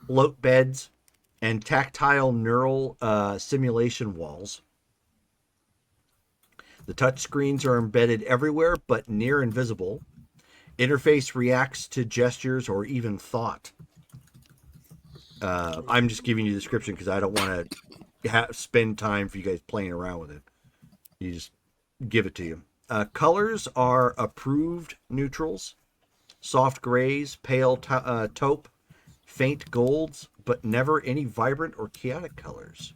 float beds, and tactile neural simulation walls. The touch screens are embedded everywhere but near invisible. Interface reacts to gestures or even thought. I'm just giving you the description because I don't want to spend time for you guys playing around with it. You just give it to you. Colors are approved neutrals, soft grays, pale taupe, faint golds, but never any vibrant or chaotic colors.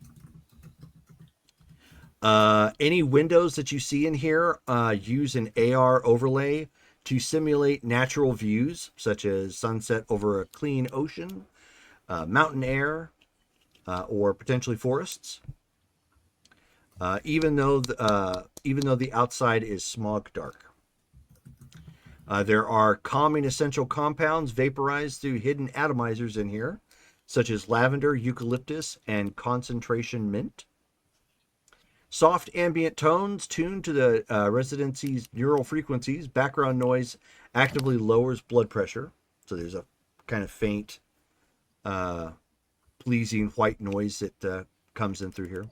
Any windows that you see in here use an AR overlay to simulate natural views, such as sunset over a clean ocean, mountain air, or potentially forests. Even though the outside is smog dark. There are calming essential compounds vaporized through hidden atomizers in here, such as lavender, eucalyptus, and concentration mint. Soft ambient tones tuned to the residency's neural frequencies. Background noise actively lowers blood pressure. So there's a kind of faint, pleasing white noise that comes in through here.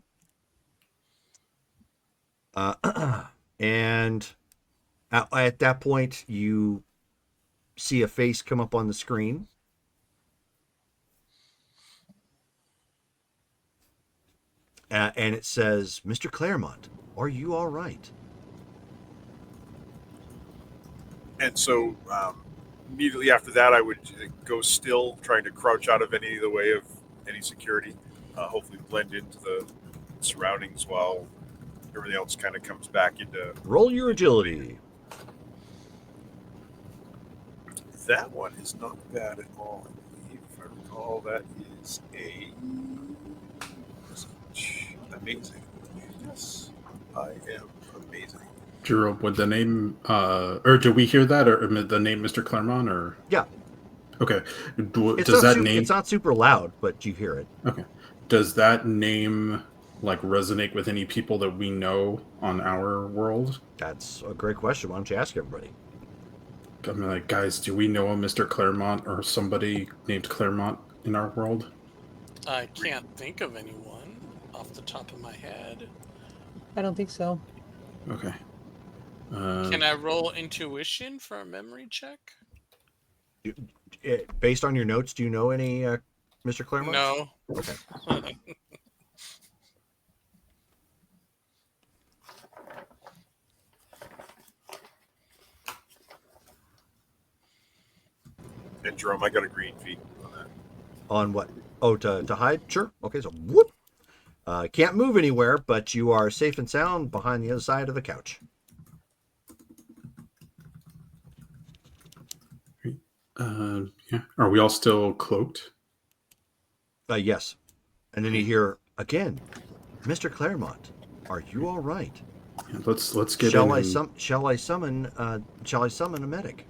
And at that point, you see a face come up on the screen. And it says, "Mr. Claremont, are you all right?" And so immediately after that, I would go still, trying to crouch out of any of the way of any security, hopefully blend into the surroundings while everything else kind of comes back into... Roll your agility. That one is not bad at all, I believe. If I recall, that is a... amazing. Yes, I am amazing. Jerome, would the name, or do we hear that, or the name Mr. Claremont, or? Yeah. Okay. It's not super loud, but you hear it. Okay. Does that name like resonate with any people that we know on our world? That's a great question. Why don't you ask everybody? I mean, like, guys, do we know a Mr. Claremont or somebody named Claremont in our world? I can't think of anyone off the top of my head. I don't think so. Okay. Can I roll intuition for a memory check? Based on your notes, do you know any Mr. Claremont? No. Okay. And Jerome, I got a green feat on that. On what? Oh, to hide? Sure. Okay, so whoop. Can't move anywhere, but you are safe and sound behind the other side of the couch. Yeah. Are we all still cloaked? Yes. And then you hear again, "Mr. Claremont, are you all right? Yeah, let's get Shall in. Shall I summon a medic?"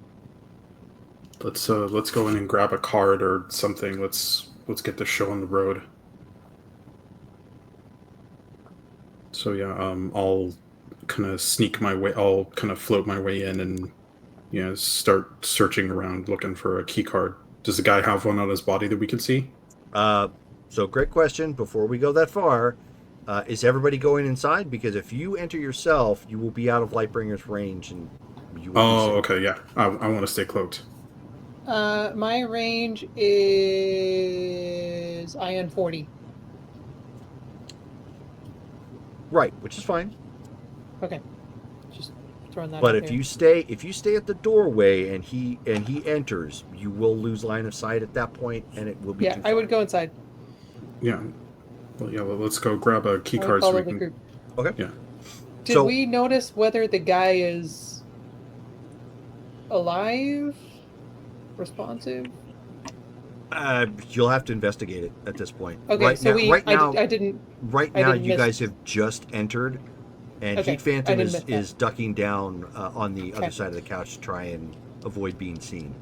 Let's go in and grab a card or something. Let's get the show on the road. So yeah, I'll kind of sneak my way. I'll kind of float my way in and start searching around looking for a key card. Does the guy have one on his body that we can see? So great question. Before we go that far, is everybody going inside? Because if you enter yourself, you will be out of Lightbringer's range, and You will be Oh, safe. okay, yeah. I want to stay cloaked. My range is IN 40. Right, which is fine. Okay. Just throwing that But out if there. you stay at the doorway and he enters, you will lose line of sight at that point, and it will be Yeah, too I far. would go inside. Yeah. Well, yeah. Well, let's go grab a key I would card so follow we the can. group. Okay. Yeah. Did So- we notice whether the guy is alive? Responsive? You'll have to investigate it at this point. Okay, right so now, right now, I didn't. right I now, didn't you miss- guys have just entered, and Okay, Heat I Phantom didn't miss that. is ducking down on the other Okay. side of the couch to try and avoid being seen.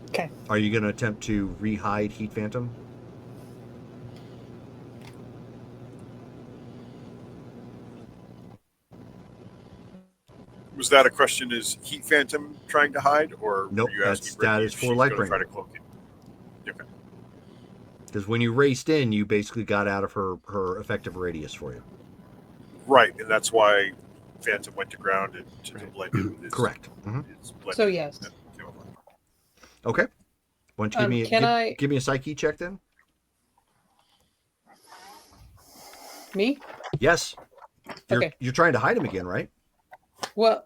Okay. Are you going to attempt to re-hide Heat Phantom? Was that a question? Is Heat Phantom trying to hide, or Nope, were you asking that Brittany is if for she's going to Lightbringer. try to cloak him? Okay. Because when you raced in, you basically got out of her effective radius for you. Right, and that's why Phantom went to ground and to blend in with his. Correct. Mhm. his blend So in yes. and camouflage. Okay. Why don't you give me Can I- give me a psyche check then? Me? Yes. Okay. You're trying to hide him again, right? Well,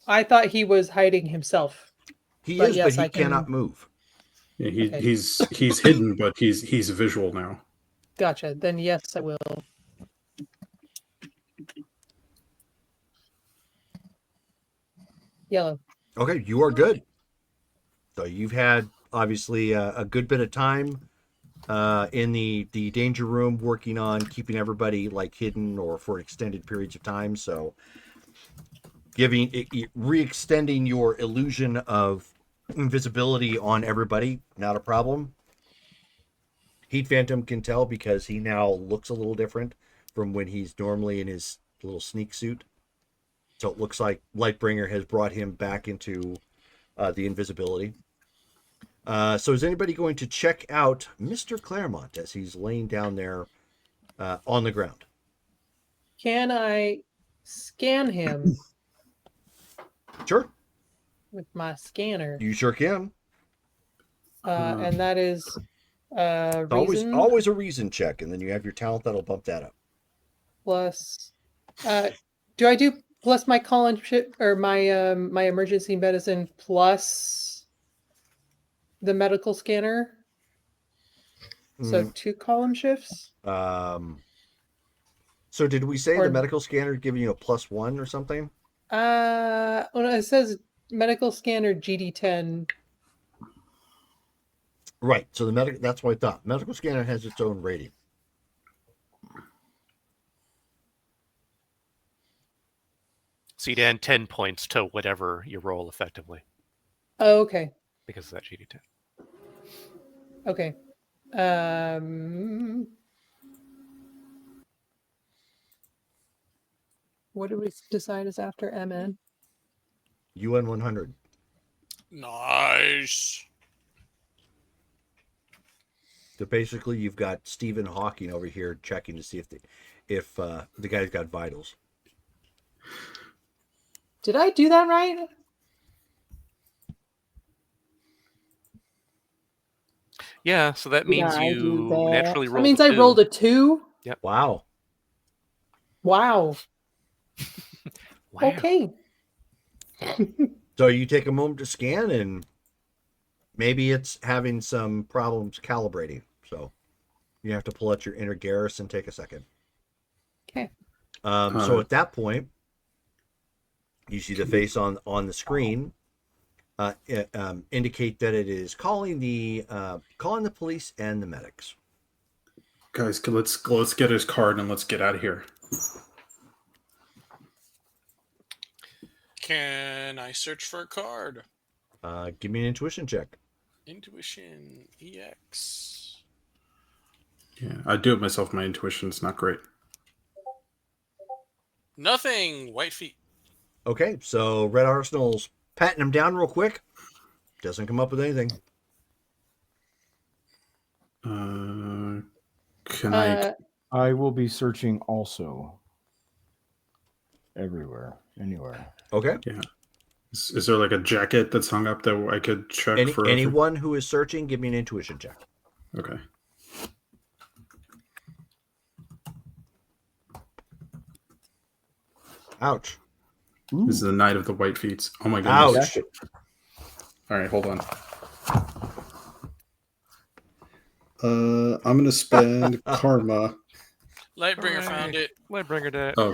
I thought he was hiding himself. He But is, yes, but he I can- cannot move. Yeah. Okay. He's hidden, but he's visual now. Gotcha. Then yes, I will. Yellow. Okay, you are good. So you've had obviously a good bit of time in the danger room working on keeping everybody like hidden or for extended periods of time. So re-extending your illusion of invisibility on everybody, not a problem. Heat Phantom can tell because he now looks a little different from when he's normally in his little sneak suit. So it looks like Lightbringer has brought him back into the invisibility. So is anybody going to check out Mr. Claremont as he's laying down there on the ground? Can I scan him Sure, with my scanner? you sure can. And that is It's reason always a reason check, and then you have your talent that'll bump that up. plus. Do I do plus my column shift or my my emergency medicine plus the medical scanner? So 2 column shifts. So did we say Or- the medical scanner giving you a +1 or something? Well, it says medical scanner GD10. Right. So that's what I thought. Medical scanner has its own rating. So you'd add 10 points to whatever you roll effectively Oh, okay. because of that GD10. Okay. What do we decide is after MN? UN 100. Nice. So basically, you've got Stephen Hawking over here checking to see if the guy's got vitals. Did I do that right? Yeah, so that means Yeah, I do you that. naturally That roll. means I rolled a 2. Wow. Wow. Wow. Okay. So you take a moment to scan, and maybe it's having some problems calibrating. So you have to pull out your inner Garrus and take a second. Okay. So at that point, you see the face on the screen indicate that it is calling the police and the medics. Guys, let's get his card and let's get out of here. Can I search for a card? Give me an intuition check. Intuition EX. Yeah, I do it myself. My intuition's not great. Nothing. White feet. Okay, so Red Arsenal's patting him down real quick. Doesn't come up with anything. Can I? I will be searching also. everywhere, anywhere. Okay. Is there like a jacket that's hung up that I could check for? Anyone who is searching, give me an intuition check. Okay. Ouch. This is the night of the white feet. Oh my goodness. Ouch. All right, hold on. I'm gonna spend karma. Lightbringer found it. Lightbringer that. Oh,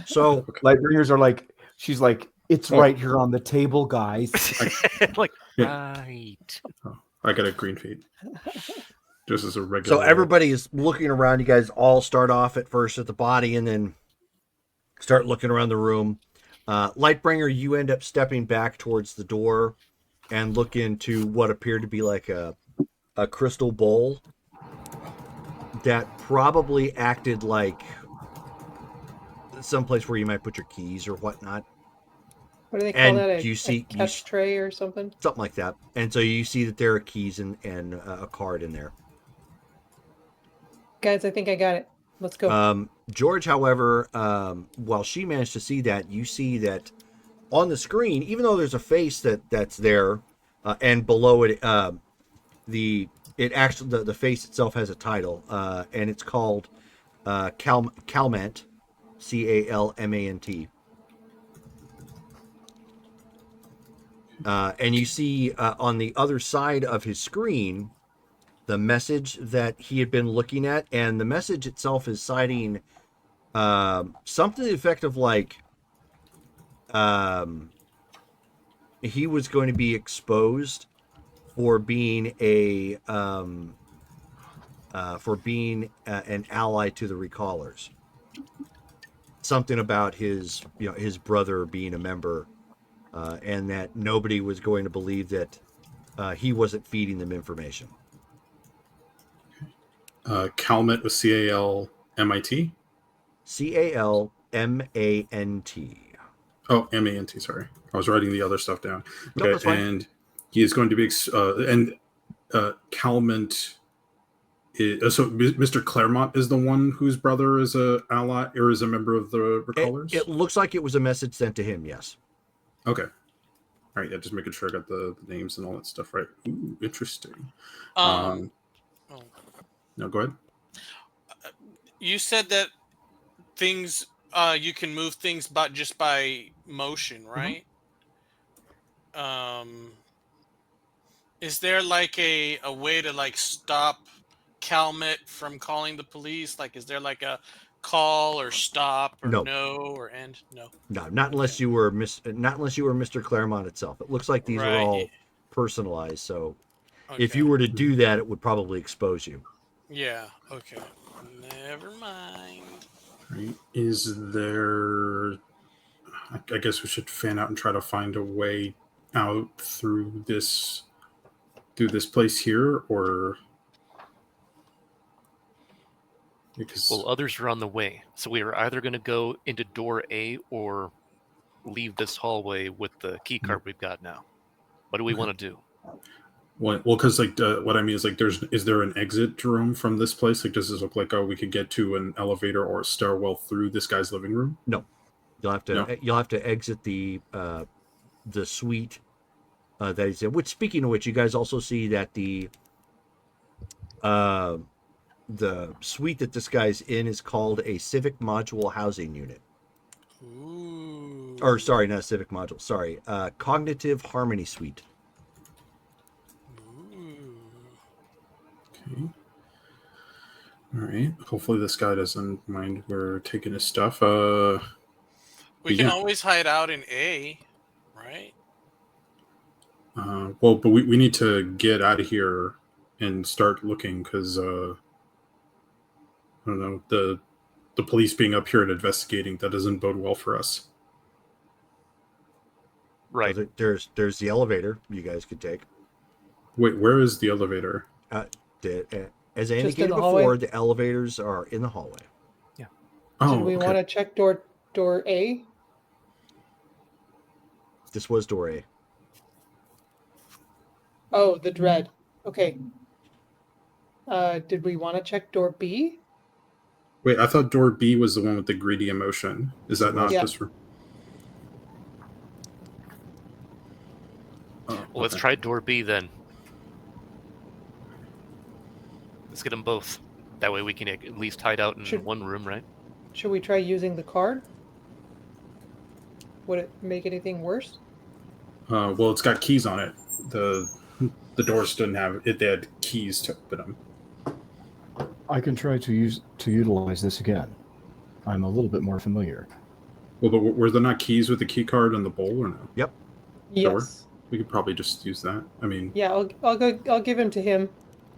So Lightbringers are like, she's like, it's Oh. right here on the table, guys. Like, Yeah. right. I got a green feet. Just as a regular. So everybody is looking around. You guys all start off at first at the body and then start looking around the room. Lightbringer, you end up stepping back towards the door and look into what appeared to be like a crystal bowl that probably acted like someplace where you might put your keys or whatnot. What do they call And that? you see- a catch tray or something? Something like that. And so you see that there are keys and a card in there. Guys, I think I got it. Let's go. George, however, while she managed to see that, you see that on the screen, even though there's a face that's there, and below it, the face itself has a title, and it's called Calmant, Calmant. And you see on the other side of his screen the message that he had been looking at, and the message itself is citing something to the effect of like he was going to be exposed for being an ally to the Recallers. Something about his brother being a member, and that nobody was going to believe that he wasn't feeding them information. Calmant with CALMIT. CALMANT. Oh, MANT. Sorry, I was writing the other stuff down. No, Okay, that's fine. and he is going to be Calmant. So Mr. Claremont is the one whose brother is a ally or is a member of the Recallers. It looks like it was a message sent to him. Yes. Okay. All right. Yeah, just making sure I got the names and all that stuff right. Ooh, interesting. Oh. No, go ahead. You said that things you can move things just by motion, right? Is there like a way to like stop Calmet from calling the police? Like, is there like a call or stop or no or end? No. No, not unless you were Mr. Claremont itself. It looks like these are all personalized. So if you were to do that, it would probably expose you. Yeah. Okay. Never mind. Right. Is there? I guess we should fan out and try to find a way out through this place here, or because Well, others are on the way, so we are either going to go into door A or leave this hallway with the key card we've got now. What do we want to do? well, because like what I mean is like, is there an exit, Jerome, from this place? Like, does this look like we could get to an elevator or a stairwell through this guy's living room? No, you'll have to exit the suite that he's in. Which, speaking of which, you guys also see that the suite that this guy's in is called a Civic Module Housing Unit. Ooh. Or sorry, not a Civic Module. Sorry, Cognitive Harmony Suite. Okay. All right. Hopefully this guy doesn't mind we're taking his stuff. We can always hide out in A, right? Well, but we need to get out of here and start looking because I don't know, the police being up here and investigating, that doesn't bode well for us. Right. So there's the elevator you guys could take. Wait, where is the elevator? As I Just in indicated the before, hallway? the elevators are in the hallway. Oh, Did we okay. want to check door A? This was door A. Oh, the dread. Okay. Did we want to check door B? Wait, I thought door B was the one with the greedy emotion. Is that not Yeah. just for? Oh, Well, let's okay. try door B then. Let's get them both. That way we can at least hide out in Should- one room, right? Should we try using the card? Would it make anything worse? Well, it's got keys on it. The doors didn't have it. They had keys to open them. I can try to utilize this again. I'm a little bit more familiar. Well, but were there not keys with the key card in the bowl or no? Door? Yes. We could probably just use that. I mean, Yeah, I'll give him to him.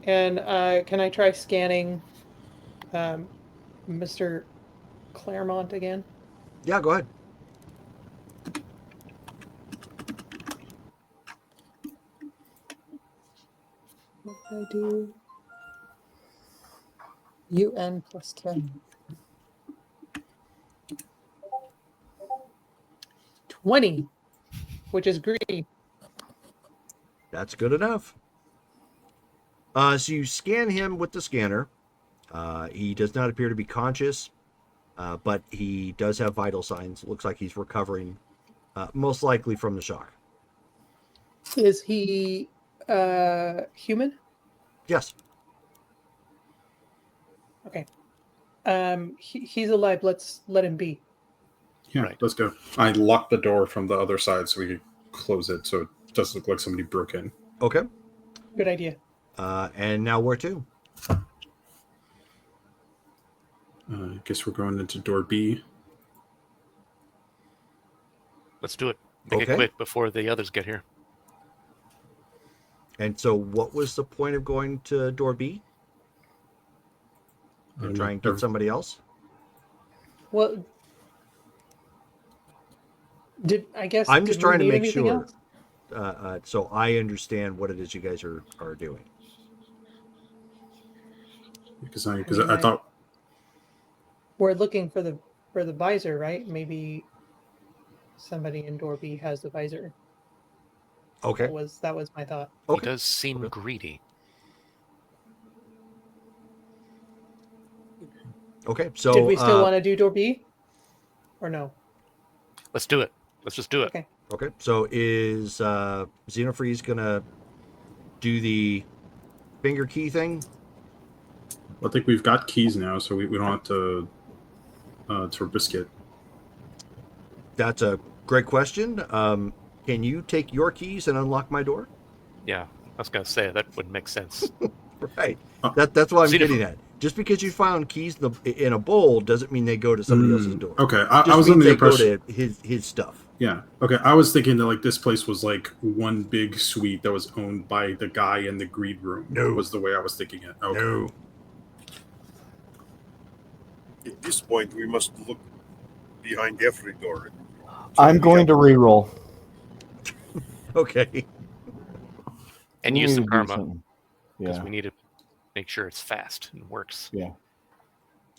And can I try scanning Mr. Claremont again? Yeah, go ahead. What did I do? UN plus 10. 20, which is greedy. That's good enough. So you scan him with the scanner. He does not appear to be conscious, but he does have vital signs. Looks like he's recovering, most likely from the shock. Is he human? Yes. Okay. He's alive. Let's let him be. yeah, Right. let's go. I locked the door from the other side so we could close it, so it doesn't look like somebody broke in. Okay. Good idea. And now where to? I guess we're going into door B. Let's do it. Make Okay. it quick before the others get here. And so what was the point of going to door B? And try and get somebody else? Well, I guess I'm just did we trying to need make anything sure. else? So I understand what it is you guys are doing. Because I mean, thought We're looking for the visor, right? Maybe somebody in door B has the visor. Okay. That was my thought. He Okay. does seem greedy. Okay. So Did we still want to do door B? Or no? Let's do it. Let's just do it. Okay. Okay. So is Xenofreeze gonna do the finger key thing? I think we've got keys now, so we don't have to risk it. That's a great question. Can you take your keys and unlock my door? Yeah, I was gonna say that would make sense. Right. That's what I'm Xenophreeze- getting at. Just because you found keys in a bowl doesn't mean they go to somebody else's door. Okay, Just I was means under the they go impression. to his stuff. Yeah. Okay, I was thinking that like this place was like one big suite that was owned by the guy in the greed room. No. Was the way I was thinking it. Okay. No. At this point, we must look behind every door. I'm going to reroll. Okay. And We use need some to do karma something. because Yeah. we need to make sure it's fast and works.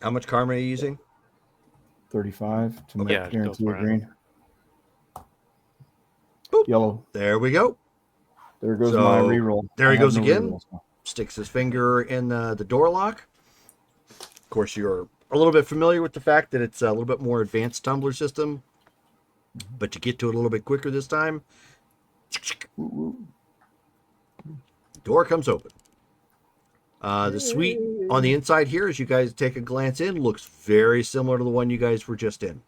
How much karma are you using? 35 to make Yeah, go guarantee for a it. green. Boop. Yellow. There we go. There goes So, my reroll. there he I have goes no again. rerolls now. Sticks his finger in the door lock. Of course, you're a little bit familiar with the fact that it's a little bit more advanced tumbler system, but you get to it a little bit quicker this time. Door comes open. The suite on the inside here, as you guys take a glance in, looks very similar to the one you guys were just in.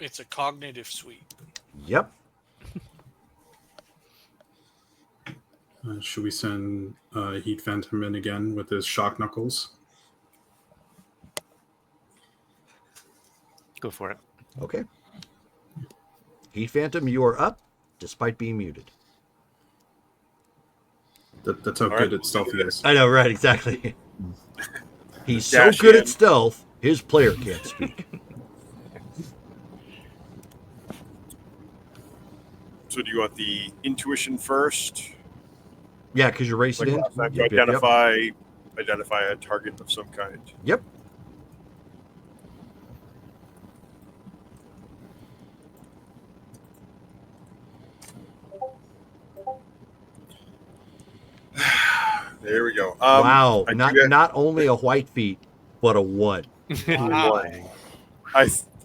It's a cognitive suite. Yep. Should we send Heat Phantom in again with his shock knuckles? Go for it. Okay. Heat Phantom, you are up, despite being muted. That's how All good right, its stealth is. I know, right? Exactly. He's so Dash good in. at stealth, his player can't speak. So do you want the intuition first? Yeah, because you're racing in. Last time to Yep, yep, yep. identify a target of some kind. Yep. There we go. Wow. I Not do got- not only a white feat, but a 1. Wow.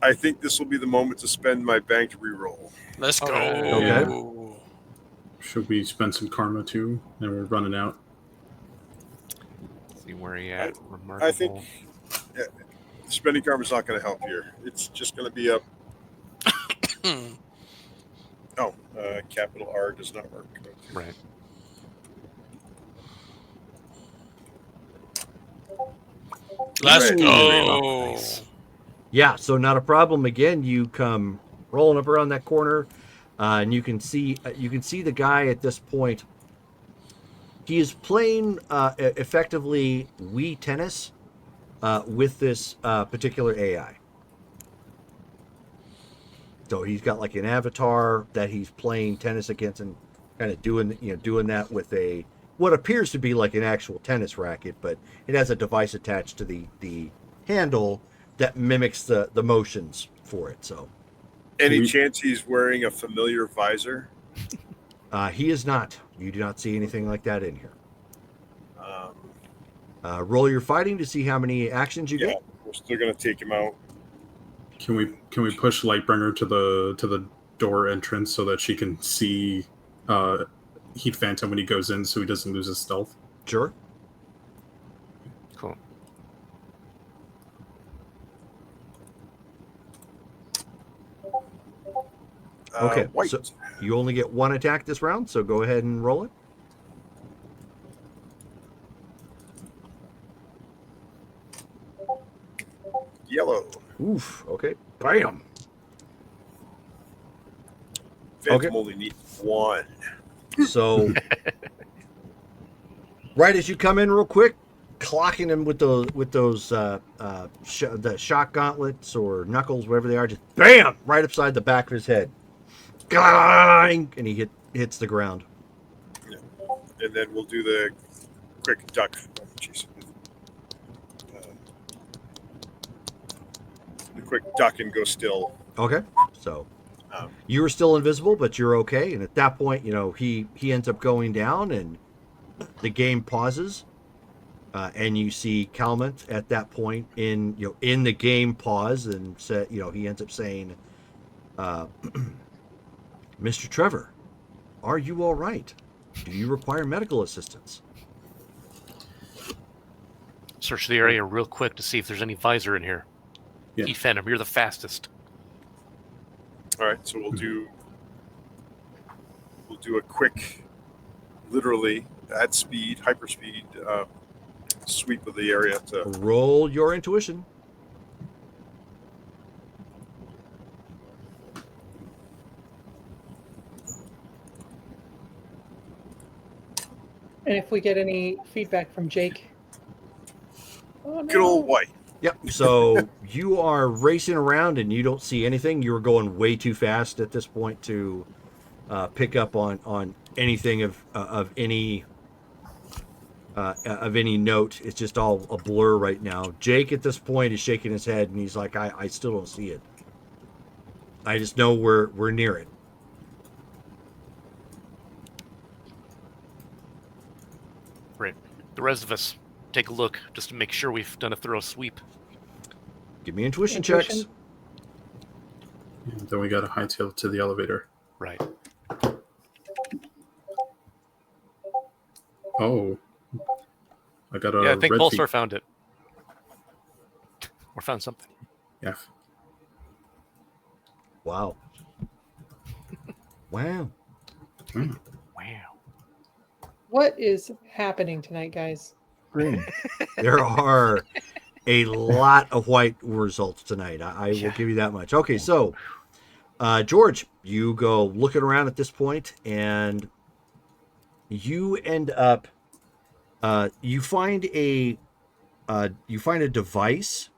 I think this will be the moment to spend my banked reroll. Let's go. Okay. Should we spend some karma too? And we're running out. See where he at. I Remarkable. think spending karma is not going to help here. It's just going to be up. Oh, capital R does not work. Right. Let's Right. go. Nice. Yeah, so not a problem. Again, you come rolling up around that corner, and you can see the guy at this point. He is playing effectively Wii tennis with this particular AI. So he's got like an avatar that he's playing tennis against, and kind of doing that with a what appears to be like an actual tennis racket, but it has a device attached to the handle that mimics the motions for it. So Any chance he's wearing a familiar visor? he is not. You do not see anything like that in here. Um, Roll your fighting to see how many actions you yeah, get. we're still going to take him out. Can we push Lightbringer to the door entrance so that she can see Heat Phantom when he goes in, so he doesn't lose his stealth? Sure. Cool. Okay, White. so you only get one attack this round, so go ahead and roll it. Yellow. Oof. Okay. Bam. Phantom only needs one. So, right as you come in, real quick, clocking him with those the shock gauntlets or knuckles, whatever they are, just bam, right upside the back of his head. Glang! And he hits the ground. And then we'll do the quick duck. Oh, jeez. The quick duck and go still. Okay. So Um, you were still invisible, but you're okay. And at that point, he ends up going down, and the game pauses. And you see Calment at that point in the game pause, and he ends up saying, "Mr. Trevor, are you all right? Do you require medical assistance?" Search the area real quick to see if there's any visor in here. Yeah. Heat Phantom, you're the fastest. all right, so we'll do a quick, literally at speed, hyperspeed sweep of the area to. Roll your intuition. And if we get any feedback from Jake. Oh, Good old no. white. Yep. So you are racing around and you don't see anything. You're going way too fast at this point to pick up on anything of any note. It's just all a blur right now. Jake at this point is shaking his head and he's like, I still don't see it. I just know we're near it. Right. The rest of us take a look just to make sure we've done a thorough sweep. Give me intuition checks. Intuition. And then we got to hightail to the elevator. Right. Oh, I got a Yeah, I think red Pulsar feet. found it. Or found something. Yeah. Wow. Wow. Hmm. Wow. What is happening tonight, guys? Green. There are a lot of white results tonight. I will give you that much. Okay, so George, you go looking around at this point, and you end up you find a device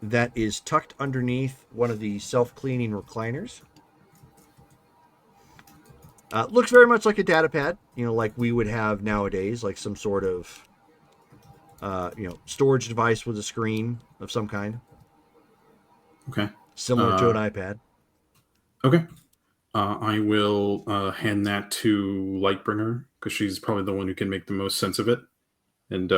that is tucked underneath one of the self-cleaning recliners. Looks very much like a data pad, like we would have nowadays, like some sort of storage device with a screen of some kind, Okay. similar to an iPad. Okay. I will hand that to Lightbringer because she's probably the one who can make the most sense of it. And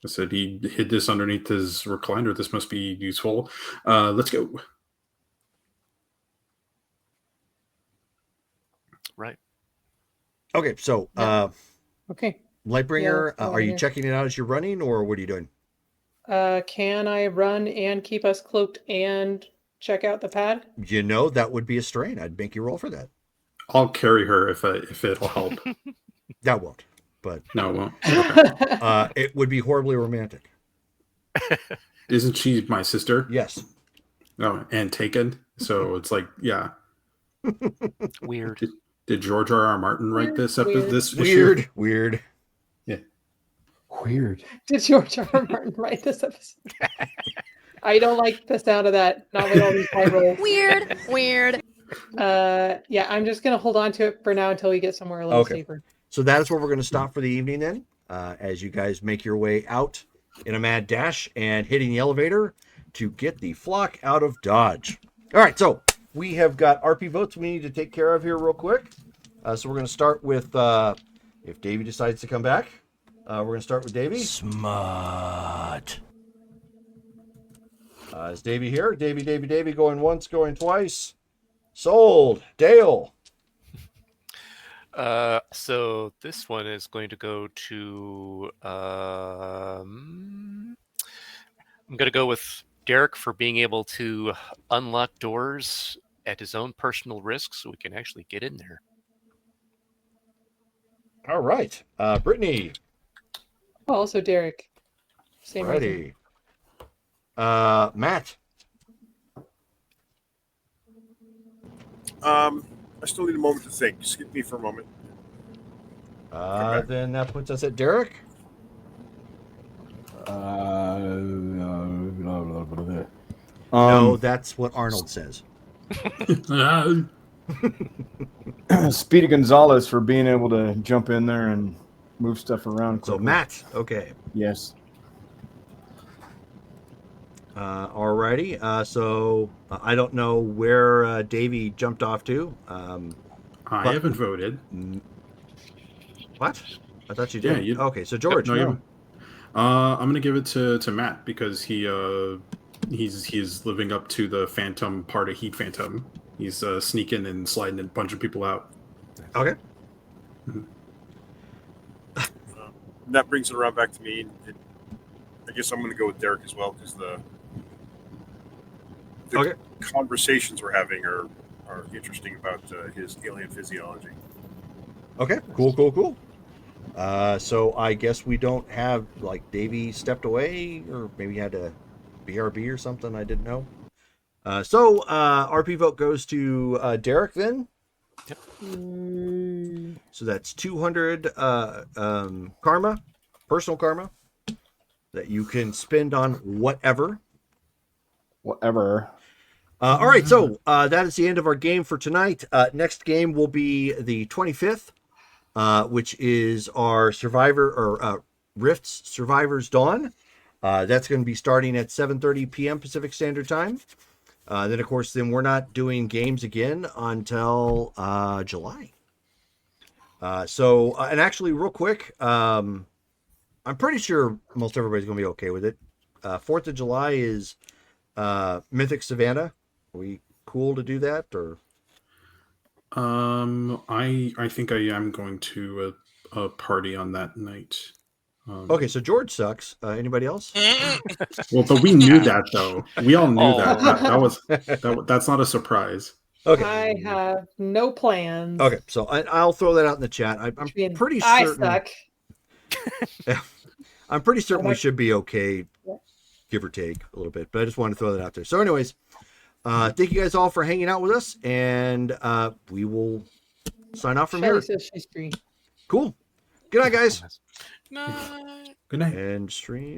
I said he hid this underneath his recliner. This must be useful. Let's go. Right. Okay, so Okay. Lightbringer, Yeah, are you yeah. checking it out as you're running, or what are you doing? Can I run and keep us cloaked and check out the pad? You know, that would be a strain. I'd make you roll for that. I'll carry her if it'll help. That won't, but No, it won't. Okay. it would be horribly romantic. Isn't she my sister? Yes. No, and taken. So it's like, yeah. Weird. Did George R.R. Martin write this Weird. this issue? Weird. Weird. Weird. Did George R. R. Martin write this episode? I don't like the sound of that. Not with all these high rolls. Weird. Weird. Yeah, I'm just gonna hold on to it for now until we get somewhere a little Okay. safer. So that is where we're going to stop for the evening then, as you guys make your way out in a mad dash and hitting the elevator to get the flock out of Dodge. All right, so we have got RP votes we need to take care of here real quick. So we're going to start with, if Davey decides to come back, we're going to start with Davey. Smart. Is Davey here? Davey going once, going twice. Sold. Dale. So this one is going to go to. I'm going to go with Derek for being able to unlock doors at his own personal risk, so we can actually get in there. All right. Brittany. Oh, also Derek. Same reason. Ready. Matt. I still need a moment to think. Just give me for a moment. Then that puts us at Derek. No, that's what Arnold says. Speedy Gonzalez for being able to jump in there and move stuff around. So quickly. Matt, okay. Yes. Alrighty. So I don't know where Davey jumped off to. I haven't voted. What? I thought you Yeah, did. you- Okay, so George. No, you no. haven't. I'm gonna give it to Matt because he's living up to the Phantom part of Heat Phantom. He's sneaking and sliding a bunch of people out. Okay. That brings it around back to me. I guess I'm going to go with Derek as well because the Okay. conversations we're having are interesting about his alien physiology. Okay. Cool. So I guess we don't have, like, Davey stepped away, or maybe he had a BRB or something I didn't know. So RP vote goes to Derek then. So that's 200 karma, personal karma, that you can spend on whatever. Whatever. All right, so that is the end of our game for tonight. Next game will be the 25th, which is our Survivor or Rifts Survivors Dawn. That's going to be starting at 7:30 p.m. Pacific Standard Time. Then, of course, we're not doing games again until July. And actually, real quick, I'm pretty sure most everybody's going to be okay with it. 4th of July is Mythic Savannah. Are we cool to do that, or? I think I am going to a party on that night. Okay, so George sucks. Anybody else? Well, but we knew that though. We all knew Oh. that's not a surprise. Okay. I have no plans. Okay, so I'll throw that out in the chat. I'm Which means pretty I certain. suck. I'm pretty certain we Okay. should be okay, give or take a little bit. But I just wanted to throw that out there. So, anyways, thank you guys all for hanging out with us, and we will sign off from Shelly here. says she's free. Cool. Good night, guys. No. Good night. And stream.